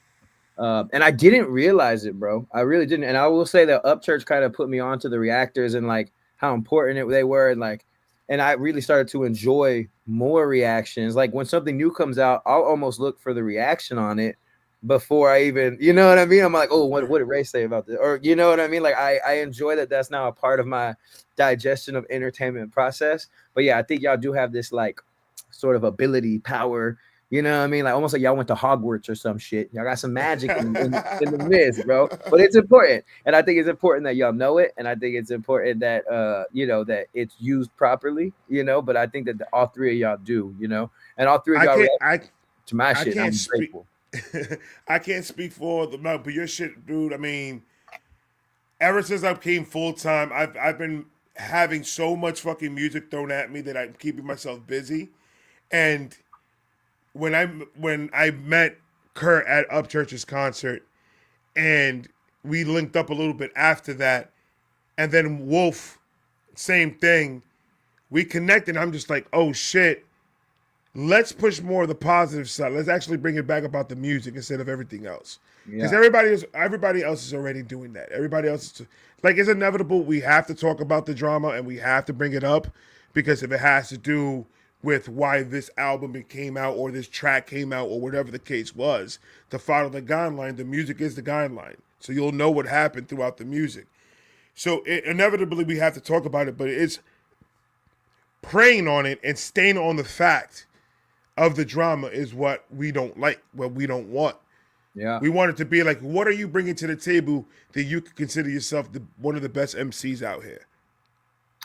And I didn't realize it, bro. I really didn't. And I will say that Upchurch kind of put me onto the reactors and like how important they were, and like, and I really started to enjoy more reactions. Like when something new comes out, I'll almost look for the reaction on it before I even, you know what I mean? I'm like, oh, what did Ray say about this? Or you know what I mean? Like I enjoy that. That's now a part of my digestion of entertainment process. But yeah, I think y'all do have this like sort of ability, power. You know what I mean? Like almost like y'all went to Hogwarts or some shit. Y'all got some magic in the midst, bro. But it's important. And I think it's important that y'all know it. And I think it's important that that it's used properly, but I think that all three of y'all do, and all three of I y'all can't. react to my I shit. can't I'm speak. grateful. I can't speak for the no, but your shit, dude. I mean, ever since I came full time, I've been having so much fucking music thrown at me that I'm keeping myself busy. And when I met Kurt at Upchurch's concert, and we linked up a little bit after that, and then Wolf, same thing. We connected. I'm just like, oh shit. Let's push more of the positive side. Let's actually bring it back about the music instead of everything else. Because Yeah. everybody else is already doing that. Everybody else is like it's inevitable. We have to talk about the drama and we have to bring it up because if it has to do with why this album came out or this track came out or whatever the case was, to follow the guideline, the music is the guideline. So you'll know what happened throughout the music. So inevitably we have to talk about it, but it's preying on it and staying on the fact of the drama is what we don't like, what we don't want. Yeah. We want it to be like, what are you bringing to the table that you could consider yourself one of the best MCs out here?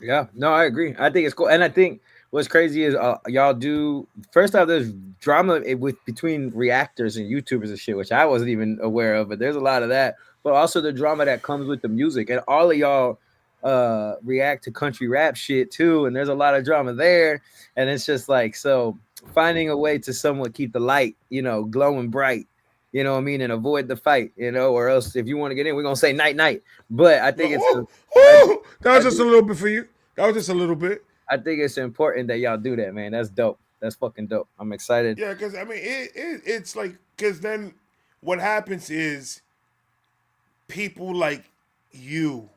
Yeah, no, I agree. I think it's cool, and I think what's crazy is y'all do. First off, there's drama with between reactors and YouTubers and shit, which I wasn't even aware of. But there's a lot of that. But also the drama that comes with the music, and all of y'all react to country rap shit too. And there's a lot of drama there, and it's just like so finding a way to somewhat keep the light, glowing bright. You know what I mean, and avoid the fight, or else if you want to get in, we're gonna say night night. But I think it's Oh, I, oh, that I was just a little bit for you. That was just a little bit. I think it's important that y'all do that, man. That's dope. That's fucking dope. I'm excited. Yeah, because I mean, it's like, because then what happens is people like you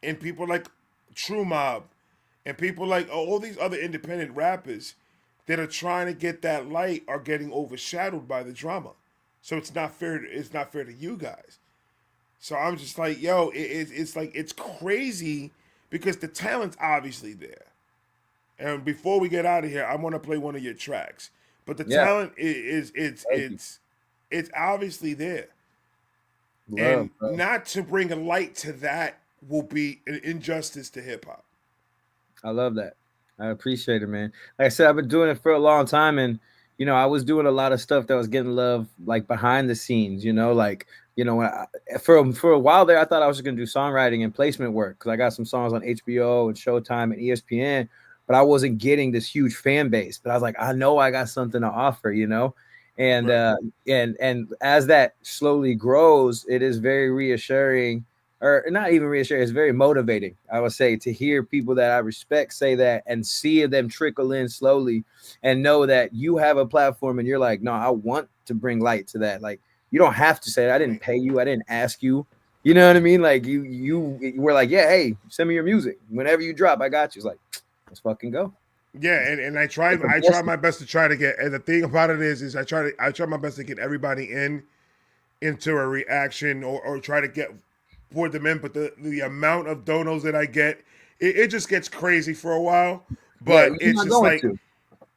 and people like True Mob and people like all these other independent rappers that are trying to get that light are getting overshadowed by the drama. So it's not fair. It's not fair to you guys. So I'm just like, yo, it's like it's crazy because the talent's obviously there. And before we get out of here, I want to play one of your tracks. But the Yeah. talent is Thank you. it's obviously there. Love, And bro. not to bring a light to that will be an injustice to hip hop. I love that. I appreciate it, man. Like I said, I've been doing it for a long time, and I was doing a lot of stuff that was getting love, like behind the scenes. Like when for a while there, I thought I was just gonna do songwriting and placement work because I got some songs on HBO and Showtime and ESPN, but I wasn't getting this huge fan base. But I was like, I know I got something to offer. And Right. and as that slowly grows, it is very reassuring or not even reassuring, it's very motivating, I would say, to hear people that I respect say that and see them trickle in slowly and know that you have a platform and you're like, no, I want to bring light to that. Like, you don't have to say it. I I didn't mean, pay you. I didn't ask you. You know what I mean? Like you were like, yeah, hey, send me your music. Whenever you drop, I got you. It's like, let's fucking go. yeah, and It's a I try blessing. my best to try to get, and the thing about it is I try my best to get everybody into a reaction or try to get poured them in, but the amount of donos that I get, it just gets crazy for a while. Yeah, But you're it's not just going like to.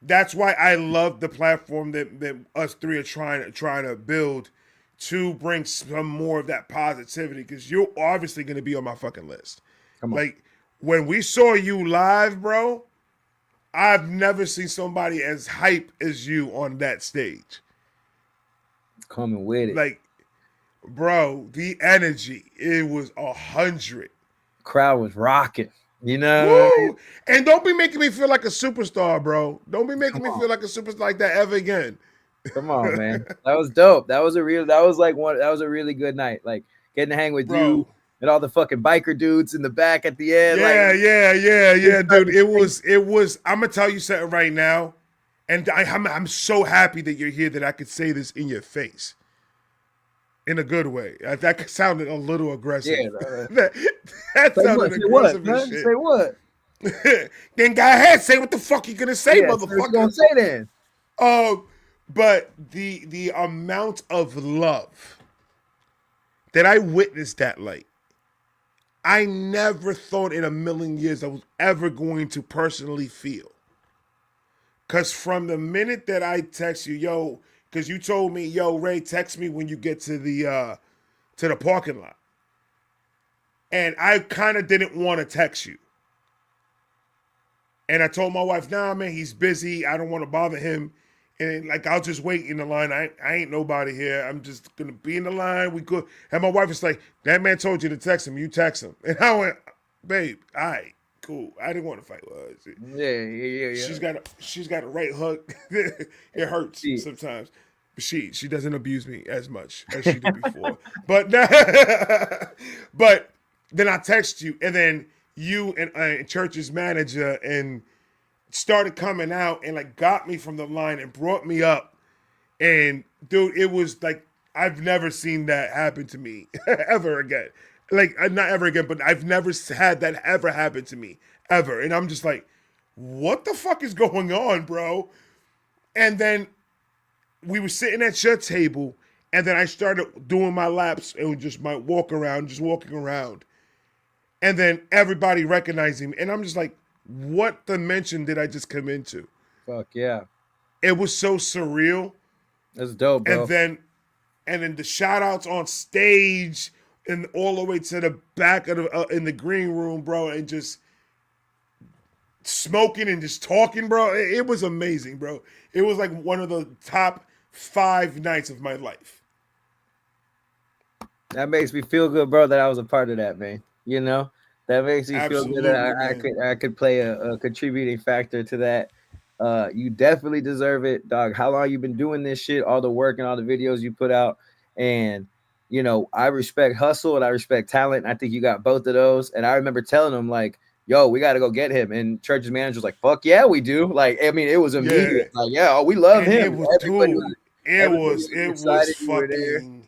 that's why I love the platform that us three are trying to build to bring some more of that positivity, because you're obviously going to be on my fucking list. Come on. Like when we saw you live, bro, I've never seen somebody as hype as you on that stage. Coming with it. Like, bro, the energy, it was 100. Crowd was rocking. You know what I mean? Woo! And don't be making me feel like a superstar, bro. Don't be making Come me on. feel like a superstar like that ever again. Come on, man. That was dope. That was a really good night. Like getting to hang with you Bro. and all the fucking biker dudes in the back at the end. Like Yeah, dude. It was. I'm gonna tell you something right now, and I'm so happy that you're here that I could say this in your face, in a good way. That sounded a little aggressive. yeah. that Say what? sounded Say what? aggressive as Huh? shit. Say what? Then go ahead, say what the fuck you gonna say, Yeah. So what you gonna motherfucker. say then? But the amount of love that I witnessed that night, I never thought in a million years I was ever going to personally feel. Cause from the minute that I text you, yo, cause you told me, yo, Ray, text me when you get to the parking lot. And I kind of didn't want to text you. And I told my wife, nah, man, he's busy. I don't want to bother him. And like, I'll just wait in the line. I ain't nobody here. I'm just gonna be in the line. We good. And my wife was like, that man told you to text him. You text him. And I went, babe, all right, cool. I didn't want to fight with her. Yeah. She's got a right hook. It hurts See. sometimes. But she doesn't abuse me as much as she did before. But but then I text you, and then you and Church's manager and started coming out and like got me from the line and brought me up. And dude, it was like I've never seen that happen to me ever again. Like not ever again, but I've never had that ever happen to me ever. And I'm just like, what the fuck is going on, bro? And then we were sitting at your table, and then I started doing my laps and just my walking around. And then everybody recognizing me. And I'm just like, what dimension did I just come into? Fuck yeah. It was so surreal. That's dope, bro. And then the shout outs on stage and all the way to the back of the in the green room, bro, and just smoking and just talking, bro. It was amazing, bro. It was like one of the top 5 nights of my life. That makes me feel good, bro, that I was a part of that, man. You know? That makes me feel good that I could play a contributing factor to that. You definitely deserve it, dog. How long you been doing this shit, all the work and all the videos you put out. And you know, I respect hustle and I respect talent. And I think you got both of those. And I remember telling him, like, yo, we got to go get him. And Church's manager was like, fuck yeah, we do. Like, I mean, it was immediate. Yeah. Like, yeah, oh, we love And him. it was, Everybody dude, everybody it was excited you were there. fucking,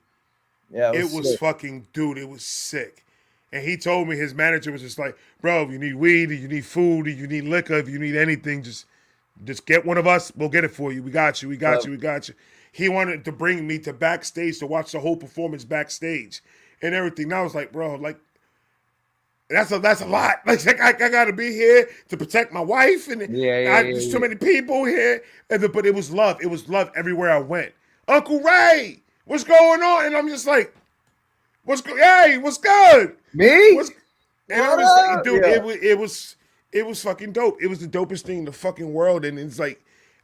Yeah, it was sick. fucking, dude, it was sick. And he told me, his manager was just like, bro, if you need weed, if you need food, if you need liquor, if you need anything, just get one of us. We'll get it for you. We got you. We got you. We got you. He wanted to bring me to backstage to watch the whole performance backstage and everything. And I was like, bro, like, that's a lot. Like I gotta be here to protect my wife, and there's too many people here. But it was love. It was love everywhere I went. Uncle Ray, what's going on? And I'm just like, hey, what's good? Me? And I was like, dude, it was fucking dope. It was the dopest thing in the fucking world. And it's like,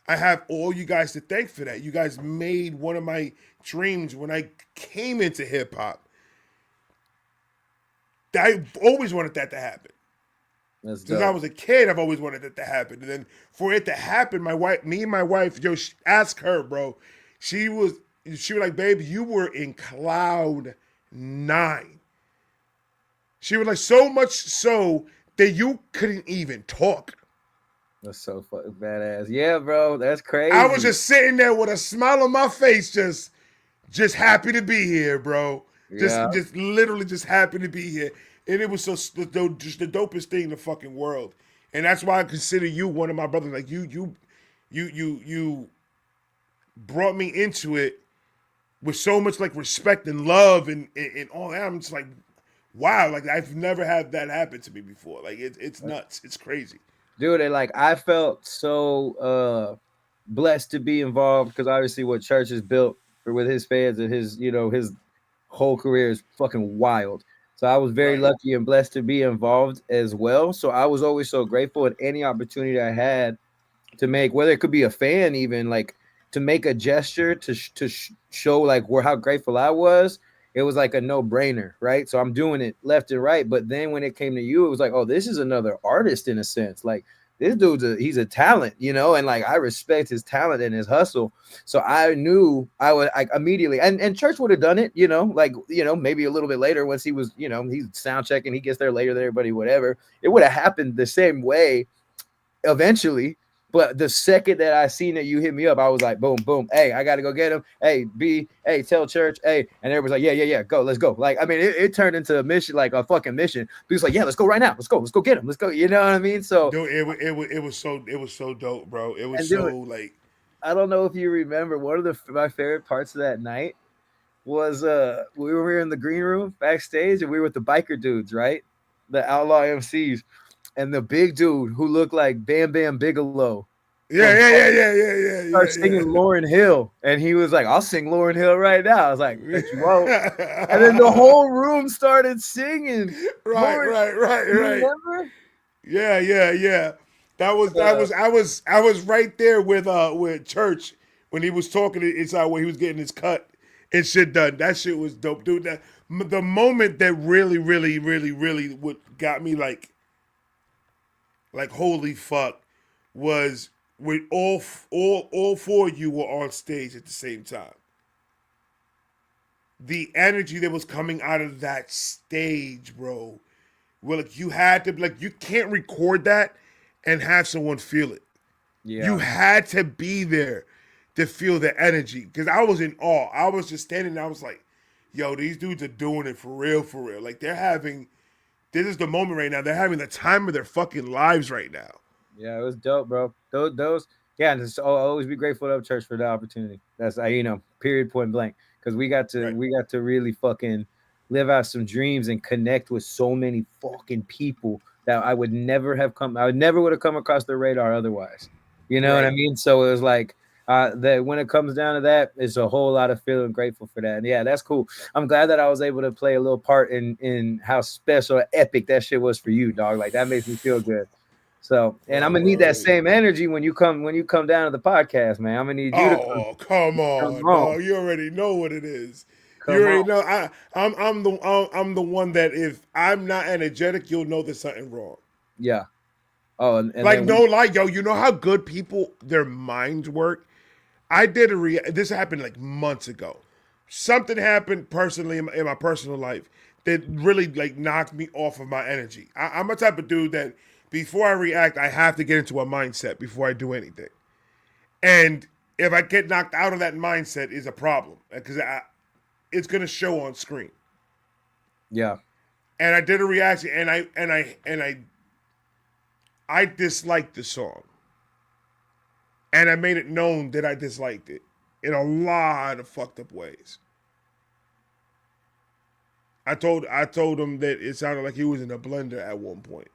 I have all you guys to thank for that. You guys made one of my dreams when I came into hip hop. I always wanted that to happen. Since I was a kid, I've always wanted that to happen. And then for it to happen, me and my wife, ask her, bro. She was like, babe, you were in cloud 9. She was like, so much so that you couldn't even talk. That's so fucking badass. Yeah, bro, that's crazy. I was just sitting there with a smile on my face, just happy to be here, bro. Just literally just happy to be here. And it was just the dopest thing in the fucking world. And that's why I consider you one of my brothers. Like you brought me into it with so much like respect and love and all that. I'm just like, wow, like I've never had that happen to me before. Like it's nuts. It's crazy. Dude, and like I felt so blessed to be involved because obviously what church is built for with his fans and his, his whole career is fucking wild. So I was very Right. lucky and blessed to be involved as well. So I was always so grateful at any opportunity I had to make, whether it could be a fan, even like to make a gesture to show like where how grateful I was. It was like a no brainer, right? So I'm doing it left and right. But then when it came to you, it was like, oh, this is another artist in a sense. Like this dude's he's a talent, and like I respect his talent and his hustle. So I knew I would like immediately, and Church would have done it, like maybe a little bit later once he was, he's sound checking, he gets there later than everybody, whatever. It would have happened the same way eventually. But the second that I seen that you hit me up, I was like, boom, boom. Hey, I got to go get him. Hey, B, hey, tell Church. Hey, and everybody's like, yeah, go, let's go. Like, I mean, it turned into a mission, like a fucking mission. People's like, yeah, let's go right now. Let's go get him. Let's go. You know what I mean? So, Dude, it was so dope, bro. It was and so dude, like I don't know if you remember, one of my favorite parts of that night was we were in the green room backstage and we were with the biker dudes, right? The outlaw MCs. And the big dude who looked like Bam Bam Bigelow from started singing yeah. Lauryn Hill, and he was like, "I'll sing Lauryn Hill right now." I was like, "Bet you won't." And then the whole room started singing. Lauryn, you Right. remember? Yeah. I was right there with Church when he was talking inside where he was getting his cut and shit done. That shit was dope, dude. The moment that really what got me like holy fuck was when all four of you were on stage at the same time. The energy that was coming out of that stage, bro. Well, like you had to like you can't record that and have someone feel it. You Yeah, had to be there to feel the energy. Because I was in awe. I was just standing there, I was like, yo, these dudes are doing it for real, for real. Like this is the moment right now. They're having the time of their fucking lives right now. yeah, it was dope, bro. Those, yeah, and I'll always be grateful to Church for the opportunity. That's period, point blank, because Right. we got to really fucking live out some dreams and connect with so many fucking people that I would never would have come across their radar otherwise. You know what I Right. mean? So it was like that when it comes down to that, it's a whole lot of feeling grateful for that. And yeah, that's cool. I'm glad that I was able to play a little part in how special, epic that shit was for you, dog. Like that makes me feel good. So, and I'm Well, gonna need that word. same energy when you come down to the podcast, man. I'm gonna need you to Oh, come come on, on, dog. You already know what it is. You come already on, know. I'm the one that if I'm not energetic, you'll know there's something wrong. yeah. Oh, and Like then no lie, yo. You know how good people their minds work. I did this happened like months ago. Something happened personally in my personal life that really like knocked me off of my energy. I'm a type of dude that before I react, I have to get into a mindset before I do anything. And if I get knocked out of that mindset, is a problem because it's gonna show on screen. yeah, And I did a reaction, and I disliked the song, and I made it known that I disliked it in a lot of fucked up ways. I told him that it sounded like he was in a blender at one point.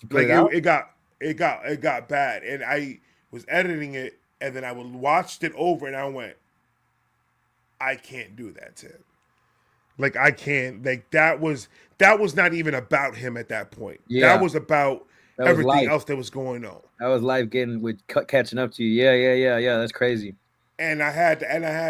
you put Like it out. it got bad, and I was editing it, and then I watched it over, and I went, I can't do that to him. Like I can't. Like that was not even about him at that point. That Yeah, was about that was everything life. else that was going on. That was life getting with catching up to you. Yeah. That's crazy. And I had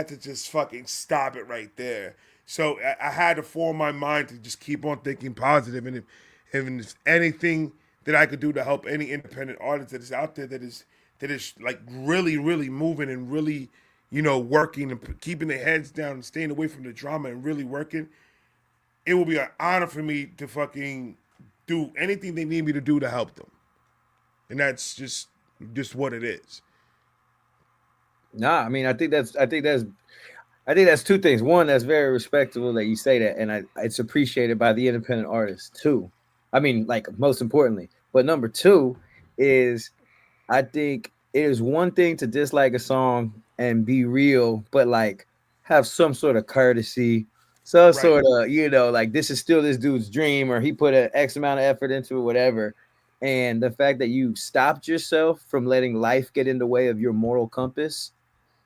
to just fucking stop it right there. So I had to form my mind to just keep on thinking positive, and if there's anything that I could do to help any independent artist that is out there that is like really moving and really working and keeping their heads down and staying away from the drama and really working, it will be an honor for me to fucking do anything they need me to do to help them, and that's just what it is. Nah, I mean, I think that's two things. One, that's very respectable that you say that, and it's appreciated by the independent artists too. I mean, like most importantly, but number two is I think it is one thing to dislike a song and be real, but like have some sort of courtesy So Right. sort of, like this is still this dude's dream, or he put an X amount of effort into it, whatever. And the fact that you stopped yourself from letting life get in the way of your moral compass,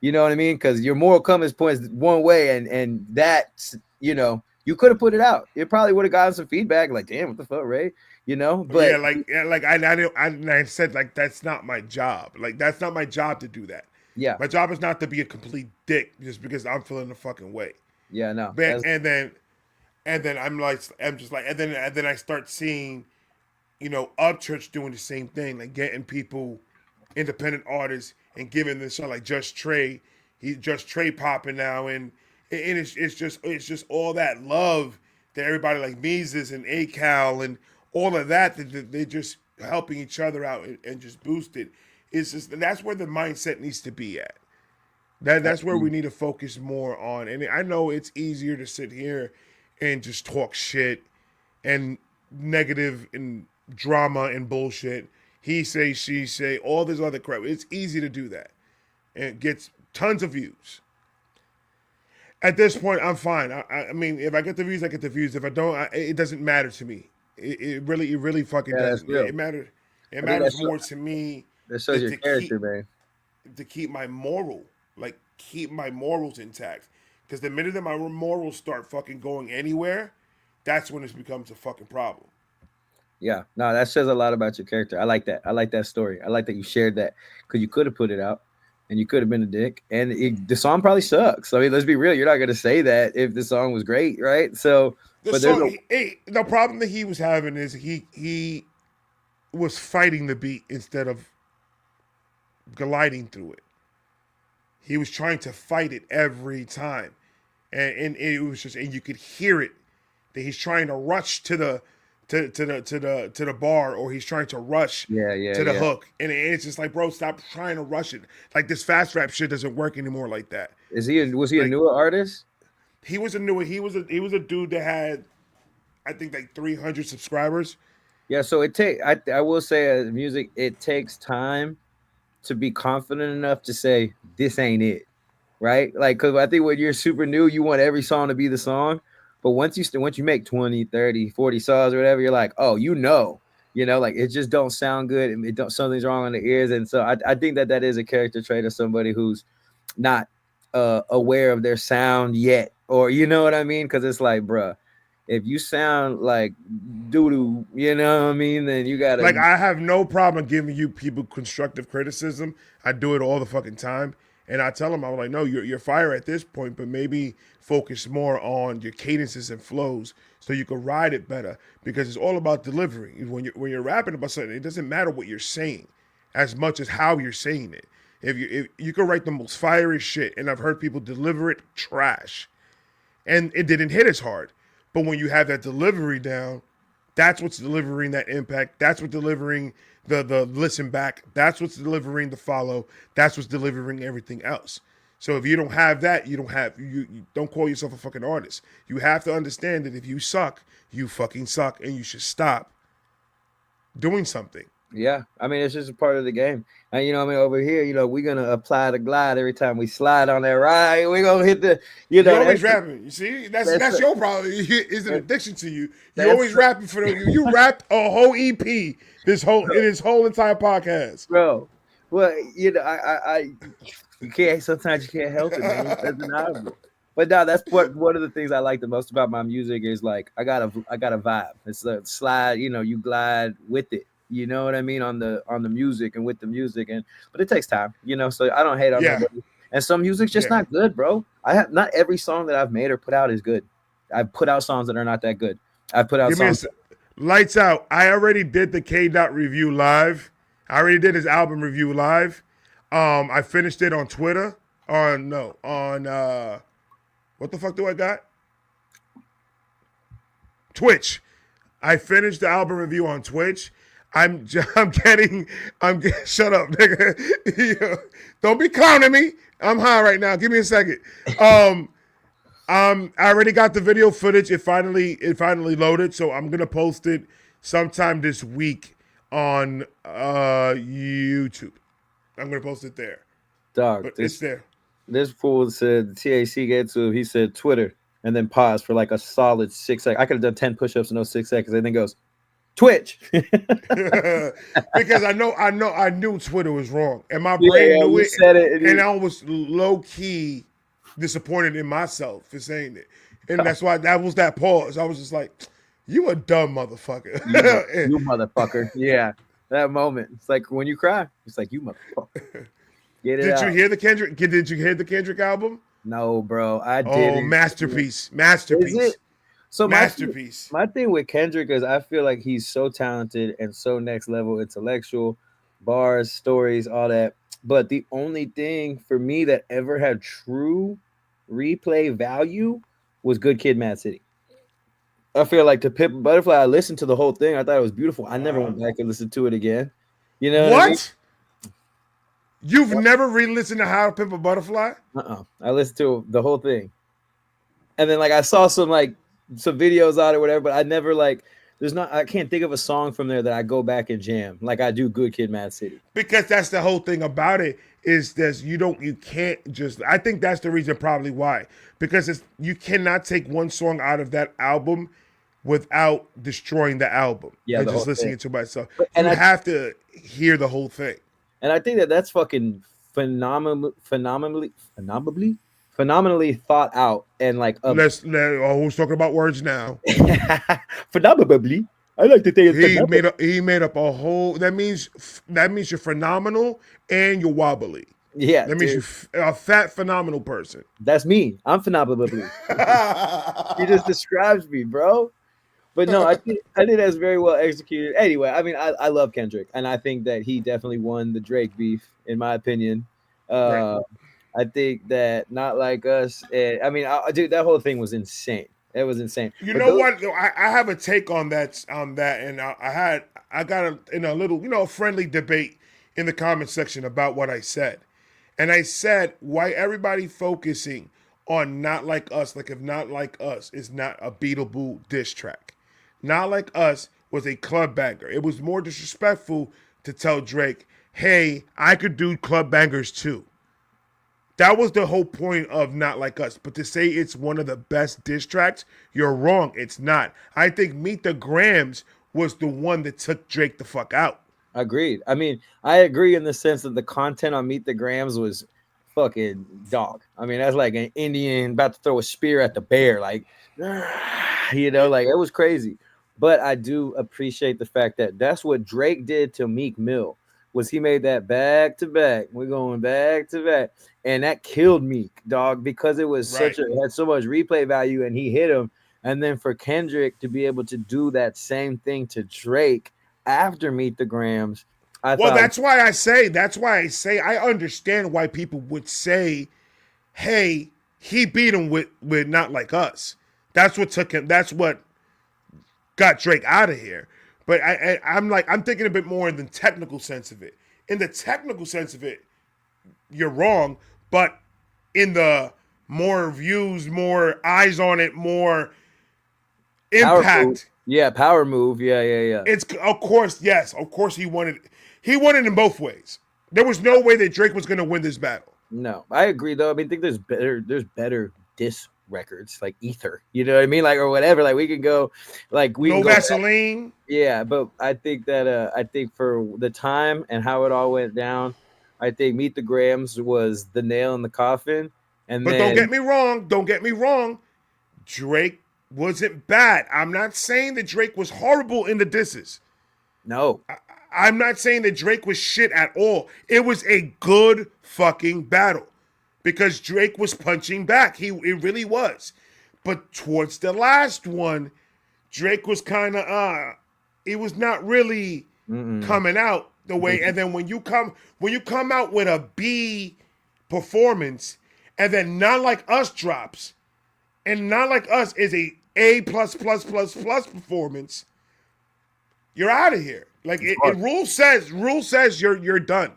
you know what I mean? Because your moral compass points one way, and that's, you could have put it out. It probably would have gotten some feedback, like, damn, what the fuck, Ray? Yeah, But like I said, like that's not my job. Like that's not my job to do that. yeah, My job is not to be a complete dick just because I'm feeling the fucking way. yeah, no, But that's and then I'm just like and then I start seeing, Upchurch doing the same thing, like getting people, independent artists, and giving this shot like Just Trey. He Just Trey popping now, and it's just all that love that everybody like Mises and ACAL and all of that they're just helping each other out and just boost it. It's just that's where the mindset needs to be at. That's where we need to focus more on. And I know it's easier to sit here and just talk shit and negative and drama and bullshit. He say, she say, all this other crap. It's easy to do that, and it gets tons of views. At this point, I'm fine. I mean, if I get the views, I get the views. If I don't, it doesn't matter to me. It really fucking yeah, that's doesn't. real. It matters. It I think matters more to me that shows your to character, keep man. my keep my morals intact. Because the minute that my morals start fucking going anywhere, that's when it becomes a fucking problem. Yeah, no, that says a lot about your character. I like that. I like that story. I like that you shared that because you could have put it out, and you could have been a dick, and the song probably sucks. I mean, let's be real. You're not gonna say that if the song was great, right? So, The but there's song, a the problem that he was having is he was fighting the beat instead of gliding through it. He was trying to fight it every time, and it was just, and you could hear it that he's trying to rush to the bar, or he's trying to rush yeah, yeah, to the yeah. hook, and it's just like, bro, stop trying to rush it. Like this fast rap shit doesn't work anymore like that. Was he a Like newer artist? he was a dude that had, I think, like 300 subscribers. Yeah. So I will say, music, it takes time to be confident enough to say this ain't it, right? Like, because I think when you're super new, you want every song to be the song. But once you make 20, 30, 40 songs or whatever, you're like, oh, like it just don't sound good, and it don't something's wrong on the ears. And so I think that is a character trait of somebody who's not aware of their sound yet, or you know what I mean? Because it's like, bruh, if you sound like doo doo, you know what I mean, then you gotta. Like, I have no problem giving you people constructive criticism. I do it all the fucking time. And I tell them, I'm like, no, you're fire at this point, but maybe focus more on your cadences and flows so you can ride it better. Because it's all about delivery. When you're rapping about something, it doesn't matter what you're saying as much as how you're saying it. If you can write the most fiery shit, and I've heard people deliver it trash, and it didn't hit as hard. But when you have that delivery down, that's what's delivering that impact. That's what's delivering the listen back. That's what's delivering the follow. That's what's delivering everything else. So if you don't have that, you don't call yourself a fucking artist. You have to understand that if you suck, you fucking suck, and you should stop doing something. Yeah, I mean it's just a part of the game. And I mean over here, we're gonna apply the glide every time we slide on that ride. We're gonna hit the, You always that's rapping. You see, that's that's that's your problem. It's an addiction to you. You that's always rapping for the. You rapped a whole EP this whole entire podcast. bro. Well, I you can't. Sometimes you can't help it, man. That's undeniable. But no, that's one of the things I like the most about my music is like I got a vibe. It's a slide. You glide with it. You know what I mean on the music and with the music, but it takes time. So I don't hate on Yeah, nobody. And some music's just yeah. not good, bro. I have not every song that I've made or put out is good. I've put out songs that are not that good. I put out Give me songs. lights out. I already did the K Dot review live. I already did his album review live. I finished it on Twitter. On no, on what the fuck do I got? Twitch. I finished the album review on Twitch. I'm getting shut up, nigga. Don't be clowning me. I'm high right now. Give me a second. I already got the video footage. It finally loaded, so I'm gonna post it sometime this week on YouTube. I'm gonna post it there, Dog, but it's this there. this fool said TAC gave to him. He said Twitter. and then pause for like a solid 6 seconds. I could have done 10 push-ups in those 6 seconds, and then goes Twitch. Because I knew Twitter was wrong, and my Yeah, brain yeah, knew you it, said it. and I was low key disappointed in myself for saying it, and that's why that was that pause. I was just like, "You a dumb motherfucker." You motherfucker. Yeah, that moment. It's like when you cry. It's like you motherfucker. Get it Did you out. hear the Kendrick? Did you hear the Kendrick album? No, bro, I Oh, didn't. masterpiece, Is it? masterpiece, So masterpiece. my thing with Kendrick is I feel like he's so talented and so next level intellectual, bars, stories, all that. But the only thing for me that ever had true replay value was Good Kid, Mad City. I feel like to Pimp a Butterfly, I listened to the whole thing. I thought it was beautiful. I never went back and listened to it again. You know what I mean? What? You've never re-listened to How to Pimp a Butterfly? I listened to the whole thing, and then like I saw some videos on it, or whatever. But I never like. I can't think of a song from there that I go back and jam like I do Good Kid, Mad City. Because that's the whole thing about it is this: you can't just. I think that's the reason probably why, because you cannot take one song out of that album without destroying the album. Yeah, and the just whole listening thing. to myself. And You I have to hear the whole thing. and I think that that's fucking phenomenally thought out and like Who's talking about words now? phenomenally. I like to think it's He made up a whole. That means you're phenomenal and you're wobbly. yeah, That means dude, you're a fat phenomenal person. that's me. I'm phenomenally. He just describes me, bro. But no, I think that's very well executed. Anyway, I mean, I love Kendrick, and I think that he definitely won the Drake beef, in my opinion. Right. I think that Not Like Us. I mean, dude, that whole thing was insane. It was insane. You But know those, what? I have a take on that. And I got in a little friendly debate in the comment section about what I said, and I said why everybody focusing on Not Like Us, like if Not Like Us is not a beatable diss track. Not Like Us was a club banger. It was more disrespectful to tell Drake, "Hey, I could do club bangers too." That was the whole point of Not Like Us. But to say it's one of the best diss tracks, you're wrong. It's not. I think Meet the Grams was the one that took Drake the fuck out. agreed. I mean, I agree in the sense that the content on Meet the Grams was fucking dog. I mean, that's like an Indian about to throw a spear at the bear, like, like it was crazy. But I do appreciate the fact that that's what Drake did to Meek Mill. Was he made that back to back? We're going back to back, and that killed Meek, dog, because it was Right. it had so much replay value, and he hit him. And then for Kendrick to be able to do that same thing to Drake after Meet the Grams, I Well, thought, that's why I say I understand why people would say, "Hey, he beat him with Not Like Us." That's what took him. That's what got Drake out of here. But I'm thinking a bit more in the technical sense of it. In the technical sense of it, you're wrong. But in the more views, more eyes on it, more power move. impact. Yeah, power move. Yeah. It's of course, yes, of course he won it. He won it in both ways. There was no way that Drake was going to win this battle. No, I agree though. I mean, I think there's better diss records like Ether. You know what I mean? Like or whatever. Like we can go, like we No can go Vaseline. Yeah, but I think that I think for the time and how it all went down, I think Meet the Grams was the nail in the coffin. And But then don't get me wrong. Drake wasn't bad. I'm not saying that Drake was horrible in the disses. no, I'm not saying that Drake was shit at all. It was a good fucking battle because Drake was punching back. It really was. But towards the last one, Drake was kind of it was not really coming out the way. And then when you come out with a B performance, and then Not Like Us drops, and Not Like Us is A plus performance, you're out of here. Like rule says you're done.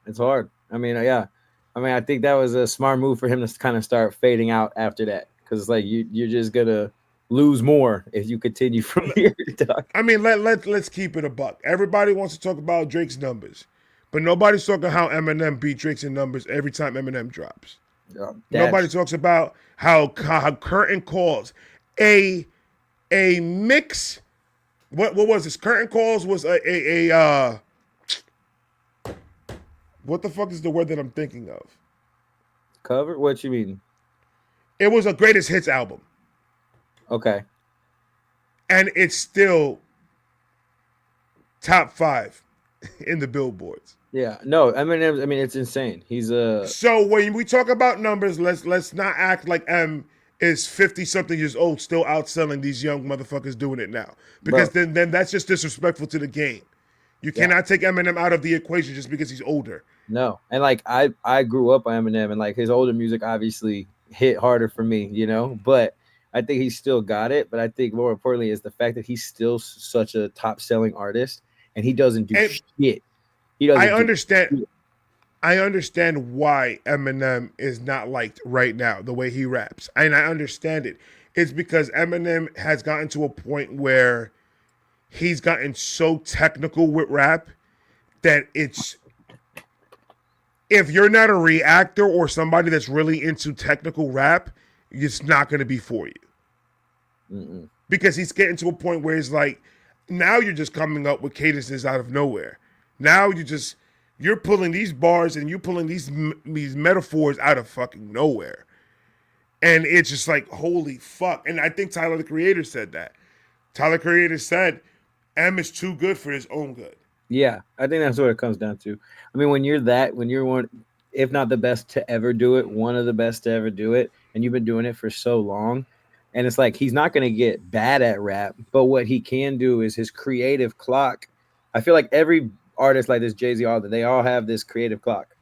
it's hard. I mean, yeah. I mean, I think that was a smart move for him to kind of start fading out after that because it's like you're just gonna lose more if you continue from here. Dog. I mean, let's keep it a buck. Everybody wants to talk about Drake's numbers, but nobody's talking how Eminem beat Drake's in numbers every time Eminem drops. Nobody talks about how Curtain calls a mix. What was this? Curtain calls was a what the fuck is the word that I'm thinking of? Cover? What you mean? It was a greatest hits album. Okay. And it's still top 5 in the billboards. Yeah. No, Eminem, I mean, it's insane. He's a. So when we talk about numbers, let's not act like M is 50 something years old still outselling these young motherfuckers doing it now. Because then that's just disrespectful to the game. You cannot take Eminem out of the equation just because he's older. No. And like I grew up on Eminem, and like his older music obviously hit harder for me, you know, but I think he still got it. But I think more importantly is the fact that he's still such a top selling artist, and he doesn't do shit. He doesn't. I understand why Eminem is not liked right now, the way he raps. And I understand it. It's because Eminem has gotten to a point where he's gotten so technical with rap that it's, if you're not a reactor or somebody that's really into technical rap, it's not going to be for you. Mm-mm. Because he's getting to a point where it's like, now you're just coming up with cadences out of nowhere. Now you're pulling these bars and you're pulling these metaphors out of fucking nowhere. And it's just like, holy fuck. And I think Tyler, the Creator, said that. Tyler, the Creator said, M is too good for his own good. Yeah, I think that's what it comes down to. I mean, when you're one, if not the best to ever do it, one of the best to ever do it, and you've been doing it for so long, and it's like he's not going to get bad at rap, but what he can do is his creative clock. I feel like every artist like this, Jay-Z, all that, they all have this creative clock.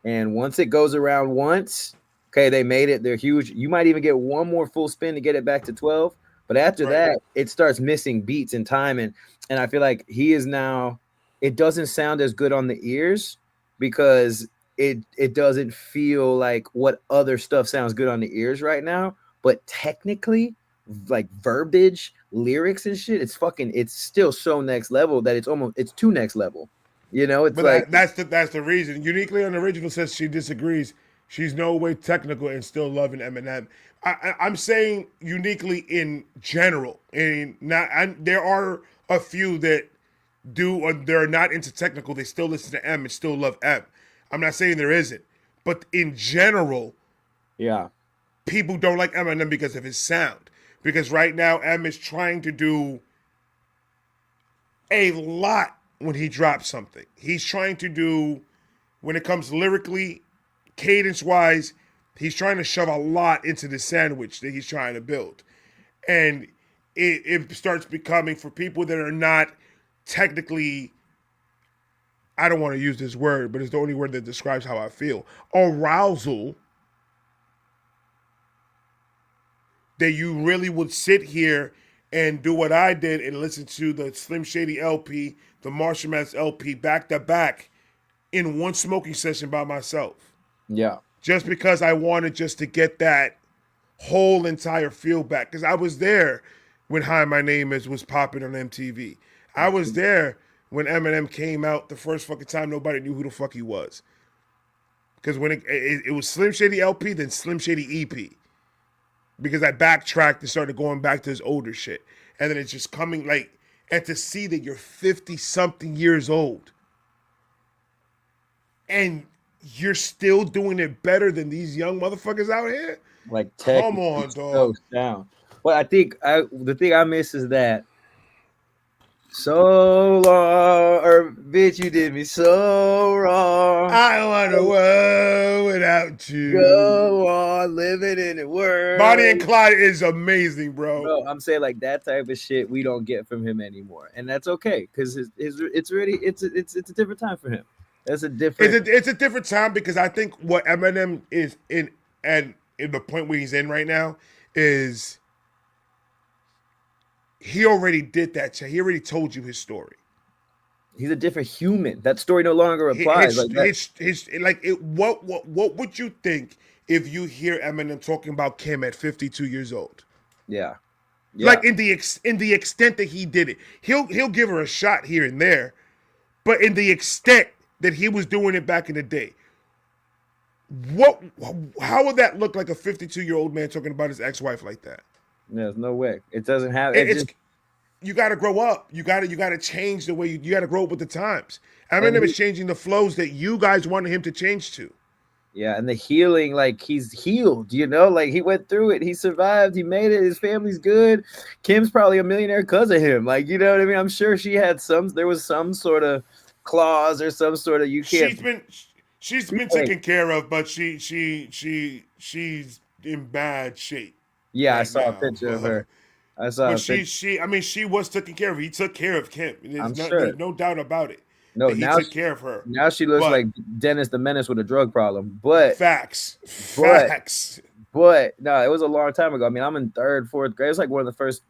And once it goes around once, okay, they made it, they're huge. You might even get one more full spin to get it back to 12. But after that, it starts missing beats and time. And I feel like he is now, it doesn't sound as good on the ears because it doesn't feel like what other stuff sounds good on the ears right now. But technically, like verbiage, lyrics and shit, it's still so next level that it's too next level. You know, it's but like that's the reason. Uniquely Unoriginal says she disagrees. She's no way technical and still loving Eminem. I'm saying uniquely in general, and there are a few that do, or they're not into technical. They still listen to M and still love M. I'm not saying there isn't, but in general, yeah, people don't like Eminem because of his sound. Because right now, M is trying to do a lot when he drops something. He's trying to do, when it comes lyrically, cadence-wise, he's trying to shove a lot into the sandwich that he's trying to build. And it starts becoming, for people that are not technically, I don't want to use this word, but it's the only word that describes how I feel, arousal, that you really would sit here and do what I did and listen to the Slim Shady LP, the Marshall Mathers LP, back to back in one smoking session by myself. Yeah. Just because I wanted just to get that whole entire feel back. Because I was there when Hi, My Name Is was popping on MTV. I was there when Eminem came out the first fucking time nobody knew who the fuck he was. Because when it was Slim Shady LP, then Slim Shady EP. Because I backtracked and started going back to his older shit. And then it's just coming like, and to see that you're 50-something years old and you're still doing it better than these young motherfuckers out here? Like, come on, dog. Down. Well, I think the thing I miss is that so long, or bitch, you did me so wrong. I want a world without you. Go on living in the world. Bonnie and Clyde is amazing, bro. I'm saying like that type of shit we don't get from him anymore, and that's okay because it's a different time for him. That's a different. It's a different time because I think what Eminem is in, and in the point where he's in right now, is he already did that. He already told you his story. He's a different human. That story no longer applies. What would you think if you hear Eminem talking about Kim at 52 years old? Yeah. Like in the extent that he did it, he'll give her a shot here and there, but in the extent that he was doing it back in the day, What? How would that look like a 52-year-old man talking about his ex-wife like that? There's no way. It doesn't have. It, It it's just you got to grow up. You got to change the way you got to grow up with the times. and Eminem is changing the flows that you guys wanted him to change to. yeah, and the healing, like he's healed, like he went through it, he survived, he made it, his family's good. Kim's probably a millionaire because of him. Like, you know what I mean? I'm sure there was some sort of clause or some sort of you can't She's been like, taken care of, but she's in bad shape yeah, I right saw a now. picture of her. I saw But a picture. she was taken care of. He took care of Kim. I'm There's sure. no doubt about it No, that he took care of her. now she looks But like Dennis the Menace with a drug problem. But facts, but facts. but no, it was a long time ago. I mean, I'm in third, fourth grade. It's like one of the first.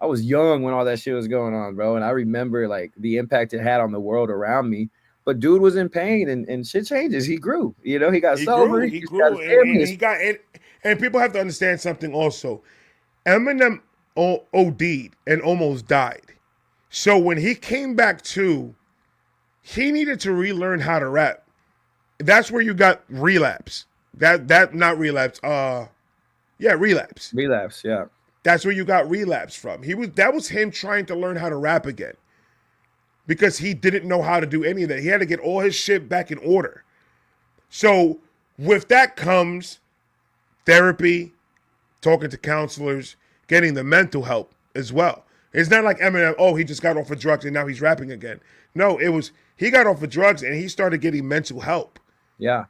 I was young when all that shit was going on, bro, and I remember like the impact it had on the world around me. But dude was in pain, and shit changes. He grew. He got sober. He He's got grew, his and family. he got and people have to understand something also. Eminem OD'd and almost died. So when he came back to, he needed to relearn how to rap. That's where you got relapse. That not relapse. Relapse. Relapse, yeah. That's where you got relapse from. That was him trying to learn how to rap again. Because he didn't know how to do any of that. He had to get all his shit back in order. So with that comes therapy, talking to counselors, getting the mental help as well. It's not like Eminem, he just got off of drugs and now he's rapping again. No, it was he got off of drugs and he started getting mental help. Yeah.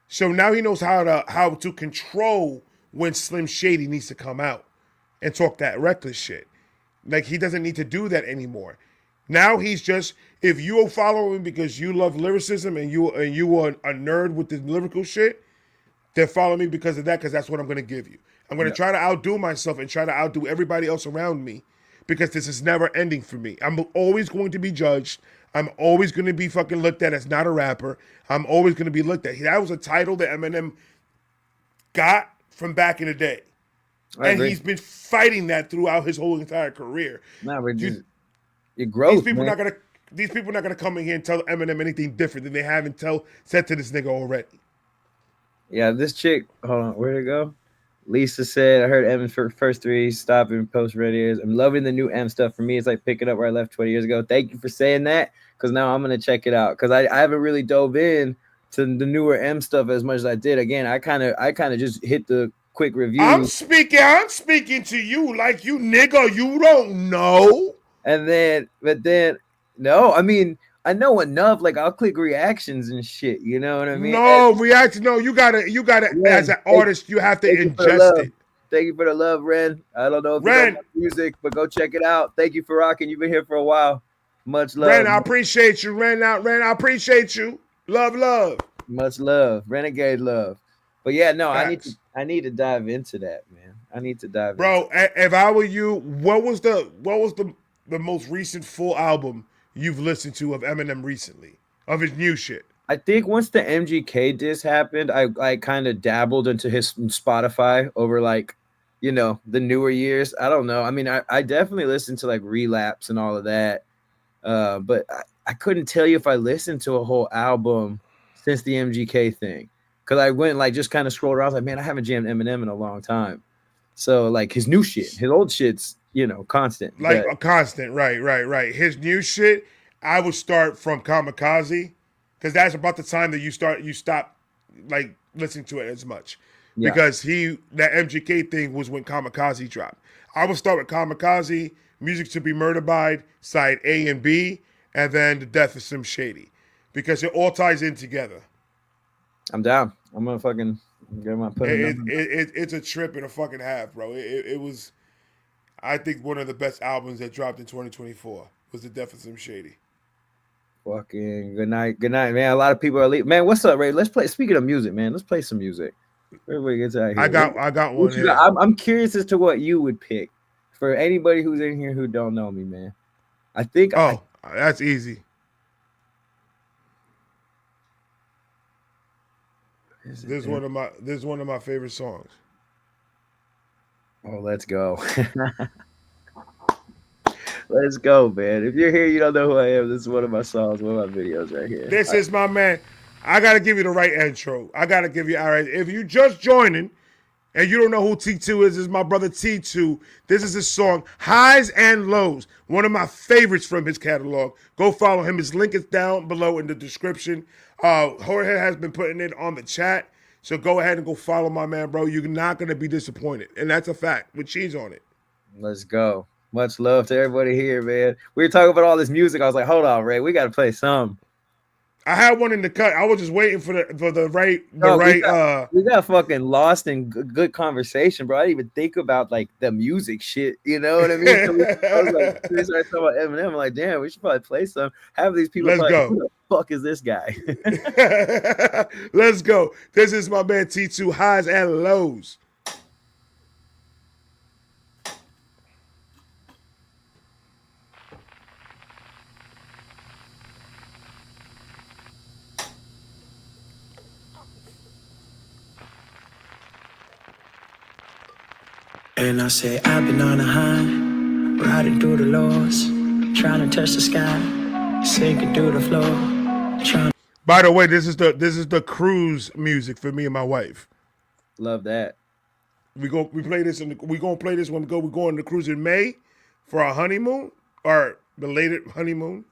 So now he knows how to control when Slim Shady needs to come out and talk that reckless shit. Like he doesn't need to do that anymore. Now he's just, if you are following because you love lyricism and you are a nerd with the lyrical shit, then follow me because of that, because that's what I'm going to give you. I'm going to try to outdo myself and try to outdo everybody else around me because this is never ending for me. I'm always going to be judged. I'm always going to be fucking looked at as not a rapper. I'm always going to be looked at. That was a title that Eminem got from back in the day. And he's been fighting that throughout his whole entire career. Nah, but it grows. These people not gonna come in here and tell Eminem anything different than they haven't said to this nigga already. Yeah, this chick, hold on, where'd it go? Lisa said, I heard Evan's first three stopping post radios. I'm loving the new M stuff. For me, it's like picking up where I left 20 years ago. Thank you for saying that, because now I'm gonna check it out. Because I haven't really dove in to the newer M stuff as much as I did. Again, I kind of just hit the quick review. I'm speaking to you like you nigga, you don't know. But then, no, I mean, I know enough. Like I'll click reactions and shit. You know what I mean? No, reaction. No, you gotta. As an artist, you have to ingest it. Thank you for the love, Ren. I don't know if you know my music, but go check it out. Thank you for rocking. You've been here for a while. Much love. Ren, I appreciate you. Ren, I appreciate you. Love. Much love. Renegade love. But yeah, no, facts. I need to dive into that, man. I need to dive Bro, if I were you, what was the most recent full album you've listened to of Eminem recently? Of his new shit? I think once the MGK diss happened, I kind of dabbled into his Spotify over like, the newer years. I don't know. I mean, I definitely listened to like Relapse and all of that. But I couldn't tell you if I listened to a whole album since the MGK thing. Because I went like just kind of scrolled around. I was like, man, I haven't jammed Eminem in a long time. So like his new shit, his old shit's, constant. Like a constant, right. His new shit, I would start from Kamikaze, because that's about the time that you stop like listening to it as much. Yeah. Because that MGK thing was when Kamikaze dropped. I would start with Kamikaze, Music to Be Murdered By, side A and B, and then The Death of Slim Shady. Because it all ties in together. I'm down. I'm gonna fucking get my put it's a trip and a fucking half, bro. It was, I think, one of the best albums that dropped in 2024 was The Death of Slim Shady. Fucking good night, man. A lot of people are leaving. Man, what's up, Ray? Let's play. Speaking of music, man, let's play some music. Everybody gets out here. I got one here. I'm curious as to what you would pick for anybody who's in here who don't know me, man. I think. That's easy. This is one of my favorite songs. Oh, let's go. Let's go, man. If you're here, you don't know who I am. This is one of my songs, one of my videos right here. This is my man. I gotta give you the right intro. I gotta give you all right. If you just joining and you don't know who T2 is my brother T2. This is his song Highs and Lows. One of my favorites from his catalog. Go follow him. His link is down below in the description. Jorge has been putting it on the chat. So go ahead and go follow my man, bro. You're not gonna be disappointed. And that's a fact with cheese on it. Let's go. Much love to everybody here, man. We were talking about all this music. I was like, hold on, Ray. We got to play some. I had one in the cut. I was just waiting for the right we got fucking lost in good conversation, bro. I didn't even think about like the music shit. You know what I mean? So I was like, we started talking about Eminem. I'm like, damn, we should probably play some. Have these people. Let's go. Who the fuck is this guy? Let's go. This is my man T2 Highs and Lows. And I say, I've been on a high, riding through the lows, trying to touch the sky, sinking through the floor. By the way, this is the cruise music for me and my wife. Love that. We play this we gonna play this when we go on the cruise in May for our honeymoon or belated honeymoon.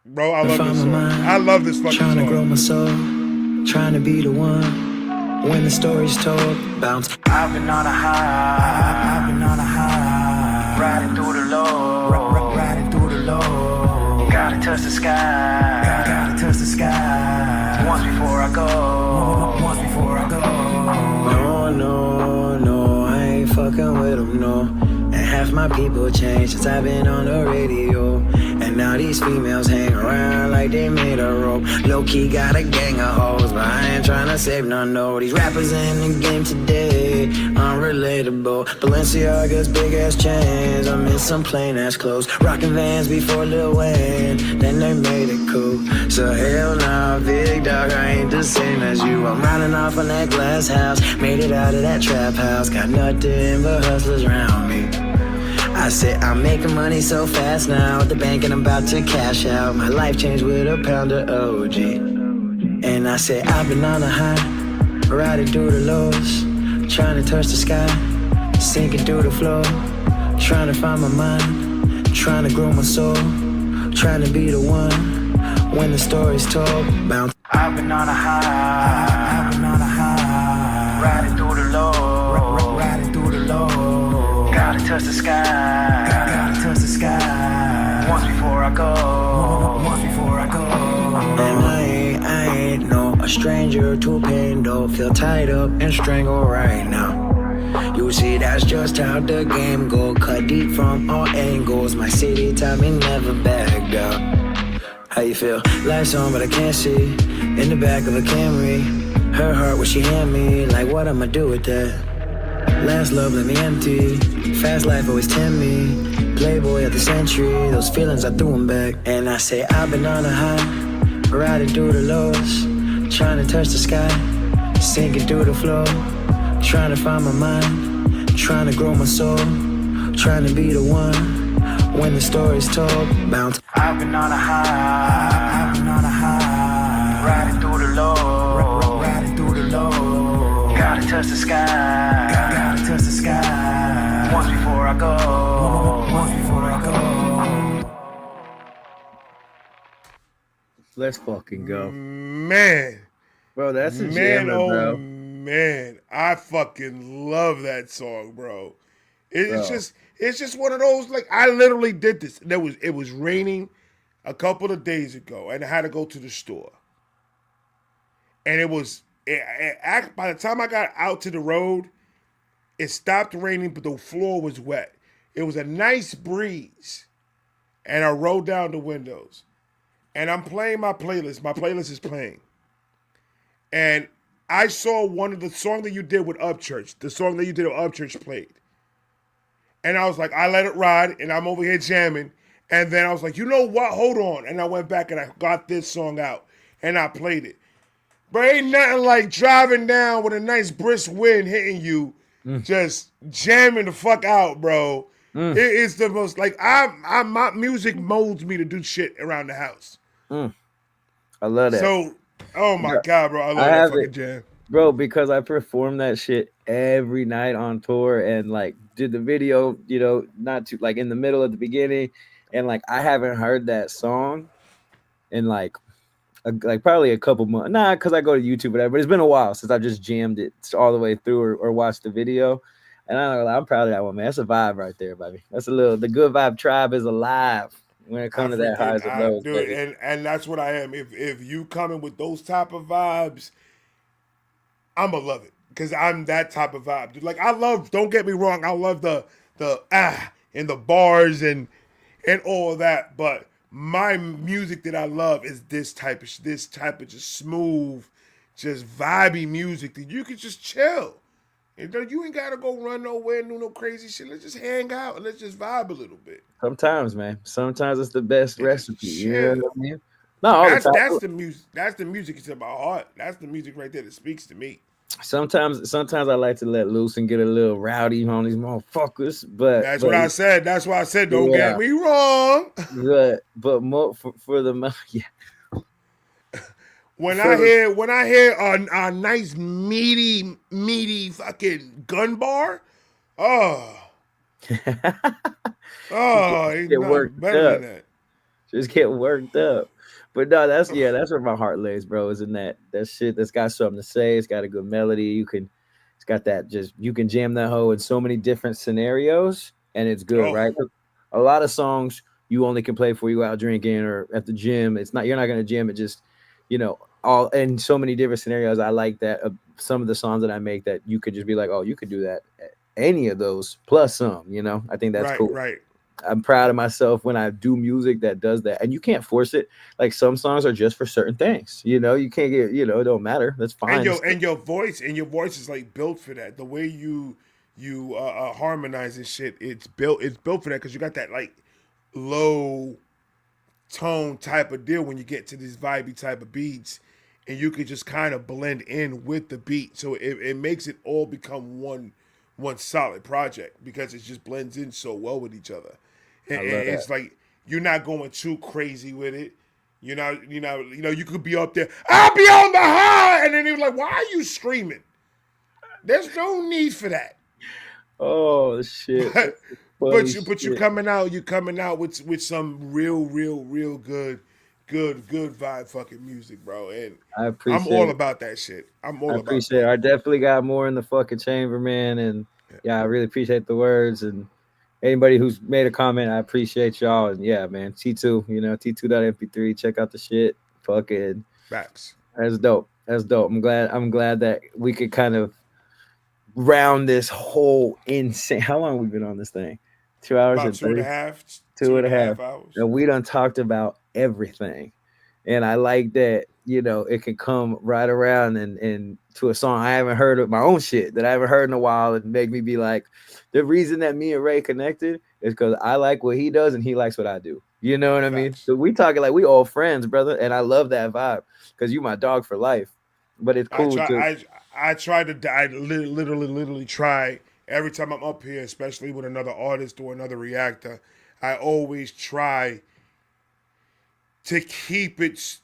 Bro, I love this song. I love this fucking song. Trying to grow my soul, trying to be the one. When the story's told, bounce. I've been on a high, riding through the low, riding through the low. Gotta touch the sky, gotta touch the sky. Once before I go. No, I ain't fucking with them, no. And half my people changed since I've been on the radio. And now these females hang around like they made a rope. Low-key got a gang of hoes, but I ain't tryna save none, no. These rappers in the game today, unrelatable. Balenciaga's big-ass chains, I'm in some plain-ass clothes. Rockin' Vans before Lil Wayne, then they made it cool. So hell nah, big dog, I ain't the same as you. I'm riding off on that glass house, made it out of that trap house. Got nothing but hustlers around me. I said I'm making money so fast now at the bank and I'm about to cash out. My life changed with a pound of OG. And I said I've been on a high, riding through the lows, trying to touch the sky, sinking through the floor, trying to find my mind, trying to grow my soul, trying to be the one when the story's told. Bounce. I've been on a high, riding through the low, riding through the low. Gotta touch the sky, gotta touch the sky. Once before I go. And I ain't no a stranger to pain, though. Feel tied up and strangled right now. You see, that's just how the game go. Cut deep from all angles. My city taught me never back down. How you feel? Lights on, but I can't see. In the back of a Camry, her heart, what she hand me. Like, what I'ma do with that? Last love left me empty. Fast life always tempt me. Playboy of the century. Those feelings, I threw them back. And I say I've been on a high, riding through the lows, trying to touch the sky, sinking through the floor, trying to find my mind, trying to grow my soul, trying to be the one when the story's told. Bounce. I've been on a high, riding through the low, riding through the low. Gotta touch the sky, gotta touch the sky. Once before I go. Let's fucking go. Man. Bro, that's a jammer, bro. Man, I fucking love that song, bro. It's just one of those, like, I literally did this. It was raining a couple of days ago, and I had to go to the store. And by the time I got out to the road, it stopped raining, but the floor was wet. It was a nice breeze. And I rolled down the windows. And I'm playing my playlist. My playlist is playing. And I saw one of the song that you did with Upchurch. The song that you did with Upchurch played. And I was like, I let it ride, and I'm over here jamming. And then I was like, you know what? Hold on. And I went back and I got this song out. And I played it. But ain't nothing like driving down with a nice brisk wind hitting you, just jamming the fuck out, bro. It's the most, like, my music molds me to do shit around the house. I love that. So, oh my Bro, God, bro, I I love that have fucking it, jam. bro, because I perform that shit every night on tour and like did the video, not too like in the middle at the beginning, and like I haven't heard that song in like probably a couple months. Nah, because I go to YouTube, whatever. But it's been a while since I've just jammed it all the way through or watched the video. And I'm proud of that one, man. That's a vibe right there, baby. That's the good vibe tribe is alive when it I comes to that freaking, highs and lows, dude, baby. and that's what I am. If you coming with those type of vibes, I'ma love it because I'm that type of vibe, dude. Like I love. Don't get me wrong. I love the and the bars and all of that. But my music that I love is this type of just smooth, just vibey music that you can just chill. And you ain't gotta go run nowhere and do no crazy shit. Let's just hang out and let's just vibe a little bit Sometimes, man. Sometimes it's the best and just recipe. You know chill. what I mean? Not all the time. That's the music. That's the music. It's in my heart. That's the music right there that speaks to me. Sometimes I like to let loose and get a little rowdy on these motherfuckers. That's what I said. That's why I said, don't yeah, get me wrong. but more for the yeah When for I the hear a nice meaty fucking gun bar, oh just ain't get worked nothing better up. than that. Just get worked up. But no, that's where my heart lays, bro. Is in that shit that's got something to say. It's got a good melody. It's got that just you can jam that hoe in so many different scenarios, and it's good, Oh, right? A lot of songs you only can play before you go out drinking or at the gym. You're not gonna jam it just, all in so many different scenarios. I like that some of the songs that I make that you could just be like, oh, you could do that any of those plus some. I think that's right, cool. right. I'm proud of myself when I do music that does that. And you can't force it. Like some songs are just for certain things. You can't get, it don't matter. That's fine. And your voice is like built for that. The way you harmonize and shit, it's built for that because you got that like low tone type of deal when you get to these vibey type of beats, and you could just kind of blend in with the beat, so it makes it all become one solid project because it just blends in so well with each other. And I love that. it's like you're not going too crazy with it. You could be up there, I'll be on the high, and then he was like, why are you screaming? There's no need for that. Oh shit. But Funny you shit. coming out with some real good vibe fucking music, bro. And I I'm appreciate all it. about that shit. I'm I all about appreciate it. that. I definitely got more in the fucking chamber, man. And yeah, I really appreciate the words and anybody who's made a comment, I appreciate y'all. And yeah, man, T2, T2.mp3, check out the shit. Fucking Facts. that's dope. That's dope. I'm glad that we could kind of round this whole insane. How long have we been on this thing? 2 hours About and two and a 30, half, two two and and a a half. half hours. And we done talked about everything. And I like that, it can come right around and to a song I haven't heard of my own shit that I haven't heard in a while and make me be like, the reason that me and Ray connected is because I like what he does and he likes what I do. You know what I mean? Facts. So we talking like we all friends, brother. And I love that vibe because you my dog for life. But it's I cool try. to I try to. I literally try every time I'm up here, especially with another artist or another reactor. I always try to keep it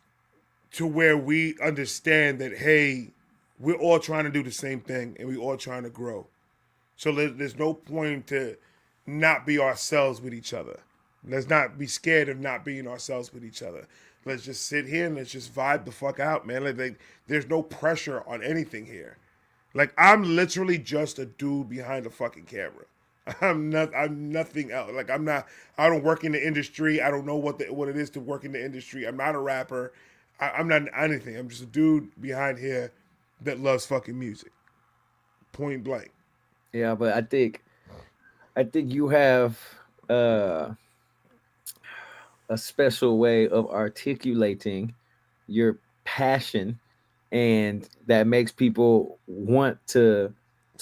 to where we understand that, hey, we're all trying to do the same thing and we all trying to grow. So there's no point to not be ourselves with each other. Let's not be scared of not being ourselves with each other. Let's just sit here and let's just vibe the fuck out, man. There's no pressure on anything here. Like I'm literally just a dude behind a fucking camera. I'm nothing else. Like I'm not. I don't work in the industry. I don't know what it is to work in the industry. I'm not a rapper. I'm not anything. I'm just a dude behind here that loves fucking music. Point blank. yeah, but I think you have uh a special way of articulating your passion and that makes people want to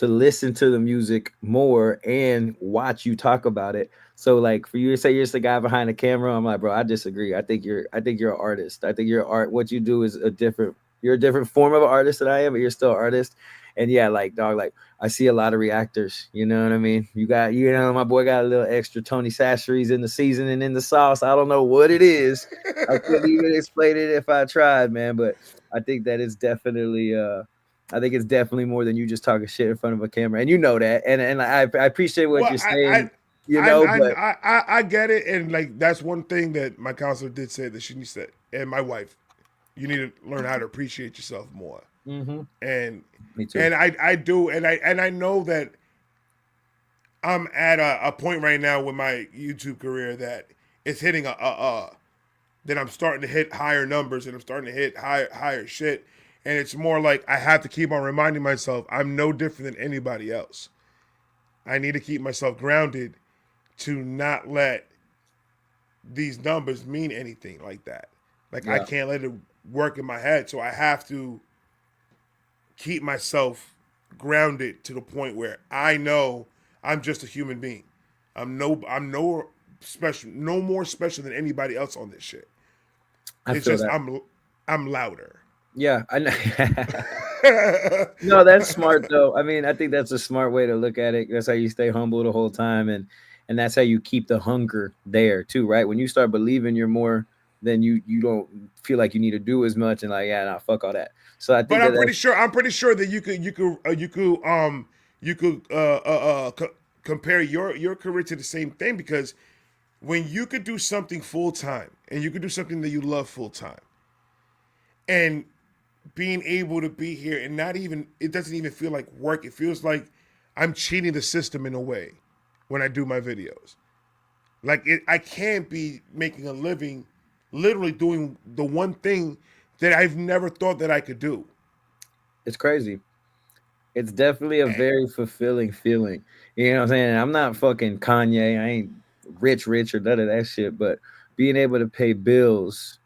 listen to the music more and watch you talk about it. So like for you to say you're just the guy behind the camera, I'm like, bro, I disagree. I think you're an artist. I think your art, what you do is a different, You're a different form of an artist than I am, but you're still an artist. And yeah, like dog, like I see a lot of reactors. You know what I mean? My boy got a little extra Tony Sacheries in the season and in the sauce. I don't know what it is. I couldn't even explain it if I tried, man. But I think that it's definitely I think it's definitely more than you just talking shit in front of a camera, and you know that. And I appreciate what Well, you're saying, but I get it, and like that's one thing that my counselor did say that she needs to, and my wife, you need to learn how to appreciate yourself more. mm-hmm. And Me too. and I do, and I know that I'm at a point right now with my YouTube career that it's hitting that I'm starting to hit higher numbers and I'm starting to hit higher shit. And it's more like I have to keep on reminding myself I'm no different than anybody else. I need to keep myself grounded to not let these numbers mean anything like that. Like I can't let it work in my head. So I have to keep myself grounded to the point where I know I'm just a human being. I'm no special, no more special than anybody else on this shit. It's just that. I'm louder. Yeah, I know. No, that's smart though. I mean, I think that's a smart way to look at it. That's how you stay humble the whole time, and that's how you keep the hunger there too, right? When you start believing you're more, then you don't feel like you need to do as much, and like, yeah, nah, fuck all that. So I think, but I'm pretty sure that you could compare your career to the same thing, because when you could do something full time and you could do something that you love full time, and being able to be here and it doesn't even feel like work. It feels like I'm cheating the system in a way when I do my videos. Like I can't be making a living literally doing the one thing that I've never thought that I could do. It's crazy. It's definitely a very fulfilling feeling. You know what I'm saying? I'm not fucking Kanye. I ain't rich or none of that shit. But being able to pay bills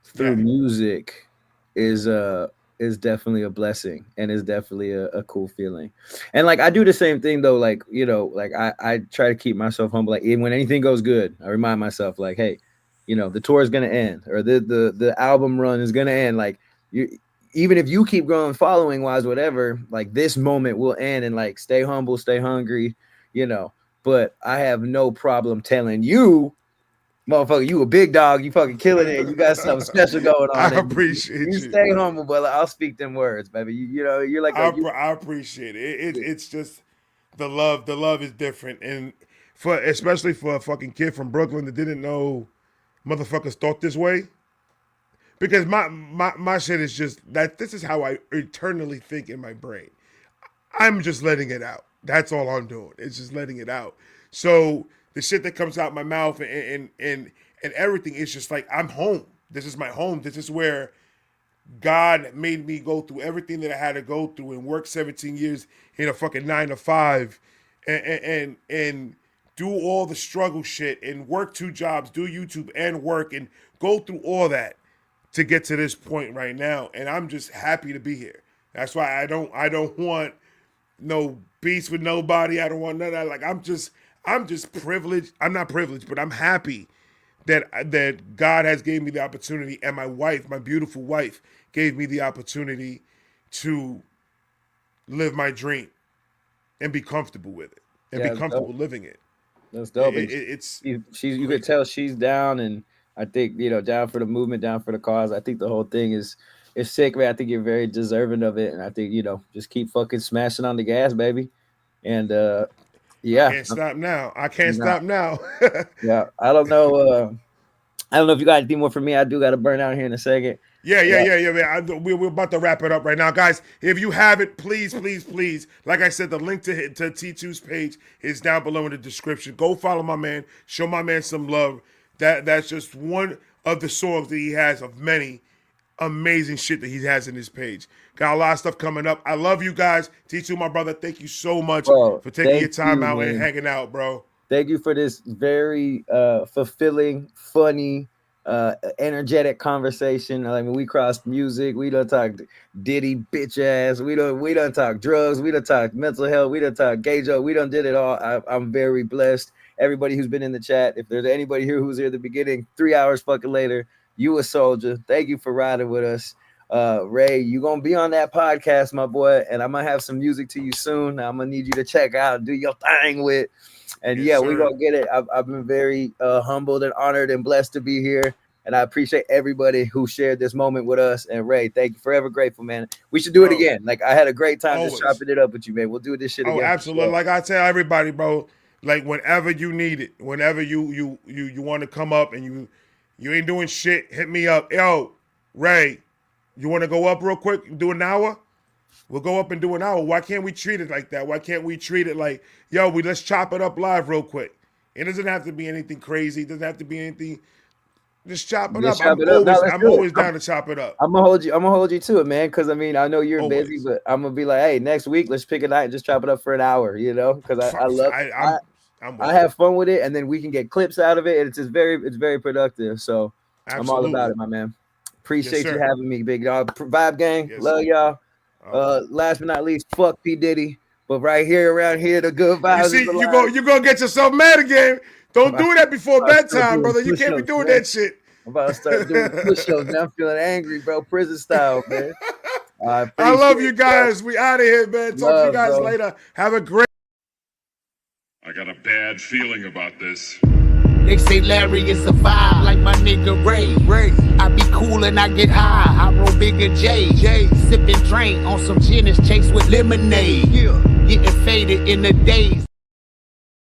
through music is definitely a blessing, and is definitely a cool feeling. And like I do the same thing though. Like, you know, like I try to keep myself humble. Like when anything goes good, I remind myself like, hey, you know, the tour is gonna end, or the album run is gonna end. Like even if you keep growing following wise, whatever, like this moment will end, and like stay humble, stay hungry, you know. But I have no problem telling you, motherfucker, you a big dog, you fucking killing it, you got something special going on. I appreciate you. Stay humble, but I'll speak them words, baby. You know, you're like I appreciate it. It's just the love. The love is different, and especially for a fucking kid from Brooklyn that didn't know motherfuckers thought this way. Because my shit is just that this is how I eternally think in my brain. I'm just letting it out. That's all I'm doing. It's just letting it out. So the shit that comes out my mouth and everything is just like, I'm home. This is my home. This is where God made me go through everything that I had to go through and work 17 years in a fucking 9 to 5 and do all the struggle shit and work 2 jobs, do YouTube and work and go through all that to get to this point right now. And I'm just happy to be here. That's why I don't want no beats with nobody. I don't want none of that. Like I'm just privileged. I'm not privileged, but I'm happy that God has gave me the opportunity, and my wife, my beautiful wife, gave me the opportunity to live my dream and be comfortable with it and be comfortable living it. That's dope. You could tell she's down, and I think, you know, down for the movement, down for the cause. I think the whole thing is sick, man. I think you're very deserving of it, and I think, you know, just keep fucking smashing on the gas, baby. And yeah, I can't stop now. I can't stop now. Yeah, I don't know if you got anything more for me. I do got to burn out here in a second. Yeah, man. We're about to wrap it up right now, guys. If you have it, please, like I said, the link to T2's page is down below in the description. Go follow my man. Show my man some love. That's just one of the songs that he has of many amazing shit that he has in his page. Got a lot of stuff coming up. I love you guys. T2, my brother, thank you so much for taking your time out and hanging out, bro. Thank you for this very fulfilling, funny, energetic conversation. I mean, we crossed music. We done talk Diddy bitch ass. We done talk drugs. We done talk mental health. We done talk gay joke. We done did it all. I'm very blessed. Everybody who's been in the chat, if there's anybody here who's here at the beginning, 3 hours fucking later, you a soldier. Thank you for riding with us. Ray, you gonna be on that podcast, my boy, and I'm gonna have some music to you soon. I'm gonna need you to check out, do your thing with, and Yes, yeah, sir. we gonna get it. I've been very humbled and honored and blessed to be here, and I appreciate everybody who shared this moment with us. And Ray, thank you, forever grateful, man. We should do it Bro, again. Like I had a great time always. just chopping it up with you, man. We'll do this shit again. Oh, absolutely. Like I tell everybody, bro, like whenever you need it, whenever you want to come up and you ain't doing shit, hit me up. Yo, Ray, you want to go up real quick, do an hour? We'll go up and do an hour. Why can't we treat it like that? Why can't we treat it like, yo, let's chop it up live real quick? It doesn't have to be anything crazy. It doesn't have to be anything. Just chop it Just up. chop it up. I'm always down to chop it up. I'm gonna hold you to it, man. Because I mean, I know you're Always. busy, but I'm gonna be like, hey, next week let's pick a night and just chop it up for an hour, you know? Because I have fun with it, and then we can get clips out of it, and it's very productive. So Absolutely. I'm all about it, my man. Appreciate Yes, you sir. having me, big dog. Vibe gang, Yes, love sir. y'all. Last but not least, fuck P Diddy, but right here around here, the good vibes. You see, is you alive. gonna get yourself mad again. Don't do that before I'm about to start bedtime, doing brother. You can't be push-ups, doing man. that shit. I'm about to start doing push-ups, man. I'm feeling angry, bro. Prison style, man. I love you guys. We out of here, man. Talk to you guys later. Have a great. I got a bad feeling about this. They say Larry is a vibe like my nigga Ray. I be cool and I get high. I roll bigger J. Sipping drink on some gin is chased with lemonade. Getting faded in the days.